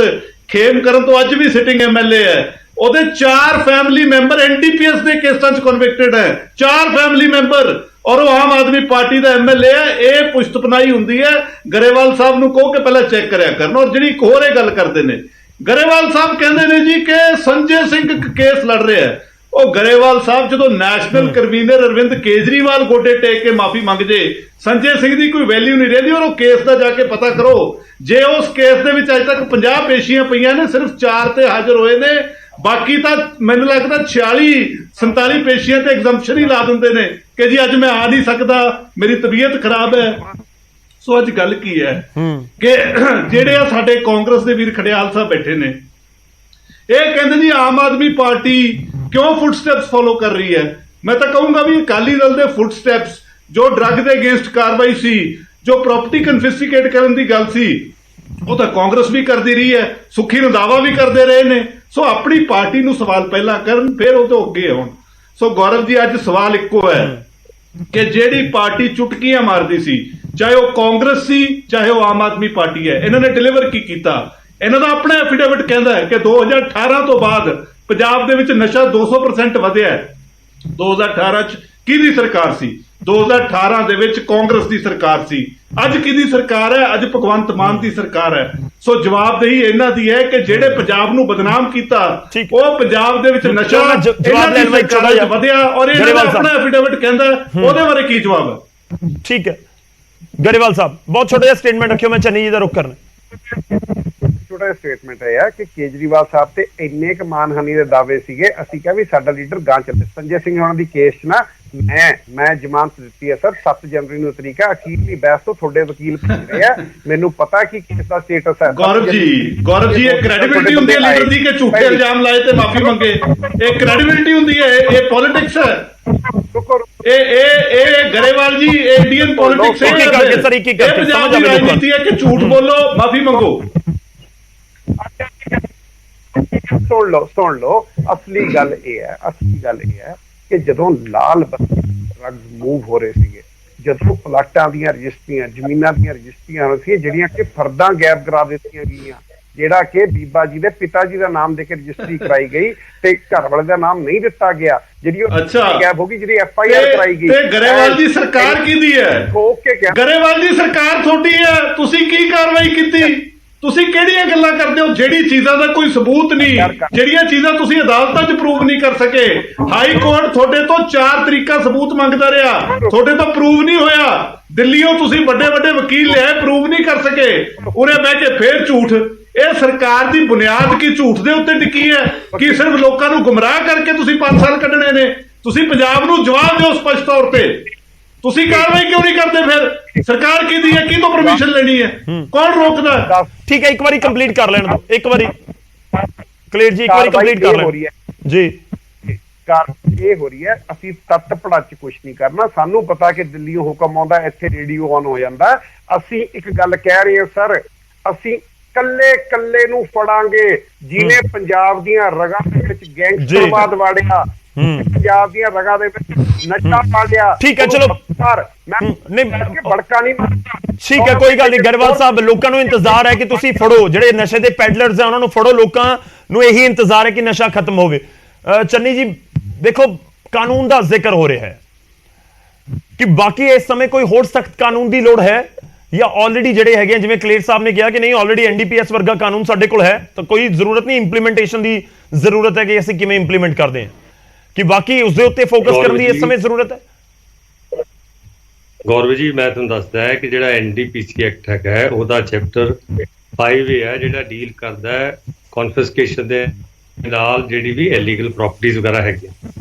ਖੇਮ ਕਰਨ ਤੋਂ ਅੱਜ ਵੀ ਸਿਟਿੰਗ ਐਮਐਲਏ ਹੈ, ਉਹਦੇ 4 ਫੈਮਿਲੀ ਮੈਂਬਰ ਐਨਡੀਪੀਐਸ ਦੇ ਕੇਸਾਂ 'ਚ ਕਨਵਿਕਟਡ ਹੈ। 4 ਫੈਮਿਲੀ ਮੈਂਬਰ, ਔਰ ਉਹ ਆਮ ਆਦਮੀ ਪਾਰਟੀ ਦਾ ਐਮਐਲਏ ਹੈ। ਇਹ ਪੁਸ਼ਤ ਪਨਾਹੀ ਹੁੰਦੀ ਹੈ। ਗਰੇਵਾਲ ਸਾਹਿਬ ਨੂੰ ਕਹੋ ਕਿ ਪਹਿਲਾਂ ਚੈੱਕ ਕਰਿਆ ਕਰਨ। ਔਰ ਜਿਹੜੀ ਇੱਕ ਹੋਰ ਇਹ ਗੱਲ ਕਰਦੇ ਨੇ, ਗਰੇਵਾਲ ਸਾਹਿਬ ਕਹਿੰਦੇ ਨੇ ਜੀ ਕਿ ਸੰਜੇ ਸਿੰਘ ਕੇਸ ਲੜ ਰਿਹਾ ਹੈ। ਉਹ ਗਰੇਵਾਲ ਸਾਹਿਬ ਜਦੋਂ ਨੈਸ਼ਨਲ ਕਨਵੀਨਰ ਅਰਵਿੰਦ ਕੇਜਰੀਵਾਲ ਗੋਡੇ ਟੇਕ ਕੇ ਮਾਫੀ ਮੰਗ ਜੇ, ਸੰਜੇ ਸਿੰਘ ਦੀ ਕੋਈ ਵੈਲਿਊ ਨਹੀਂ ਰਹਿੰਦੀ। ਔਰ ਉਹ ਕੇਸ ਦਾ ਜਾ ਕੇ ਪਤਾ ਕਰੋ, ਜੇ ਉਸ ਕੇਸ ਦੇ ਵਿੱਚ ਅਜੇ ਤੱਕ 50 ਪੇਸ਼ੀਆਂ ਪਈਆਂ ਨੇ, ਸਿਰਫ 4 ਤੇ ਹਾਜ਼ਰ ਹੋਏ ਨੇ, ਬਾਕੀ ਤਾਂ ਮੈਨੂੰ ਲੱਗਦਾ 46-47 ਪੇਸ਼ੀਆਂ ਤੇ ਐਗਜ਼ੰਪਸ਼ਨ ਹੀ ਲਾ ਦਿੰਦੇ ਨੇ ਕਿ ਜੀ ਅੱਜ ਮੈਂ ਆ ਨਹੀਂ ਸਕਦਾ, ਮੇਰੀ ਤਬੀਅਤ ਖਰਾਬ ਹੈ। ਸੋ ਅੱਜ ਗੱਲ ਕੀ ਹੈ ਕਿ ਜਿਹੜੇ ਆ ਸਾਡੇ ਕਾਂਗਰਸ ਦੇ ਵੀਰ ਖੜਿਆਲ ਸਾਹਿਬ ਬੈਠੇ ਨੇ, ਇਹ ਕਹਿੰਦੇ ਜੀ ਆਮ ਆਦਮੀ ਪਾਰਟੀ ਕਿਉਂ ਫੁੱਟਸਟੈਪਸ ਫੋਲੋ ਕਰ ਰਹੀ ਹੈ। ਮੈਂ ਤਾਂ ਕਹੂੰਗਾ ਵੀ ਅਕਾਲੀ ਦਲ ਦੇ ਫੁੱਟਸਟੈਪਸ, ਜੋ ਡਰੱਗ ਦੇ ਅਗੇਂਸਟ ਕਾਰਵਾਈ ਸੀ, ਜੋ ਪ੍ਰਾਪਰਟੀ ਕਨਫਿਸਕੇਟ ਕਰਨ ਦੀ ਗੱਲ ਸੀ, ਉਹ ਤਾਂ ਕਾਂਗਰਸ ਵੀ ਕਰਦੀ ਰਹੀ ਹੈ, ਸੁੱਖੀ ਰੰਧਾਵਾ ਵੀ ਕਰਦੇ ਰਹੇ ਨੇ। ਸੋ ਆਪਣੀ ਪਾਰਟੀ ਨੂੰ ਸਵਾਲ ਪਹਿਲਾਂ ਕਰਨ, ਫਿਰ ਉਹ ਤੋਂ ਅੱਗੇ ਆਉਣ। ਸੋ ਗੌਰਵ ਜੀ, ਅੱਜ ਸਵਾਲ ਇੱਕੋ ਹੈ ਕਿ ਜਿਹੜੀ ਪਾਰਟੀ ਚੁਟਕੀਆਂ ਮਾਰਦੀ ਸੀ, ਚਾਹੇ ਉਹ ਕਾਂਗਰਸ ਸੀ ਚਾਹੇ ਉਹ ਆਮ ਆਦਮੀ ਪਾਰਟੀ ਹੈ, ਇਹਨਾਂ ਨੇ ਡਿਲੀਵਰ ਕੀ ਕੀਤਾ? ਇਹਨਾਂ ਦਾ ਆਪਣਾ ਐਫੀਡੇਵਿਟ ਕਹਿੰਦਾ ਹੈ ਕਿ 2018 ਤੋਂ ਬਾਅਦ ਪੰਜਾਬ ਦੇ ਵਿੱਚ ਨਸ਼ਾ 200% ਵਧਿਆ ਹੈ। 2018 ਚ ਕਿਹਦੀ ਸਰਕਾਰ ਸੀ? 2018 ਦੇ ਵਿੱਚ ਕਾਂਗਰਸ ਦੀ ਸਰਕਾਰ ਸੀ। ਅੱਜ ਕਿਹਦੀ ਸਰਕਾਰ ਹੈ? ਅੱਜ ਭਗਵੰਤ ਮਾਨ ਦੀ ਸਰਕਾਰ ਹੈ। ਸੋ ਜਵਾਬਦੇਹੀ ਇਹਨਾਂ ਦੀ ਹੈ ਕਿ ਜਿਹੜੇ ਪੰਜਾਬ ਨੂੰ ਬਦਨਾਮ ਕੀਤਾ, ਉਹ ਪੰਜਾਬ ਦੇ ਵਿੱਚ ਨਸ਼ਾ ਇਹਨਾਂ ਦੀ ਸਰਕਾਰ ਚ ਵਧਿਆ, ਔਰ ਇਹਨਾਂ ਦਾ ਆਪਣਾ ਐਫੀਡੇਵਿਟ ਕਹਿੰਦਾ, ਉਹਦੇ ਬਾਰੇ ਕੀ ਜਵਾਬ ਹੈ? ਠੀਕ ਹੈ ਗਰੇਵਾਲ ਸਾਹਿਬ, ਬਹੁਤ ਛੋਟਾ ਜਿਹਾ ਸਟੇਟਮੈਂਟ ਰੱਖਿਓ, ਮੈਂ ਚੰਨੀ ਜੀ ਦਾ ਰੁਖ ਕਰਨਾ। ਛੋਟਾ ਜਿਹਾ ਸਟੇਟਮੈਂਟ ਇਹ ਹੈ ਕਿ ਕੇਜਰੀਵਾਲ ਸਾਹਿਬ ਤੇ ਇੰਨੇ ਕੁ ਮਾਨਹਾਨੀ ਦੇ ਦਾਅਵੇ ਸੀਗੇ, ਅਸੀਂ ਕਿਹਾ ਵੀ ਸਾਡਾ ਲੀਡਰ ਗਾਂ ਚੱਲੇ। ਸੰਜੇ ਸਿੰਘ ਹੋਣਾ ਦੀ ਕੇਸ 'ਚ ਨਾ ਮੈਂ ਜ਼ਮਾਨਤ ਦਿੱਤੀ ਹੈ ਸਰ, 7 ਜਨਵਰੀ ਨੂੰ ਤਰੀਕਾ, ਅਖੀਰਲੀ ਬਹਿਸ ਤੋਂ ਤੁਹਾਡੇ ਵਕੀਲ ਪੁੱਛ ਰਹੇ ਆ, ਮੈਨੂੰ ਪਤਾ ਕਿ ਕਿਸ ਦਾ ਸਟੇਟਸ ਹੈ। ਗੌਰਵ ਜੀ ਇਹ ਕ੍ਰੈਡੀਬਿਲਿਟੀ ਹੁੰਦੀ ਹੈ ਲੀਡਰ ਦੀ ਕਿ ਝੂਠੇ ਇਲਜ਼ਾਮ ਲਾਏ ਤੇ ਮਾਫੀ ਮੰਗੇ, ਇਹ ਕ੍ਰੈਡੀਬਿਲਿਟੀ ਹੁੰਦੀ ਹੈ, ਇਹ ਪੋਲਿਟਿਕਸ ਹੈ। ਇਹ ਗਰੇਵਾਲ ਜੀ ਇੰਡੀਅਨ ਪੋਲਿਟਿਕਸ ਹੈ, ਪੰਜਾਬ ਦੀ ਰਾਜਨੀਤੀ ਹੈ ਕਿ ਝੂਠ ਬੋਲੋ ਮਾਫੀ ਮੰਗੋ। ਸੁਣ ਲਓ ਅਸਲੀ ਗੱਲ ਇਹ ਹੈ ਕਿ ਜਦੋਂ ਲਾਲ ਡਰੱਗਸ ਮੂਵ ਹੋ ਰਹੇ ਸੀਗੇ, ਜਦੋਂ ਪਲਾਟਾਂ ਦੀਆਂ ਰਜਿਸਟਰੀਆਂ, ਜ਼ਮੀਨਾਂ ਦੀਆਂ ਰਜਿਸਟਰੀਆਂ ਹੋ ਸੀ ਜਿਹੜੀਆਂ ਕਿ ਫਰਦਾਂ ਗਾਇਬ ਕਰਾ ਦਿੱਤੀਆਂ ਗਈਆਂ, ਜਿਹੜਾ ਕਿ ਬੀਬਾ ਜੀ ਦੇ ਪਿਤਾ ਜੀ ਦਾ ਨਾਮ ਦੇ ਕੇ ਰਜਿਸਟਰੀ ਕਰਾਈ ਗਈ ਤੇ ਘਰ ਵਾਲੇ ਦਾ ਨਾਮ ਨਹੀਂ ਦਿੱਤਾ ਗਿਆ, ਜਿਹੜੀ ਗਾਇਬ ਹੋ ਗਈ, ਜਿਹੜੀ FIR ਕਰਾਈ ਗਈ। ਤੇ ਗਰੇਵਾਲ ਦੀ ਸਰਕਾਰ ਕਿਹਦੀ ਹੈ? ਗਰੇਵਾਲ ਦੀ ਸਰਕਾਰ ਤੁਹਾਡੀ ਹੈ, ਤੁਸੀਂ ਕੀ ਕਾਰਵਾਈ ਕੀਤੀ? ਤੁਸੀਂ ਕਿਹੜੀਆਂ ਗੱਲਾਂ ਕਰਦੇ ਹੋ? ਜਿਹੜੀ ਚੀਜ਼ਾਂ ਦਾ ਕੋਈ ਸਬੂਤ ਨਹੀਂ, ਜਿਹੜੀਆਂ ਚੀਜ਼ਾਂ ਤੁਸੀਂ ਅਦਾਲਤਾਂ 'ਚ ਪ੍ਰੂਵ ਨਹੀਂ ਕਰ ਸਕੇ, ਹਾਈ ਕੋਰਟ ਤੁਹਾਡੇ ਤੋਂ 4 ਤਰੀਕਾ ਸਬੂਤ ਮੰਗਦਾ ਰਿਹਾ, ਤੁਹਾਡੇ ਤੋਂ ਪ੍ਰੂਵ ਨਹੀਂ ਹੋਇਆ। ਦਿੱਲੀੋਂ ਤੁਸੀਂ ਵੱਡੇ ਵਕੀਲ ਲਿਆਏ, ਪ੍ਰੂਵ ਨਹੀਂ ਕਰ ਸਕੇ, ਉਰੇ ਬਹਿ ਕੇ ਫੇਰ ਝੂਠ। ਇਹ ਸਰਕਾਰ ਦੀ ਬੁਨਿਆਦ ਕੀ ਝੂਠ ਦੇ ਉੱਤੇ ਟਿਕੀ ਹੈ ਕਿ ਸਿਰਫ ਲੋਕਾਂ ਨੂੰ ਗੁੰਮਰਾਹ ਕਰਕੇ ਤੁਸੀਂ 5 ਸਾਲ ਕੱਢਣੇ ਨੇ? ਤੁਸੀਂ ਪੰਜਾਬ ਨੂੰ ਜਵਾਬ ਦਿਓ ਸਪਸ਼ਟ ਤੌਰ ਤੇ, ਤੁਸੀਂ ਕਾਰਵਾਈ ਕਿਉਂ ਨਹੀਂ ਕਰਦੇ? ਫਿਰ ਸਰਕਾਰ ਕਿਹਦੀ ਹੈ, ਕੀ ਤੋਂ ਪਰਮਿਸ਼ਨ ਲੈਣੀ ਹੈ, ਕੌਣ ਰੋਕਦਾ? ਠੀਕ ਹੈ, ਇੱਕ ਵਾਰੀ ਕੰਪਲੀਟ ਕਰ ਲੈਣ ਦਿਓ, ਇੱਕ ਵਾਰੀ ਕਲੀਅਰ ਜੀ, ਇੱਕ ਵਾਰੀ ਕੰਪਲੀਟ ਕਰ ਲੈਣ ਜੀ। ਇਹ ਹੋ ਰਹੀ ਹੈ, ਅਸੀਂ ਤੱਤ ਪੜਾ ਚ ਕੁਝ ਨਹੀਂ ਕਰਨਾ, ਸਾਨੂੰ ਪਤਾ ਕਿ ਦਿੱਲੀੋਂ ਹੁਕਮ ਆਉਂਦਾ, ਇੱਥੇ ਰੇਡੀਓ ਆਨ ਹੋ ਜਾਂਦਾ। ਅਸੀਂ ਇੱਕ ਗੱਲ ਕਹਿ ਰਹੇ ਹਾਂ ਸਰ, ਅਸੀਂ ਕੱਲੇ ਨੂੰ ਫੜਾਂਗੇ ਜਿਹਨੇ ਪੰਜਾਬ ਦੀਆਂ ਰਗਾਂ ਦੇ ਵਿੱਚ ਗੈਂਗਸਟਰਵਾਦ ਵਾੜਿਆ, ਪੰਜਾਬ ਦੀਆਂ ਰਗਾਂ ਦੇ ਵਿੱਚ ਨਸ਼ਾ ਪਾੜਿਆ। ਠੀਕ ਹੈ, ਚਲੋ ਬੜਕਾ ਨਹੀਂ। ਠੀਕ ਹੈ, ਕੋਈ ਗੱਲ ਨਹੀਂ ਗਰੇਵਾਲ ਸਾਹਿਬ, ਲੋਕਾਂ ਨੂੰ ਇੰਤਜ਼ਾਰ ਹੈ ਕਿ ਤੁਸੀਂ ਫੜੋ ਜਿਹੜੇ ਨਸ਼ੇ ਦੇ ਪੈਡਲਰਸ ਆ, ਉਹਨਾਂ ਨੂੰ ਫੜੋ, ਲੋਕਾਂ ਨੂੰ ਇਹੀ ਇੰਤਜ਼ਾਰ ਹੈ ਕਿ ਨਸ਼ਾ ਖਤਮ ਹੋਵੇ। ਚੰਨੀ ਜੀ ਦੇਖੋ, ਕਾਨੂੰਨ ਦਾ ਜ਼ਿਕਰ ਹੋ ਰਿਹਾ ਹੈ ਕਿ ਬਾਕੀ ਇਸ ਸਮੇਂ ਕੋਈ ਹੋਰ ਸਖਤ ਕਾਨੂੰਨ ਦੀ ਲੋੜ ਹੈ ਜਾਂ ਆਲਰੇਡੀ ਜਿਹੜੇ ਹੈਗੇ, ਜਿਵੇਂ ਕਲੇਰ ਸਾਹਿਬ ਨੇ ਕਿਹਾ ਕਿ ਨਹੀਂ ਆਲਰੇਡੀ NDPS ਵਰਗਾ ਕਾਨੂੰਨ ਸਾਡੇ ਕੋਲ ਹੈ, ਤਾਂ ਕੋਈ ਜ਼ਰੂਰਤ ਨਹੀਂ, ਇੰਪਲੀਮੈਂਟੇਸ਼ਨ ਦੀ ਜ਼ਰੂਰਤ ਹੈ ਕਿ ਅਸੀਂ ਕਿਵੇਂ ਇੰਪਲੀਮੈਂਟ ਕਰਦੇ ਹਾਂ, ਕਿ ਬਾਕੀ ਉਸ ਦੇ ਉੱਤੇ ਫੋਕਸ ਕਰਨ ਦੀ ਇਸ ਸਮੇਂ ਜ਼ਰੂਰਤ ਹੈ? ਗੌਰਵ ਜੀ ਮੈਂ ਤੁਹਾਨੂੰ ਦੱਸਦਾ ਹੈ ਕਿ ਜਿਹੜਾ NDPC ਐਕਟ ਹੈਗਾ ਉਹਦਾ ਚੈਪਟਰ 5 ਹੈ ਜਿਹੜਾ ਡੀਲ ਕਰਦਾ ਹੈ ਕਨਫਿਸਕੇਸ਼ਨ ਦੇ ਨਾਲ ਜਿਹੜੀ ਵੀ ਇਲੀਗਲ ਪ੍ਰਾਪਰਟੀਜ਼ ਵਗੈਰਾ ਹੈਗੀਆਂ।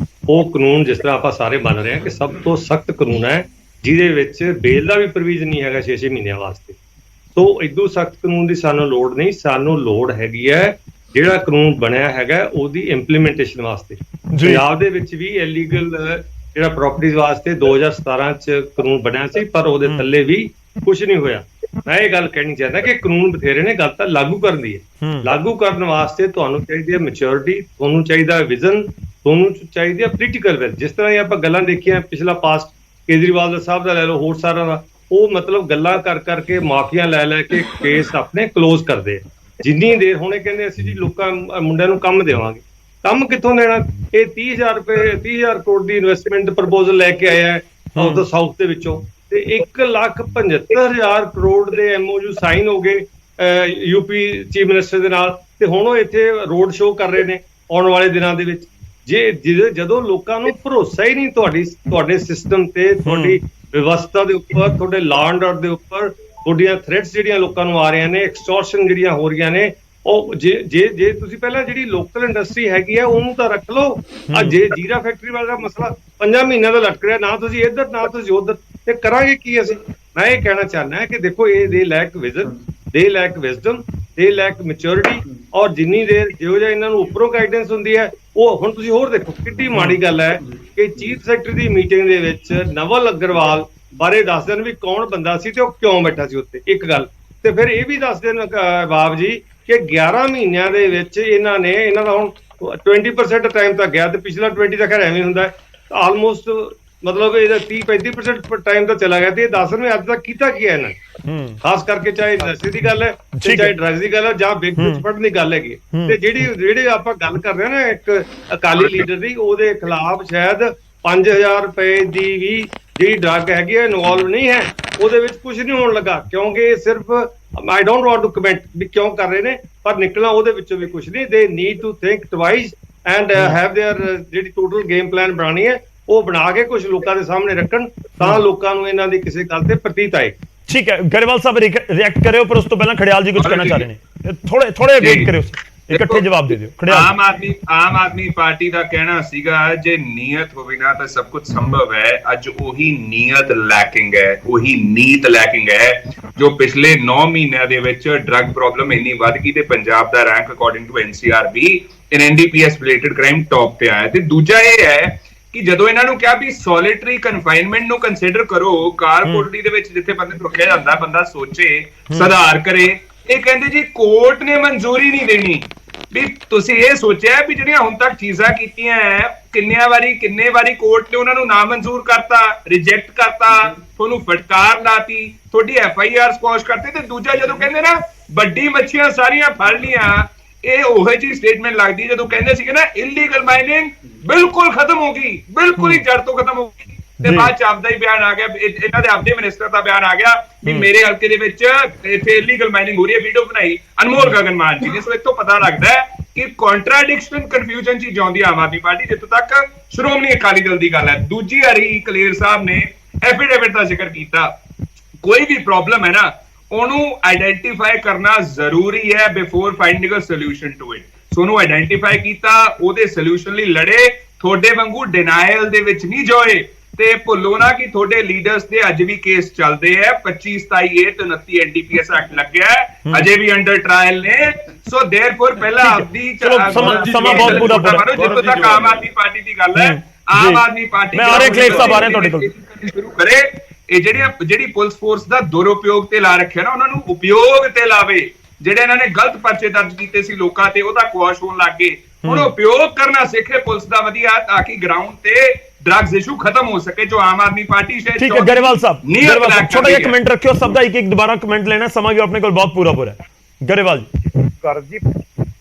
ਉਹ ਕਾਨੂੰਨ ਜਿਸ ਤਰ੍ਹਾਂ ਆਪਾਂ ਸਾਰੇ ਮੰਨ ਰਹੇ ਹਾਂ ਕਿ ਸਭ ਤੋਂ ਸਖਤ ਕਾਨੂੰਨ ਹੈ, ਜਿਹਦੇ ਵਿੱਚ ਬੇਲ ਦਾ ਵੀ ਪ੍ਰੋਵੀਜ਼ਨ ਨਹੀਂ ਹੈਗਾ 6 ਮਹੀਨਿਆਂ ਵਾਸਤੇ। ਸੋ ਇਦੋਂ ਸਖਤ ਕਾਨੂੰਨ ਦੀ ਸਾਨੂੰ ਲੋੜ ਨਹੀਂ, ਸਾਨੂੰ ਲੋੜ ਹੈਗੀ ਹੈ ਜਿਹੜਾ ਕਾਨੂੰਨ ਬਣਿਆ ਹੈਗਾ ਉਹਦੀ ਇੰਪਲੀਮੈਂਟੇਸ਼ਨ ਵਾਸਤੇ। ਪੰਜਾਬ ਦੇ ਵਿੱਚ ਵੀ ਇਲੀਗਲ ਜਿਹੜਾ ਪ੍ਰਾਪਰਟੀਜ਼ ਵਾਸਤੇ 2017 ਚ ਕਾਨੂੰਨ ਬਣਿਆ ਸੀ, ਪਰ ਉਹਦੇ ਥੱਲੇ ਵੀ ਕੁਝ ਨਹੀਂ ਹੋਇਆ। ਮੈਂ ਇਹ ਗੱਲ ਕਹਿਣੀ ਚਾਹੁੰਦਾ ਕਿ ਕਾਨੂੰਨ ਬਥੇਰੇ ਨੇ, ਗੱਲ ਤਾਂ ਲਾਗੂ ਕਰਨ ਦੀ ਹੈ। ਲਾਗੂ ਕਰਨ ਵਾਸਤੇ ਤੁਹਾਨੂੰ ਚਾਹੀਦੀ ਹੈ ਮੈਚੁਰਿਟੀ, ਤੁਹਾਨੂੰ ਚਾਹੀਦਾ ਹੈ ਵਿਜ਼ਨ, ਤੁਹਾਨੂੰ ਚਾਹੀਦੀ ਹੈ ਪੋਲੀਟੀਕਲ ਵਿਲ। ਜਿਸ ਤਰ੍ਹਾਂ ਆਪਾਂ ਗੱਲਾਂ ਦੇਖੀਆਂ ਪਿਛਲਾ ਪਾਸਟ ਕੇਜਰੀਵਾਲ ਦਾ ਸਾਹਿਬ ਦਾ ਲੈ ਲਓ, ਹੋਰ ਸਾਰਿਆਂ ਦਾ, ਉਹ ਮਤਲਬ ਗੱਲਾਂ ਕਰਕੇ ਮਾਫੀਆਂ ਲੈ ਕੇ ਕੇਸ ਆਪਣੇ ਕਲੋਜ਼ ਕਰਦੇ ਆ। ਜਿੰਨੀ ਦੇਰ ਹੁਣੇ ਕਹਿੰਦੇ ਅਸੀਂ ਜੀ ਲੋਕਾਂ ਮੁੰਡਿਆਂ ਨੂੰ ਕੰਮ ਦੇਵਾਂਗੇ, ਕੰਮ ਕਿੱਥੋਂ ਦੇਣਾ? ਇਹ 30,000 ਕਰੋੜ ਦੀ ਇਨਵੈਸਟਮੈਂਟ ਪ੍ਰਪੋਜ਼ਲ ਲੈ ਕੇ ਆਇਆ ਆਫ ਦਾ ਸਾਊਥ ਦੇ ਵਿੱਚੋਂ, ਤੇ 1,75,000 ਕਰੋੜ ਦੇ MOU ਸਾਈਨ ਹੋ ਗਏ UP ਚੀਫ ਮਿਨਿਸਟਰ ਦੇ ਨਾਲ, ਤੇ ਹੁਣ ਉਹ ਇੱਥੇ ਰੋਡ ਸ਼ੋਅ ਕਰ ਰਹੇ ਨੇ ਆਉਣ ਵਾਲੇ ਦਿਨਾਂ ਦੇ ਵਿੱਚ। ਜਦੋਂ ਲੋਕਾਂ ਨੂੰ ਭਰੋਸਾ ਹੀ ਨਹੀਂ ਤੁਹਾਡੇ ਸਿਸਟਮ ਤੇ, ਤੁਹਾਡੀ ਵਿਵਸਥਾ ਦੇ ਉੱਪਰ, ਤੁਹਾਡੇ ਲਾਅ ਐਂਡ ਆਰਡਰ ਦੇ ਉੱਪਰ, ਤੁਹਾਡੀਆਂ ਥ੍ਰੈਟਸ ਜਿਹੜੀਆਂ ਲੋਕਾਂ ਨੂੰ ਆ ਰਹੀਆਂ ਨੇ, ਐਕਸਟੋਰਸ਼ਨ ਜਿਹੜੀਆਂ ਹੋ ਰਹੀਆਂ ਨੇ, ਉਹ ਜੇ ਤੁਸੀਂ ਪਹਿਲਾਂ ਜਿਹੜੀ ਲੋਕਲ ਇੰਡਸਟਰੀ ਹੈਗੀ ਆ ਉਹਨੂੰ ਤਾਂ ਰੱਖ ਲਓ। ਅੱਜ ਜੇ ਜੀਰਾ ਫੈਕਟਰੀ ਵਾਲਾ ਮਸਲਾ 5 ਮਹੀਨਿਆਂ ਦਾ ਲਟਕ ਰਿਹਾ, ਨਾ ਤੁਸੀਂ ਇੱਧਰ ਨਾ ਤੁਸੀਂ ਉੱਧਰ, ਤੇ ਕਰਾਂਗੇ ਕੀ ਅਸੀਂ? ਮੈਂ ਇਹ ਕਹਿਣਾ ਚਾਹੁੰਦਾ ਕਿ ਦੇਖੋ, ਇਹ ਦੇ ਲੈਕ ਵਿਜ਼ਨ, ਦੇ ਲੈਕ ਵਿਜ਼ਡਮ, ਦੇ ਲੈਕ ਮੈਚੁਰਿਟੀ, ਔਰ ਜਿੰਨੀ ਦੇਰ ਜਿਹੋ ਜਿਹਾ ਇਹਨਾਂ ਨੂੰ ਉੱਪਰੋਂ ਗਾਈਡੈਂਸ ਹੁੰਦੀ ਹੈ, ਉਹ ਹੁਣ ਤੁਸੀਂ ਹੋਰ ਦੇਖੋ ਕਿੰਨੀ ਮਾੜੀ ਗੱਲ ਹੈ ਕਿ ਚੀਫ ਸੈਕਟਰੀ ਦੀ ਮੀਟਿੰਗ ਦੇ ਵਿੱਚ ਨਵਲ ਅਗਰਵਾਲ ਬਾਰੇ ਦੱਸ ਦੇਣ ਵੀ ਕੌਣ ਬੰਦਾ ਸੀ ਤੇ ਉਹ ਕਿਉਂ ਬੈਠਾ ਸੀ ਉੱਤੇ, ਇੱਕ ਗੱਲ। ਤੇ ਫਿਰ ਇਹ ਵੀ ਦੱਸ ਦੇਣ ਬਾਬ ਜੀ ਕਿ 11 ਮਹੀਨਿਆਂ ਦੇ ਵਿੱਚ ਇਹਨਾਂ ਦਾ ਹੁਣ 20% ਟਾਈਮ ਤਾਂ ਗਿਆ, ਤੇ ਪਿਛਲਾ 20 ਤਾਂ ਖੈਰ ਐਵੇਂ ਹੁੰਦਾ, ਆਲਮੋਸਟ ਮਤਲਬ ਇਹਦਾ 30-35% ਟਾਈਮ ਤਾਂ ਚਲਾ ਗਿਆ। ਤੇ ਇਹ ਦੱਸਣ ਵੀ ਅੱਜ ਤੱਕ ਕੀਤਾ ਕੀ ਹੈ ਇਹਨਾਂ ਨੇ, ਖਾਸ ਕਰਕੇ ਚਾਹੇ ਨਸ਼ੇ ਦੀ ਗੱਲ ਹੈ, ਚਾਹੇ ਡਰੱਗਸ ਦੀ ਗੱਲ ਹੈ, ਜਾਂ ਬਿਗ ਫਿਸ਼ ਫੜਨ ਦੀ ਗੱਲ ਹੈਗੀ। ਤੇ ਜਿਹੜੇ ਆਪਾਂ ਗੱਲ ਕਰ ਰਹੇ ਹਾਂ ਨਾ ਇੱਕ ਅਕਾਲੀ ਲੀਡਰ ਦੀ, ਉਹਦੇ ਖਿਲਾਫ ਸ਼ਾਇਦ 5,000 ਰੁਪਏ ਦੀ ਵੀ ਜਿਹੜੀ ਡਰੱਗ ਹੈਗੀ ਹੈ ਇਨਵੋਲਵ ਨਹੀਂ ਹੈ, ਉਹਦੇ ਵਿੱਚ ਕੁਝ ਨਹੀਂ ਹੋਣ ਲੱਗਾ, ਕਿਉਂਕਿ ਸਿਰਫ I don't want to comment ਵੀ ਕਿਉਂ ਕਰ ਰਹੇ ਨੇ, ਪਰ ਨਿਕਲਣਾ ਉਹਦੇ ਵਿੱਚੋਂ ਵੀ ਕੁਝ ਨਹੀਂ। They need to think twice and have their ਜਿਹੜੀ ਟੋਟਲ ਗੇਮ ਪਲਾਨ ਬਣਾਣੀ ਹੈ, ਉਹ ਬਣਾ ਕੇ ਕੁਝ ਲੋਕਾਂ ਦੇ ਸਾਹਮਣੇ ਰੱਖਣ, ਤਾਂ ਲੋਕਾਂ ਨੂੰ ਇਹਨਾਂ ਦੀ ਕਿਸੇ ਗੱਲ ਤੇ ਪ੍ਰਤੀਤ ਆਏ। ਠੀਕ ਹੈ, ਗਰੇਵਾਲ ਸਾਹਿਬ ਰਿਐਕਟ ਕਰਿਓ, ਪਰ ਉਸ ਤੋਂ ਪਹਿਲਾਂ ਖੜਿਆਲ ਜੀ ਕੁਝ ਕਹਿਣਾ ਚਾਹ ਰਹੇ ਨੇ, ਥੋੜੇ ਵੇਟ ਕਰਿਓ ਇਕੱਠੇ ਜਵਾਬ ਦੇ ਦਿਓ। ਆਮ ਆਦਮੀ ਪਾਰਟੀ ਦਾ ਕਹਿਣਾ ਸੀਗਾ ਜੇ ਨੀਅਤ ਹੋਵੇ ਨਾ ਤਾਂ ਸਭ ਕੁਝ ਸੰਭਵ ਹੈ। ਅੱਜ ਉਹੀ ਨੀਅਤ ਲੈਕਿੰਗ ਹੈ, ਉਹੀ ਨੀਤ ਲੈਕਿੰਗ ਹੈ ਜੋ ਪਿਛਲੇ 9 ਮਹੀਨਿਆਂ ਦੇ ਵਿੱਚ ਡਰੱਗ ਪ੍ਰੋਬਲਮ ਇੰਨੀ ਵੱਧ ਗਈ ਤੇ ਪੰਜਾਬ ਦਾ rank according to NCRB in NDPS related crime top ਤੇ ਆਇਆ। ਤੇ ਦੂਜਾ ਇਹ ਹੈ ਕਿ ਜਦੋਂ ਇਹਨਾਂ ਨੂੰ ਕਿਹਾ ਵੀ ਸੋਲਿਟਰੀ ਕਨਫਾਈਨਮੈਂਟ ਨੂੰ ਕੰਸੀਡਰ ਕਰੋ, ਕਾਰ ਕੋਟੜੀ ਦੇ ਵਿੱਚ ਜਿੱਥੇ ਬੰਦੇ ਨੂੰ ਰੱਖਿਆ ਜਾਂਦਾ, ਬੰਦਾ ਸੋਚੇ, ਸੁਧਾਰ ਕਰੇ, ਇਹ ਕਹਿੰਦੇ ਜੀ ਕੋਰਟ ਨੇ ਮਨਜ਼ੂਰੀ ਨਹੀਂ ਦੇਣੀ। ਵੀ ਤੁਸੀਂ ਇਹ ਸੋਚਿਆ ਵੀ ਜਿਹੜੀਆਂ ਹੁਣ ਤੱਕ ਚੀਜ਼ਾਂ ਕੀਤੀਆਂ ਕਿੰਨੇ ਵਾਰੀ ਕੋਰਟ ਨੇ ਉਹਨਾਂ ਨੂੰ ਨਾ ਮਨਜ਼ੂਰ ਕਰਤਾ, ਰਿਜੈਕਟ ਕਰਤਾ, ਤੁਹਾਨੂੰ ਫਟਕਾਰ ਲਾਤੀ, ਤੁਹਾਡੀ FIR ਸਕੁਐਸ਼ ਕਰਤੇ। ਤੇ ਦੂਜਾ ਜਦੋਂ ਕਹਿੰਦੇ ਨਾ ਵੱਡੀ ਮੱਛੀਆਂ ਸਾਰੀਆਂ ਫੜ ਲੀਆਂ, ਇਹ ਉਹੇ ਜੀ ਸਟੇਟਮੈਂਟ ਲੱਗਦੀ ਜਦੋਂ ਕਹਿੰਦੇ ਸੀਗੇ ਨਾ ਇਲੀਗਲ ਮਾਈਨਿੰਗ ਬਿਲਕੁਲ ਖਤਮ ਹੋ ਗਈ, ਬਿਲਕੁਲ ਹੀ ਜੜ ਤੋਂ ਖਤਮ ਹੋ ਗਈ। ਤੇ ਬਾਅਦ ਚ ਆਪਦਾ ਹੀ ਬਿਆਨ ਆ ਗਿਆ, ਇਹਨਾਂ ਦੇ ਆਪਦੇ ਮਿਨਿਸਟਰ ਦਾ ਬਿਆਨ ਆ ਗਿਆ ਵੀ ਮੇਰੇ ਹਲਕੇ ਦੇ ਵਿੱਚ ਇੱਥੇ ਇਲੀਗਲ ਮਾਈਨਿੰਗ ਹੋ ਰਹੀ ਹੈ। ਵੀਡੀਓ ਬਣਾਈ ਅਨਮੋਲ ਗਗਨ ਮਾਨ ਜੀ ਨੇ। ਸੋ ਇੱਥੋਂ ਪਤਾ ਲੱਗਦਾ ਹੈ ਕਿ ਕੰਟਰਾਡਿਕਸ਼ਨ ਕਨਫਿਊਜ਼ਨ ਚ ਜਾਂਦੀ ਆਮ ਆਦਮੀ ਪਾਰਟੀ, ਜਿੱਥੋਂ ਤੱਕ ਸ਼੍ਰੋਮਣੀ ਅਕਾਲੀ ਦਲ ਦੀ ਗੱਲ ਹੈ। ਦੂਜੀ ਵਾਰੀ ਕਲੇਰ ਸਾਹਿਬ ਨੇ ਐਫੀਡੇਵਿਟ ਦਾ ਜ਼ਿਕਰ ਕੀਤਾ। ਕੋਈ ਵੀ ਪ੍ਰੋਬਲਮ ਹੈ ਨਾ ਉਹਨੂੰ ਆਈਡੈਂਟੀਫਾਈ ਕਰਨਾ ਜ਼ਰੂਰੀ ਹੈ before finding a solution to it. So ਉਹਨੂੰ ਆਈਡੈਂਟੀਫਾਈ ਕੀਤਾ, ਉਹਦੇ ਸੋਲੂਸ਼ਨ ਲਈ ਲੜੇ, ਤੁਹਾਡੇ ਵਾਂਗੂ ਡਿਨਾਇਲ ਦੇ ਵਿੱਚ ਨਹੀਂ ਜੋਏ। ਤੇ ਭੁੱਲੋ ਨਾ ਕਿ ਤੁਹਾਡੇ ਲੀਡਰਸ ਦੇ ਅੱਜ ਵੀ ਕੇਸ ਚੱਲਦੇ ਆ, 25, 27 ਤੇ 29 NDPS ਐਕਟ ਲੱਗਿਆ ਅਜੇ ਵੀ ਅੰਡਰ ਟ੍ਰਾਇਲ ਨੇ। ਸੋ ਦੇਅਰਫੋਰ ਪਹਿਲਾਂ ਆਪਦੀ ਸਮਾਂ ਬਹੁਤ ਪੂਰਾ ਜਿੱਥੋਂ ਤੱਕ ਆਮ ਆਦਮੀ ਪਾਰਟੀ ਦੀ ਗੱਲ ਹੈ, ਆਮ ਆਦਮੀ ਪਾਰਟੀ ਮੈਂ ਆਰੇ ਕਲੇਰ ਸਾਹਿਬ ਆ ਰਹੇ ਤੁਹਾਡੇ ਕੋਲ ਸ਼ੁਰੂ ਕਰੇ। ਇਹ ਜਿਹੜੀ ਪੁਲਿਸ ਫੋਰਸ ਦਾ ਦੁਰਉਪਯੋਗ ਤੇ ਲਾ ਰੱਖਿਆ ਨਾ, ਉਹਨਾਂ ਨੂੰ ਉਪਯੋਗ ਤੇ ਲਾਵੇ। ਜਿਹੜੇ ਇਹਨਾਂ ਨੇ ਗਲਤ ਪਰਚੇ ਦਰਜ ਕੀਤੇ ਸੀ ਲੋਕਾਂ ਤੇ, ਉਹਦਾ ਕੁਆਸ਼ ਹੋਣ ਲੱਗ ਗਏ। ਹੁਣ ਉਪਯੋਗ ਕਰਨਾ ਸਿੱਖੇ ਪੁਲਿਸ ਦਾ ਵਧੀਆ, ਤਾਂ ਕਿ ਗਰਾਊਂਡ ਤੇ ਡਰੱਗਸ ਇਸ਼ੂ ਖਤਮ ਹੋ ਸਕੇ, ਜੋ ਆਮ ਆਦਮੀ ਪਾਰਟੀ ਸ਼ਾਇਦ। ਠੀਕ ਹੈ ਗਰੇਵਾਲ ਸਾਹਿਬ, ਛੋਟਾ ਜਿਹਾ ਕਮੈਂਟ ਰੱਖਿਓ, ਸਭ ਦਾ ਇੱਕ ਦੁਬਾਰਾ ਕਮੈਂਟ ਲੈਣਾ, ਸਮਾਂ ਵੀ ਆਪਣੇ ਕੋਲ ਬਹੁਤ ਪੂਰਾ ਹੈ। ਗਰੇਵਾਲ ਜੀ।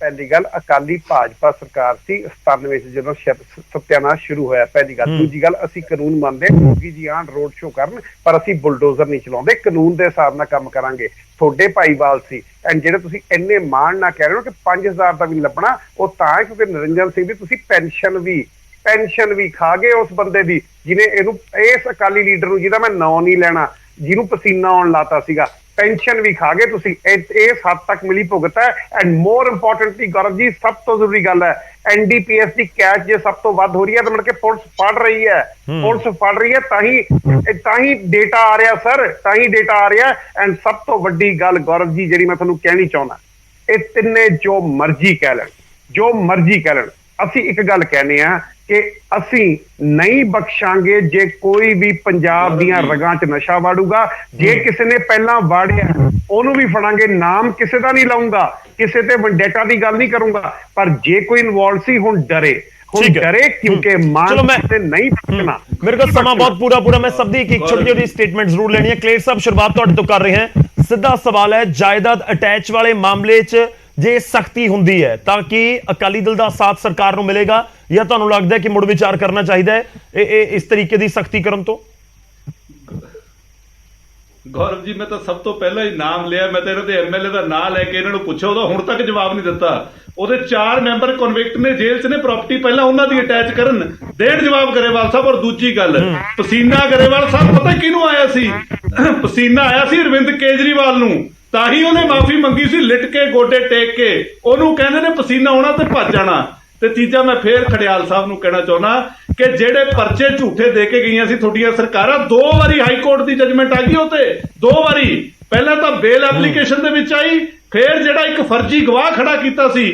ਪਹਿਲੀ ਗੱਲ, ਅਕਾਲੀ ਭਾਜਪਾ ਸਰਕਾਰ ਸੀ 97 ਵਿੱਚ ਜਦੋਂ ਸਤਿਆਨਾਸ਼ ਸ਼ੁਰੂ ਹੋਇਆ, ਪਹਿਲੀ ਗੱਲ। ਦੂਜੀ ਗੱਲ, ਅਸੀਂ ਕਾਨੂੰਨ ਮੰਨਦੇ, ਮੋਦੀ ਜੀ ਆਣ ਰੋਡ ਸ਼ੋ ਕਰਨ, ਪਰ ਅਸੀਂ ਬੁਲਡੋਜ਼ਰ ਨਹੀਂ ਚਲਾਉਂਦੇ, ਕਾਨੂੰਨ ਦੇ ਹਿਸਾਬ ਨਾਲ ਕੰਮ ਕਰਾਂਗੇ। ਤੁਹਾਡੇ ਭਾਈਵਾਲ ਸੀ, ਐਂਡ ਜਿਹੜੇ ਤੁਸੀਂ ਇੰਨੇ ਮਾਣ ਨਾਲ ਕਹਿ ਰਹੇ ਹੋ ਕਿ 5000 ਦਾ ਵੀ ਲੱਭਣਾ, ਉਹ ਤਾਂ ਹੈ ਕਿਉਂਕਿ ਨਿਰੰਜਨ ਸਿੰਘ ਦੀ ਤੁਸੀਂ ਪੈਨਸ਼ਨ ਵੀ ਖਾ ਗਏ ਉਸ ਬੰਦੇ ਦੀ, ਜਿਹਨੇ ਇਸ ਅਕਾਲੀ ਲੀਡਰ ਨੂੰ, ਜਿਹਦਾ ਮੈਂ ਨਾਂ ਨਹੀਂ ਲੈਣਾ, ਜਿਹਨੂੰ ਪਸੀਨਾ ਆਉਣ ਲਾਤਾ ਸੀਗਾ, ਪੈਨਸ਼ਨ ਵੀ ਖਾ ਗਏ ਤੁਸੀਂ। ਇਸ ਹੱਦ ਤੱਕ ਮਿਲੀ ਭੁਗਤ ਹੈ। And more importantly Gaurav ji, ਸਭ ਤੋਂ ਜ਼ਰੂਰੀ ਗੱਲ ਹੈ, NDPS ਦੀ ਕੈਚ ਜੇ ਸਭ ਤੋਂ ਵੱਧ ਹੋ ਰਹੀ ਹੈ ਤਾਂ ਮਤਲਬ ਕਿ ਪੁਲਿਸ ਫੜ ਰਹੀ ਹੈ, ਤਾਂ ਹੀ ਡੇਟਾ ਆ ਰਿਹਾ ਸਰ, ਤਾਂ ਹੀ ਡੇਟਾ ਆ ਰਿਹਾ। ਐਂਡ ਸਭ ਤੋਂ ਵੱਡੀ ਗੱਲ ਗੌਰਵ ਜੀ ਜਿਹੜੀ ਮੈਂ ਤੁਹਾਨੂੰ ਕਹਿਣੀ ਚਾਹੁੰਦਾ, ਇਹ ਤਿੰਨੇ ਜੋ ਮਰਜ਼ੀ ਕਹਿ ਲੈਣ, ਅਸੀਂ ਇੱਕ ਗੱਲ ਕਹਿੰਦੇ ਆ ਕਿ ਅਸੀਂ ਨਹੀਂ ਬਖਸ਼ਾਂਗੇ ਜੇ ਕੋਈ ਵੀ ਪੰਜਾਬ ਦੀਆਂ ਰਗਾਂ 'ਚ ਨਸ਼ਾ ਵਾੜੂਗਾ। ਜੇ ਕਿਸੇ ਨੇ ਪਹਿਲਾਂ ਵਾੜਿਆ ਉਹਨੂੰ ਵੀ ਫੜਾਂਗੇ, ਨਾਮ ਕਿਸੇ ਦਾ ਨਹੀਂ ਲਾਉਂਗਾ, ਕਿਸੇ ਤੇ ਵੈਂਡੇਟਾ ਦੀ ਗੱਲ ਨਹੀਂ ਕਰੂੰਗਾ, ਪਰ ਜੇ ਕੋਈ ਇਨਵੋਲਵ ਸੀ ਹੁਣ ਡਰੇ ਕਿਉਂਕਿ ਮਾਨ ਤੇ ਨਹੀਂ ਬਖਸ਼ਣਾ। ਮੇਰੇ ਕੋਲ ਸਮਾਂ ਬਹੁਤ ਪੂਰਾ ਮੈਂ ਸਭ ਦੀ ਇੱਕ ਛੋਟੀ ਜਿਹੀ ਸਟੇਟਮੈਂਟ ਜ਼ਰੂਰ ਲੈਣੀ ਹੈ। ਕਲੇਰ ਸਾਹਿਬ, ਸ਼ੁਰੂਆਤ ਤੁਹਾਡੇ ਤੋਂ ਕਰ ਰਹੇ ਹਾਂ। ਸਿੱਧਾ ਸਵਾਲ ਹੈ, ਜਾਇਦਾਦ ਅਟੈਚ ਵਾਲੇ ਮਾਮਲੇ 'ਚ ਜੇ ਸਖਤੀ ਹੁੰਦੀ ਹੈ ਤਾਂ ਕਿ ਅਕਾਲੀ ਦਲ ਦਾ ਸਾਥ ਸਰਕਾਰ ਨੂੰ ਮਿਲੇਗਾ, ਜਾਂ ਤੁਹਾਨੂੰ ਲੱਗਦਾ ਹੈ ਕਿ ਮੁੜ ਵਿਚਾਰ ਕਰਨਾ ਚਾਹੀਦਾ ਹੈ ਇਹ ਇਸ ਤਰੀਕੇ ਦੀ ਸਖਤੀ ਕਰਨ ਤੋਂ? ਗੌਰਵ ਜੀ, ਮੈਂ ਤਾਂ ਸਭ ਤੋਂ ਪਹਿਲਾਂ ਹੀ ਨਾਮ ਲਿਆ, ਮੈਂ ਤਾਂ ਇਹਨਾਂ ਦੇ MLA ਦਾ ਨਾਮ ਲੈ ਕੇ ਇਹਨਾਂ ਨੂੰ ਪੁੱਛਿਆ, ਉਹਦਾ ਹੁਣ ਤੱਕ ਜਵਾਬ ਨਹੀਂ ਦਿੱਤਾ। ਉਹਦੇ 4 ਮੈਂਬਰ ਕਨਵਿਕਟ ਨੇ, ਜੇਲ੍ਹ 'ਚ ਨੇ, ਪ੍ਰਾਪਰਟੀ ਪਹਿਲਾਂ ਉਹਨਾਂ ਦੀ ਅਟੈਚ ਕਰਨ, ਦੇਣ ਜਵਾਬ ਗਰੇਵਾਲ ਸਾਹਿਬ। ਔਰ ਦੂਜੀ ਗੱਲ, ਪਸੀਨਾ ਗਰੇਵਾਲ ਸਾਹਿਬ ਪਤਾ ਕਿਹਨੂੰ ਆਇਆ ਸੀ? ਪਸੀਨਾ ਆਇਆ ਸੀ ਅਰਵਿੰਦ ਕੇਜਰੀਵਾਲ ਨੂੰ, ਤਾਂ ਹੀ ਉਹਨੇ ਮਾਫੀ ਮੰਗੀ ਸੀ, ਲਿਟ ਕੇ ਗੋਡੇ ਟੇਕ ਕੇ। ਉਹਨੂੰ ਕਹਿੰਦੇ ਨੇ ਪਸੀਨਾ ਆਉਣਾ ਤੇ ਭੱਜ ਜਾਣਾ। ਤੇ ਤੀਜਾ, ਮੈਂ ਫੇਰ ਖੜਿਆਲ ਸਾਹਿਬ ਨੂੰ ਕਹਿਣਾ ਚਾਹੁੰਦਾ ਕਿ ਜਿਹੜੇ ਪਰਚੇ ਝੂਠੇ ਦੇ ਕੇ ਗਈਆਂ ਸੀ ਤੁਹਾਡੀਆਂ ਸਰਕਾਰਾਂ, 2 ਵਾਰੀ ਹਾਈ ਕੋਰਟ ਦੀ ਜਜਮੈਂਟ ਆ ਗਈ ਉਹ ਤੇ, 2 ਵਾਰੀ। ਪਹਿਲਾਂ ਤਾਂ ਬੇਲ ਐਪਲੀਕੇਸ਼ਨ ਦੇ ਵਿੱਚ ਆਈ, ਫੇਰ ਜਿਹੜਾ ਇੱਕ ਫਰਜ਼ੀ ਗਵਾਹ ਖੜਾ ਕੀਤਾ ਸੀ,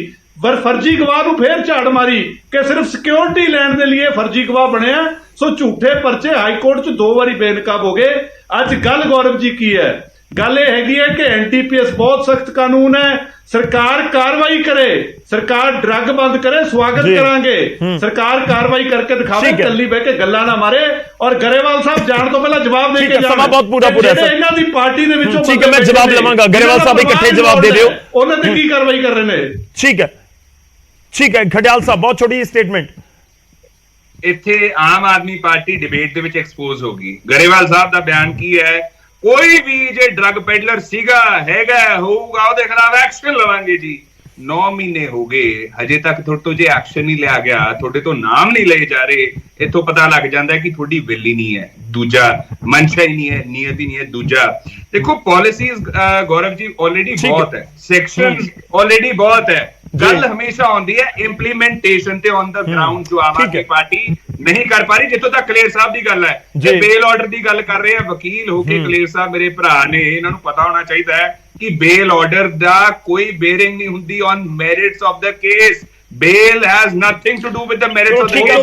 ਫਰਜ਼ੀ ਗਵਾਹ ਨੂੰ ਫੇਰ ਝਾੜ ਮਾਰੀ ਕਿ ਸਿਰਫ ਸਿਕਿਉਰਿਟੀ ਲੈਣ ਦੇ ਲਈ ਫਰਜ਼ੀ ਗਵਾਹ ਬਣਿਆ। ਸੋ ਝੂਠੇ ਪਰਚੇ ਹਾਈ ਕੋਰਟ 'ਚ 2 ਵਾਰੀ ਬੇਨਕਾਬ ਹੋ ਗਏ। ਅੱਜ ਗੱਲ ਗੌਰਵ ਜੀ ਕੀ ਹੈ? ਗੱਲ ਇਹ ਹੈਗੀ ਹੈ ਕਿ NDPS ਬਹੁਤ ਸਖਤ ਕਾਨੂੰਨ ਹੈ, ਸਰਕਾਰ ਕਾਰਵਾਈ ਕਰੇ, ਸਰਕਾਰ ਡਰੱਗ ਬੰਦ ਕਰੇ, ਸਵਾਗਤ ਕਰਾਂਗੇ। ਸਰਕਾਰ ਕਾਰਵਾਈ ਕਰਕੇ ਦਿਖਾਵੇ, ਕੱਲੀ ਬਹਿ ਕੇ ਗੱਲਾਂ ਨਾ ਮਾਰੇ। ਔਰ ਗਰੇਵਾਲ ਸਾਹਿਬ ਜਾਣ ਤੋਂ ਪਹਿਲਾਂ ਜਵਾਬ ਦੇ ਕੇ ਜਾਣ, ਬਹੁਤ ਪੂਰਾ ਇਹਨਾਂ ਦੀ ਪਾਰਟੀ ਦੇ ਵਿੱਚੋਂ। ਠੀਕ ਹੈ, ਮੈਂ ਜਵਾਬ ਲਵਾਂਗਾ। ਗਰੇਵਾਲ ਸਾਹਿਬ ਇਕੱਠੇ ਜਵਾਬ ਦੇ ਦਿਓ, ਉਹਨਾਂ ਤੇ ਕੀ ਕਾਰਵਾਈ ਕਰ ਰਹੇ ਨੇ। ਠੀਕ ਹੈ ਖੜਿਆਲ ਸਾਹਿਬ, ਬਹੁਤ ਛੋਟੀ ਸਟੇਟਮੈਂਟ। ਇੱਥੇ ਆਮ ਆਦਮੀ ਪਾਰਟੀ ਡਿਬੇਟ ਦੇ ਵਿੱਚ ਐਕਸਪੋਜ਼ ਹੋ ਗਈ। ਗਰੇਵਾਲ ਸਾਹਿਬ ਦਾ ਬਿਆਨ ਕੀ ਹੈ? ਕੋਈ ਵੀ ਜੇ ਡਰੱਗ ਪੈਡਲਰ ਸੀਗਾ, ਹੈਗਾ, ਹੋਊਗਾ, ਉਹਦੇ ਖਿਲਾਫ ਐਕਸ਼ਨ ਲਵਾਂਗੇ ਜੀ। 9 ਮਹੀਨੇ ਹੋ ਗਏ, ਹਜੇ ਤੱਕ ਤੁਹਾਡੇ ਤੋਂ ਜੇ ਐਕਸ਼ਨ ਨਹੀਂ ਲਿਆ ਗਿਆ, ਤੁਹਾਡੇ ਤੋਂ ਨਾਮ ਨਹੀਂ ਲਏ ਜਾ ਰਹੇ, ਇੱਥੋਂ ਪਤਾ ਲੱਗ ਜਾਂਦਾ ਕਿ ਤੁਹਾਡੀ ਵਿਲ ਹੀ ਨਹੀਂ ਹੈ। ਦੂਜਾ, ਮਨਸ਼ਾ ਹੀ ਨਹੀਂ ਹੈ, ਨੀਅਤ ਹੀ ਨਹੀਂ ਹੈ। ਦੂਜਾ ਦੇਖੋ, ਪਾਲਿਸੀਜ਼ ਗੌਰਵ ਜੀ ਆਲਰੇਡੀ ਬਹੁਤ ਹੈ, ਸੈਕਸ਼ਨ ਆਲਰੇਡੀ ਬਹੁਤ ਹੈ। ਗੱਲ ਹਮੇਸ਼ਾ ਆਉਂਦੀ ਹੈ ਇੰਪਲੀਮੈਂਟੇਸ਼ਨ ਤੇ ਔਨ ਦਾ ਗਰਾਊਂਡ ਜੋ ਆਮ ਆਦਮੀ ਪਾਰਟੀ ਨਹੀਂ ਕਰ ਪਾ ਰਹੀ। ਜਿੱਥੋਂ ਤੱਕ ਕਲੇਰ ਸਾਹਿਬ ਦੀ ਗੱਲ ਹੈ, ਜੇ ਬੇਲ ਆਰਡਰ ਦੀ ਗੱਲ ਕਰ ਰਹੇ ਆ ਵਕੀਲ ਹੋ ਕੇ ਕਲੇਰ ਸਾਹਿਬ ਮੇਰੇ ਭਰਾ ਨੇ, ਇਹਨਾਂ ਨੂੰ ਪਤਾ ਹੋਣਾ ਚਾਹੀਦਾ ਹੈ ਕਿ ਬੇਲ ਆਰਡਰ ਦਾ ਕੋਈ ਬੇਅਰਿੰਗ ਨਹੀਂ ਹੁੰਦੀ on merits of the case. Bail has nothing to do with the merits of the case।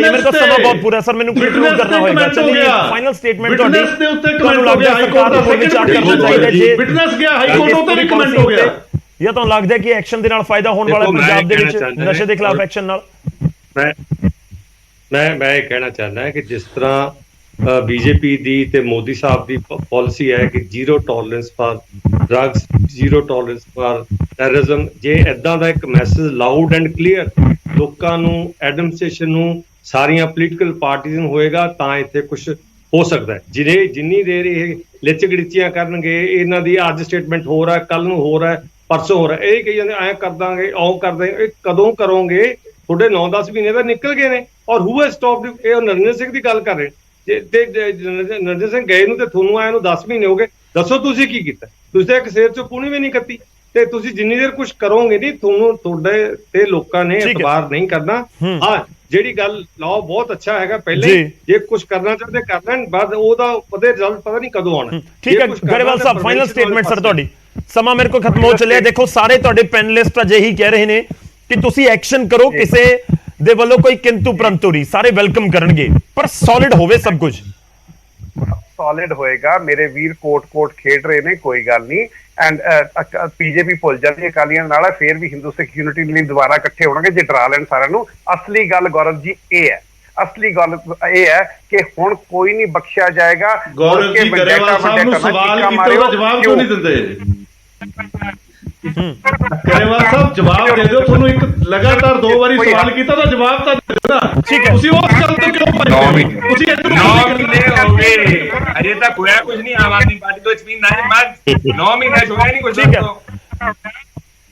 ਮੇਰੇ ਕੋਲ ਸਮਾਂ ਬਹੁਤ ਪੂਰਾ ਸਰ, ਮੈਨੂੰ ਕੰਕਲੂਡ ਕਰਨਾ ਹੋਏਗਾ। ਚਲਿਏ ਫਾਈਨਲ ਸਟੇਟਮੈਂਟ ਤੁਹਾਡੀ, ਤੁਹਾਨੂੰ ਲੱਗਦਾ ਸਰਕਾਰ ਨੂੰ ਵਿਚਾਰ ਕਰਨਾ ਚਾਹੀਦਾ ਜੇ ਵਿਟਨੈਸ ਗਿਆ ਹਾਈ ਕੋਰਟ ਉੱਤੇ ਰਿਕਮੈਂਡ ਹੋ ਗਿਆ, ਜਾਂ ਤੁਹਾਨੂੰ ਲੱਗਦਾ ਕਿ ਐਕਸ਼ਨ ਦੇ ਨਾਲ ਫਾਇਦਾ ਹੋਣ ਵਾਲਾ ਪੰਜਾਬ ਦੇ ਵਿੱਚ ਨਸ਼ੇ ਦੇ ਖਿਲਾਫ ਐਕਸ਼ਨ ਨਾਲ? ਮੈਂ ਇਹ ਕਹਿਣਾ ਚਾਹੁੰਦਾ ਕਿ ਜਿਸ ਤਰ੍ਹਾਂ ਬੀਜੇਪੀ ਦੀ ਤੇ ਮੋਦੀ ਸਾਹਿਬ ਦੀ ਪਾਲਿਸੀ ਹੈ ਕਿ zero tolerance for drugs, zero tolerance for terrorism, ਜੇ ਇਦਾਂ ਦਾ ਇੱਕ ਮੈਸੇਜ ਲਾਊਡ ਐਂਡ ਕਲੀਅਰ ਲੋਕਾਂ ਨੂੰ, ਐਡਮਿਨਿਸਟ੍ਰੇਸ਼ਨ ਨੂੰ, ਸਾਰੀਆਂ ਪੋਲੀਟੀਕਲ ਪਾਰਟੀਆਂ ਨੂੰ ਹੋਏਗਾ ਤਾਂ ਇੱਥੇ ਕੁਝ ਹੋ ਸਕਦਾ ਹੈ। ਜਿੰਨੀ ਦੇਰ ਇਹ ਲਿਚ ਗੜੀਚੀਆਂ ਕਰਨਗੇ, ਇਹਨਾਂ ਦੀ ਅੱਜ ਸਟੇਟਮੈਂਟ ਹੋ ਰਿਹਾ, ਕੱਲ ਨੂੰ ਹੋ ਰਿਹਾ, ਪਰਸੋਂ ਹੋ ਰਿਹਾ, ਇਹ ਕਹੀ ਜਾਂਦੇ ਐਂ ਕਰ ਦਾਂਗੇ, ਉਹ ਕਰ ਦਾਂਗੇ, ਇਹ ਕਦੋਂ ਕਰੋਗੇ? ਤੁਹਾਡੇ 9-10 ਮਹੀਨੇ ਤਾਂ ਨਿਕਲ ਗਏ ਨੇ। ਔਰ ਹੂ ਹੈਜ਼ ਸਟਾਪਡ? ਇਹ ਨਰਿੰਦਰ ਸਿੰਘ ਦੀ ਗੱਲ ਕਰ ਰਹੇ ਤੇ ਨਰਿੰਦਰ ਸਿੰਘ ਗਏ ਨੂੰ ਤੇ ਤੁਹਾਨੂੰ ਆਏ ਨੂੰ 10 ਮਹੀਨੇ ਹੋ ਗਏ। ਦੱਸੋ ਤੁਸੀਂ ਕੀ ਕੀਤਾ? ਤੁਸੀਂ ਤਾਂ ਇੱਕ ਸਿਰ ਚੋਂ ਪੂਣੀ ਵੀ ਨਹੀਂ ਕੱਤੀ। ਤੇ ਤੁਸੀਂ ਜਿੰਨੀ ਦੇਰ ਕੁਝ ਕਰੋਗੇ ਨਹੀਂ, ਤੁਹਾਨੂੰ ਤੁਹਾਡੇ ਤੇ ਲੋਕਾਂ ਨੇ ਇਤਬਾਰ ਨਹੀਂ ਕਰਨਾ। ਹਾਂ, ਜਿਹੜੀ ਗੱਲ ਲਾਓ ਬਹੁਤ ਅੱਛਾ ਹੈਗਾ, ਪਹਿਲੇ ਜੇ ਕੁਝ ਕਰਨਾ ਚਾਹਦੇ ਕਰ ਲੈਣ, ਬਾਅਦ ਉਹਦਾ ਉਹਦੇ ਰਿਜ਼ਲਟ ਪਤਾ ਨਹੀਂ ਕਦੋਂ ਆਉਣਾ। ਠੀਕ ਹੈ ਗਰੇਵਾਲ ਸਾਹਿਬ, ਫਾਈਨਲ ਸਟੇਟਮੈਂਟ ਸਰ ਤੁਹਾਡੀ। ਸਮਾਂ ਮੇਰੇ ਕੋਲ ਖਤਮ ਹੋ ਚੱਲਿਆ। ਦੇਖੋ ਸਾਰੇ ਤੁਹਾਡੇ ਪੈਨਲਿਸਟ ਅਜੇ ਹੀ ਕਹਿ ਰਹੇ ਨੇ ਕਿ ਤੁਸੀਂ ਐਕਸ਼ਨ ਕਰੋ, ਕਿਸੇ ਦੇ ਵੱਲੋਂ ਕੋਈ ਕਿੰਤੂ ਪਰੰਤੂ ਨਹੀਂ, ਸਾਰੇ ਵੈਲਕਮ ਕਰਨਗੇ, ਪਰ ਸੋਲਿਡ ਹੋਵੇ ਸਭ ਕੁਝ। ਸੋਲਿਡ ਹੋਏਗਾ। ਮੇਰੇ ਵੀਰ ਕੋਟ ਖੇਡ ਰਹੇ ਨੇ, ਕੋਈ ਗੱਲ ਨਹੀਂ। ਐਂਡ ਬੀਜੇਪੀ ਭੁੱਲ ਜਾਂਦੀ ਅਕਾਲੀਆਂ ਨਾਲ, ਫੇਰ ਵੀ ਹਿੰਦੂ ਸਿੱਖ ਯੂਨਿਟੀ ਲਈ ਦੁਬਾਰਾ ਇਕੱਠੇ ਹੋਣਗੇ ਜੇ ਡਰਾ ਲੈਣ ਸਾਰਿਆਂ ਨੂੰ। ਅਸਲੀ ਗੱਲ ਗੌਰਵ ਜੀ ਇਹ ਹੈ, ਅਸਲੀ ਗੱਲ ਇਹ ਹੈ ਕਿ ਹੁਣ ਕੋਈ ਨਹੀਂ ਬਖਸ਼ਿਆ ਜਾਏਗਾ। ਗੌਰਵ ਜੀ ਗਰੇਵਾਲ ਸਾਹਿਬ ਨੂੰ ਸਵਾਲ ਕੀਤਾ ਉਹਦਾ ਜਵਾਬ ਕਿਉਂ ਨਹੀਂ ਦਿੰਦੇ? ਗਰੇਵਾਲ ਸਾਹਿਬ ਜਵਾਬ ਦੇ ਦਿਓ। ਤੁਹਾਨੂੰ ਇੱਕ ਲਗਾਤਾਰ 2 ਵਾਰੀ ਸਵਾਲ ਕੀਤਾ ਤਾਂ ਜਵਾਬ ਤਾਂ ਦੇ ਦਿਓ ਨਾ। ਠੀਕ ਹੈ, ਤੁਸੀਂ ਉਸ ਗੱਲ ਤੋਂ ਕਿਉਂ ਭੱਜਦੇ? ਤੁਸੀਂ 9 ਮਹੀਨੇ ਹੋ ਗਏ, ਅਜੇ ਤੱਕ ਹੋਇਆ ਕੁਝ ਨਹੀਂ। ਆਮ ਆਦਮੀ ਪਾਰਟੀ ਤੋਂ ਇਟਸ ਬੀਨ 9 ਮੰਥ, 9 ਮਹੀਨੇ ਹੋਇਆ ਨਹੀਂ ਕੁਝ।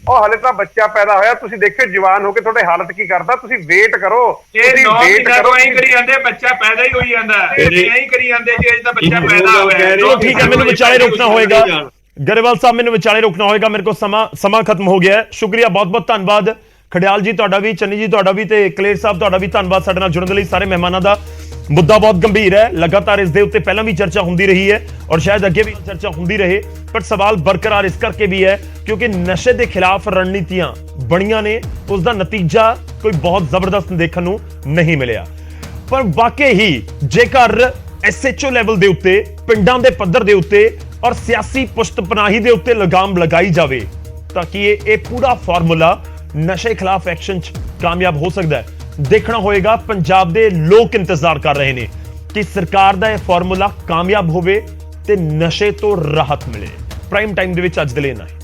ਉਹ ਹਲੇ ਤਾਂ ਬੱਚਾ ਪੈਦਾ ਹੋਇਆ, ਤੁਸੀਂ ਦੇਖਿਓ ਜਵਾਨ ਹੋ ਕੇ ਤੁਹਾਡੇ ਹਾਲਤ ਕੀ ਕਰਦਾ। ਤੁਸੀਂ ਵੇਟ ਕਰੋ, ਤੁਸੀਂ ਵੇਟ ਕਰੋ। ਐਂ ਕਰੀ ਜਾਂਦੇ, ਬੱਚਾ ਪੈਦਾ ਹੀ ਹੋਈ ਜਾਂਦਾ, ਐਂ ਕਰੀ ਜਾਂਦੇ ਜੀ ਅਜੇ ਤਾਂ ਬੱਚਾ ਪੈਦਾ ਹੋਇਆ। ਚਲੋ ਠੀਕ ਹੈ, ਮੈਨੂੰ ਵਿਚਾਲੇ ਰੋਕਣਾ ਹੋਏਗਾ ਗਰੇਵਾਲ ਸਾਹਿਬ, ਮੈਨੂੰ ਵਿਚਾਲੇ ਰੋਕਣਾ ਹੋਏਗਾ, ਮੇਰੇ ਕੋਲ ਸਮਾਂ ਖਤਮ ਹੋ ਗਿਆ ਹੈ। ਸ਼ੁਕਰੀਆ, ਬਹੁਤ ਬਹੁਤ ਧੰਨਵਾਦ ਖੜਿਆਲ ਜੀ ਤੁਹਾਡਾ ਵੀ, ਚੰਨੀ ਜੀ ਤੁਹਾਡਾ ਵੀ, ਤੇ ਕਲੇਰ ਸਾਹਿਬ ਤੁਹਾਡਾ ਵੀ ਧੰਨਵਾਦ ਸਾਡੇ ਨਾਲ ਜੁੜਨ ਦੇ ਲਈ। ਸਾਰੇ ਮਹਿਮਾਨਾਂ ਦਾ ਮੁੱਦਾ ਬਹੁਤ ਗੰਭੀਰ ਹੈ, ਲਗਾਤਾਰ ਇਸ ਦੇ ਉੱਤੇ ਪਹਿਲਾਂ ਵੀ ਚਰਚਾ ਹੁੰਦੀ ਰਹੀ ਹੈ ਔਰ ਸ਼ਾਇਦ ਅੱਗੇ ਵੀ ਚਰਚਾ ਹੁੰਦੀ ਰਹੇ, ਪਰ ਸਵਾਲ ਬਰਕਰਾਰ ਇਸ ਕਰਕੇ ਵੀ ਹੈ ਕਿਉਂਕਿ ਨਸ਼ੇ ਦੇ ਖਿਲਾਫ ਰਣਨੀਤੀਆਂ ਬਣੀਆਂ ਨੇ, ਉਸ ਦਾ ਨਤੀਜਾ ਕੋਈ ਬਹੁਤ ਜ਼ਬਰਦਸਤ ਦੇਖਣ ਨੂੰ ਨਹੀਂ ਮਿਲਿਆ। ਪਰ ਵਾਕਈ ਹੀ ਜੇਕਰ ਐਸਐਚਓ ਲੈਵਲ ਦੇ ਉੱਤੇ, ਪਿੰਡਾਂ ਦੇ ਪੱਧਰ ਦੇ ਉੱਤੇ ਔਰ ਸਿਆਸੀ ਪੁਸ਼ਤਪਨਾਹੀ ਦੇ ਉੱਤੇ ਲਗਾਮ ਲਗਾਈ ਜਾਵੇ ਤਾਂ ਕਿ ਇਹ ਪੂਰਾ ਫਾਰਮੂਲਾ ਨਸ਼ੇ ਖਿਲਾਫ ਐਕਸ਼ਨ 'ਚ ਕਾਮਯਾਬ ਹੋ ਸਕਦਾ ਹੈ। ਦੇਖਣਾ ਹੋਏਗਾ, ਪੰਜਾਬ ਦੇ ਲੋਕ ਇੰਤਜ਼ਾਰ ਕਰ ਰਹੇ ਨੇ ਕਿ ਸਰਕਾਰ ਦਾ ਇਹ ਫਾਰਮੂਲਾ ਕਾਮਯਾਬ ਹੋਵੇ ਤੇ ਨਸ਼ੇ ਤੋਂ ਰਾਹਤ ਮਿਲੇ। ਪ੍ਰਾਈਮ ਟਾਈਮ ਦੇ ਵਿੱਚ ਅੱਜ ਦੇ ਲਈ ਇੰਨਾ ਹੀ।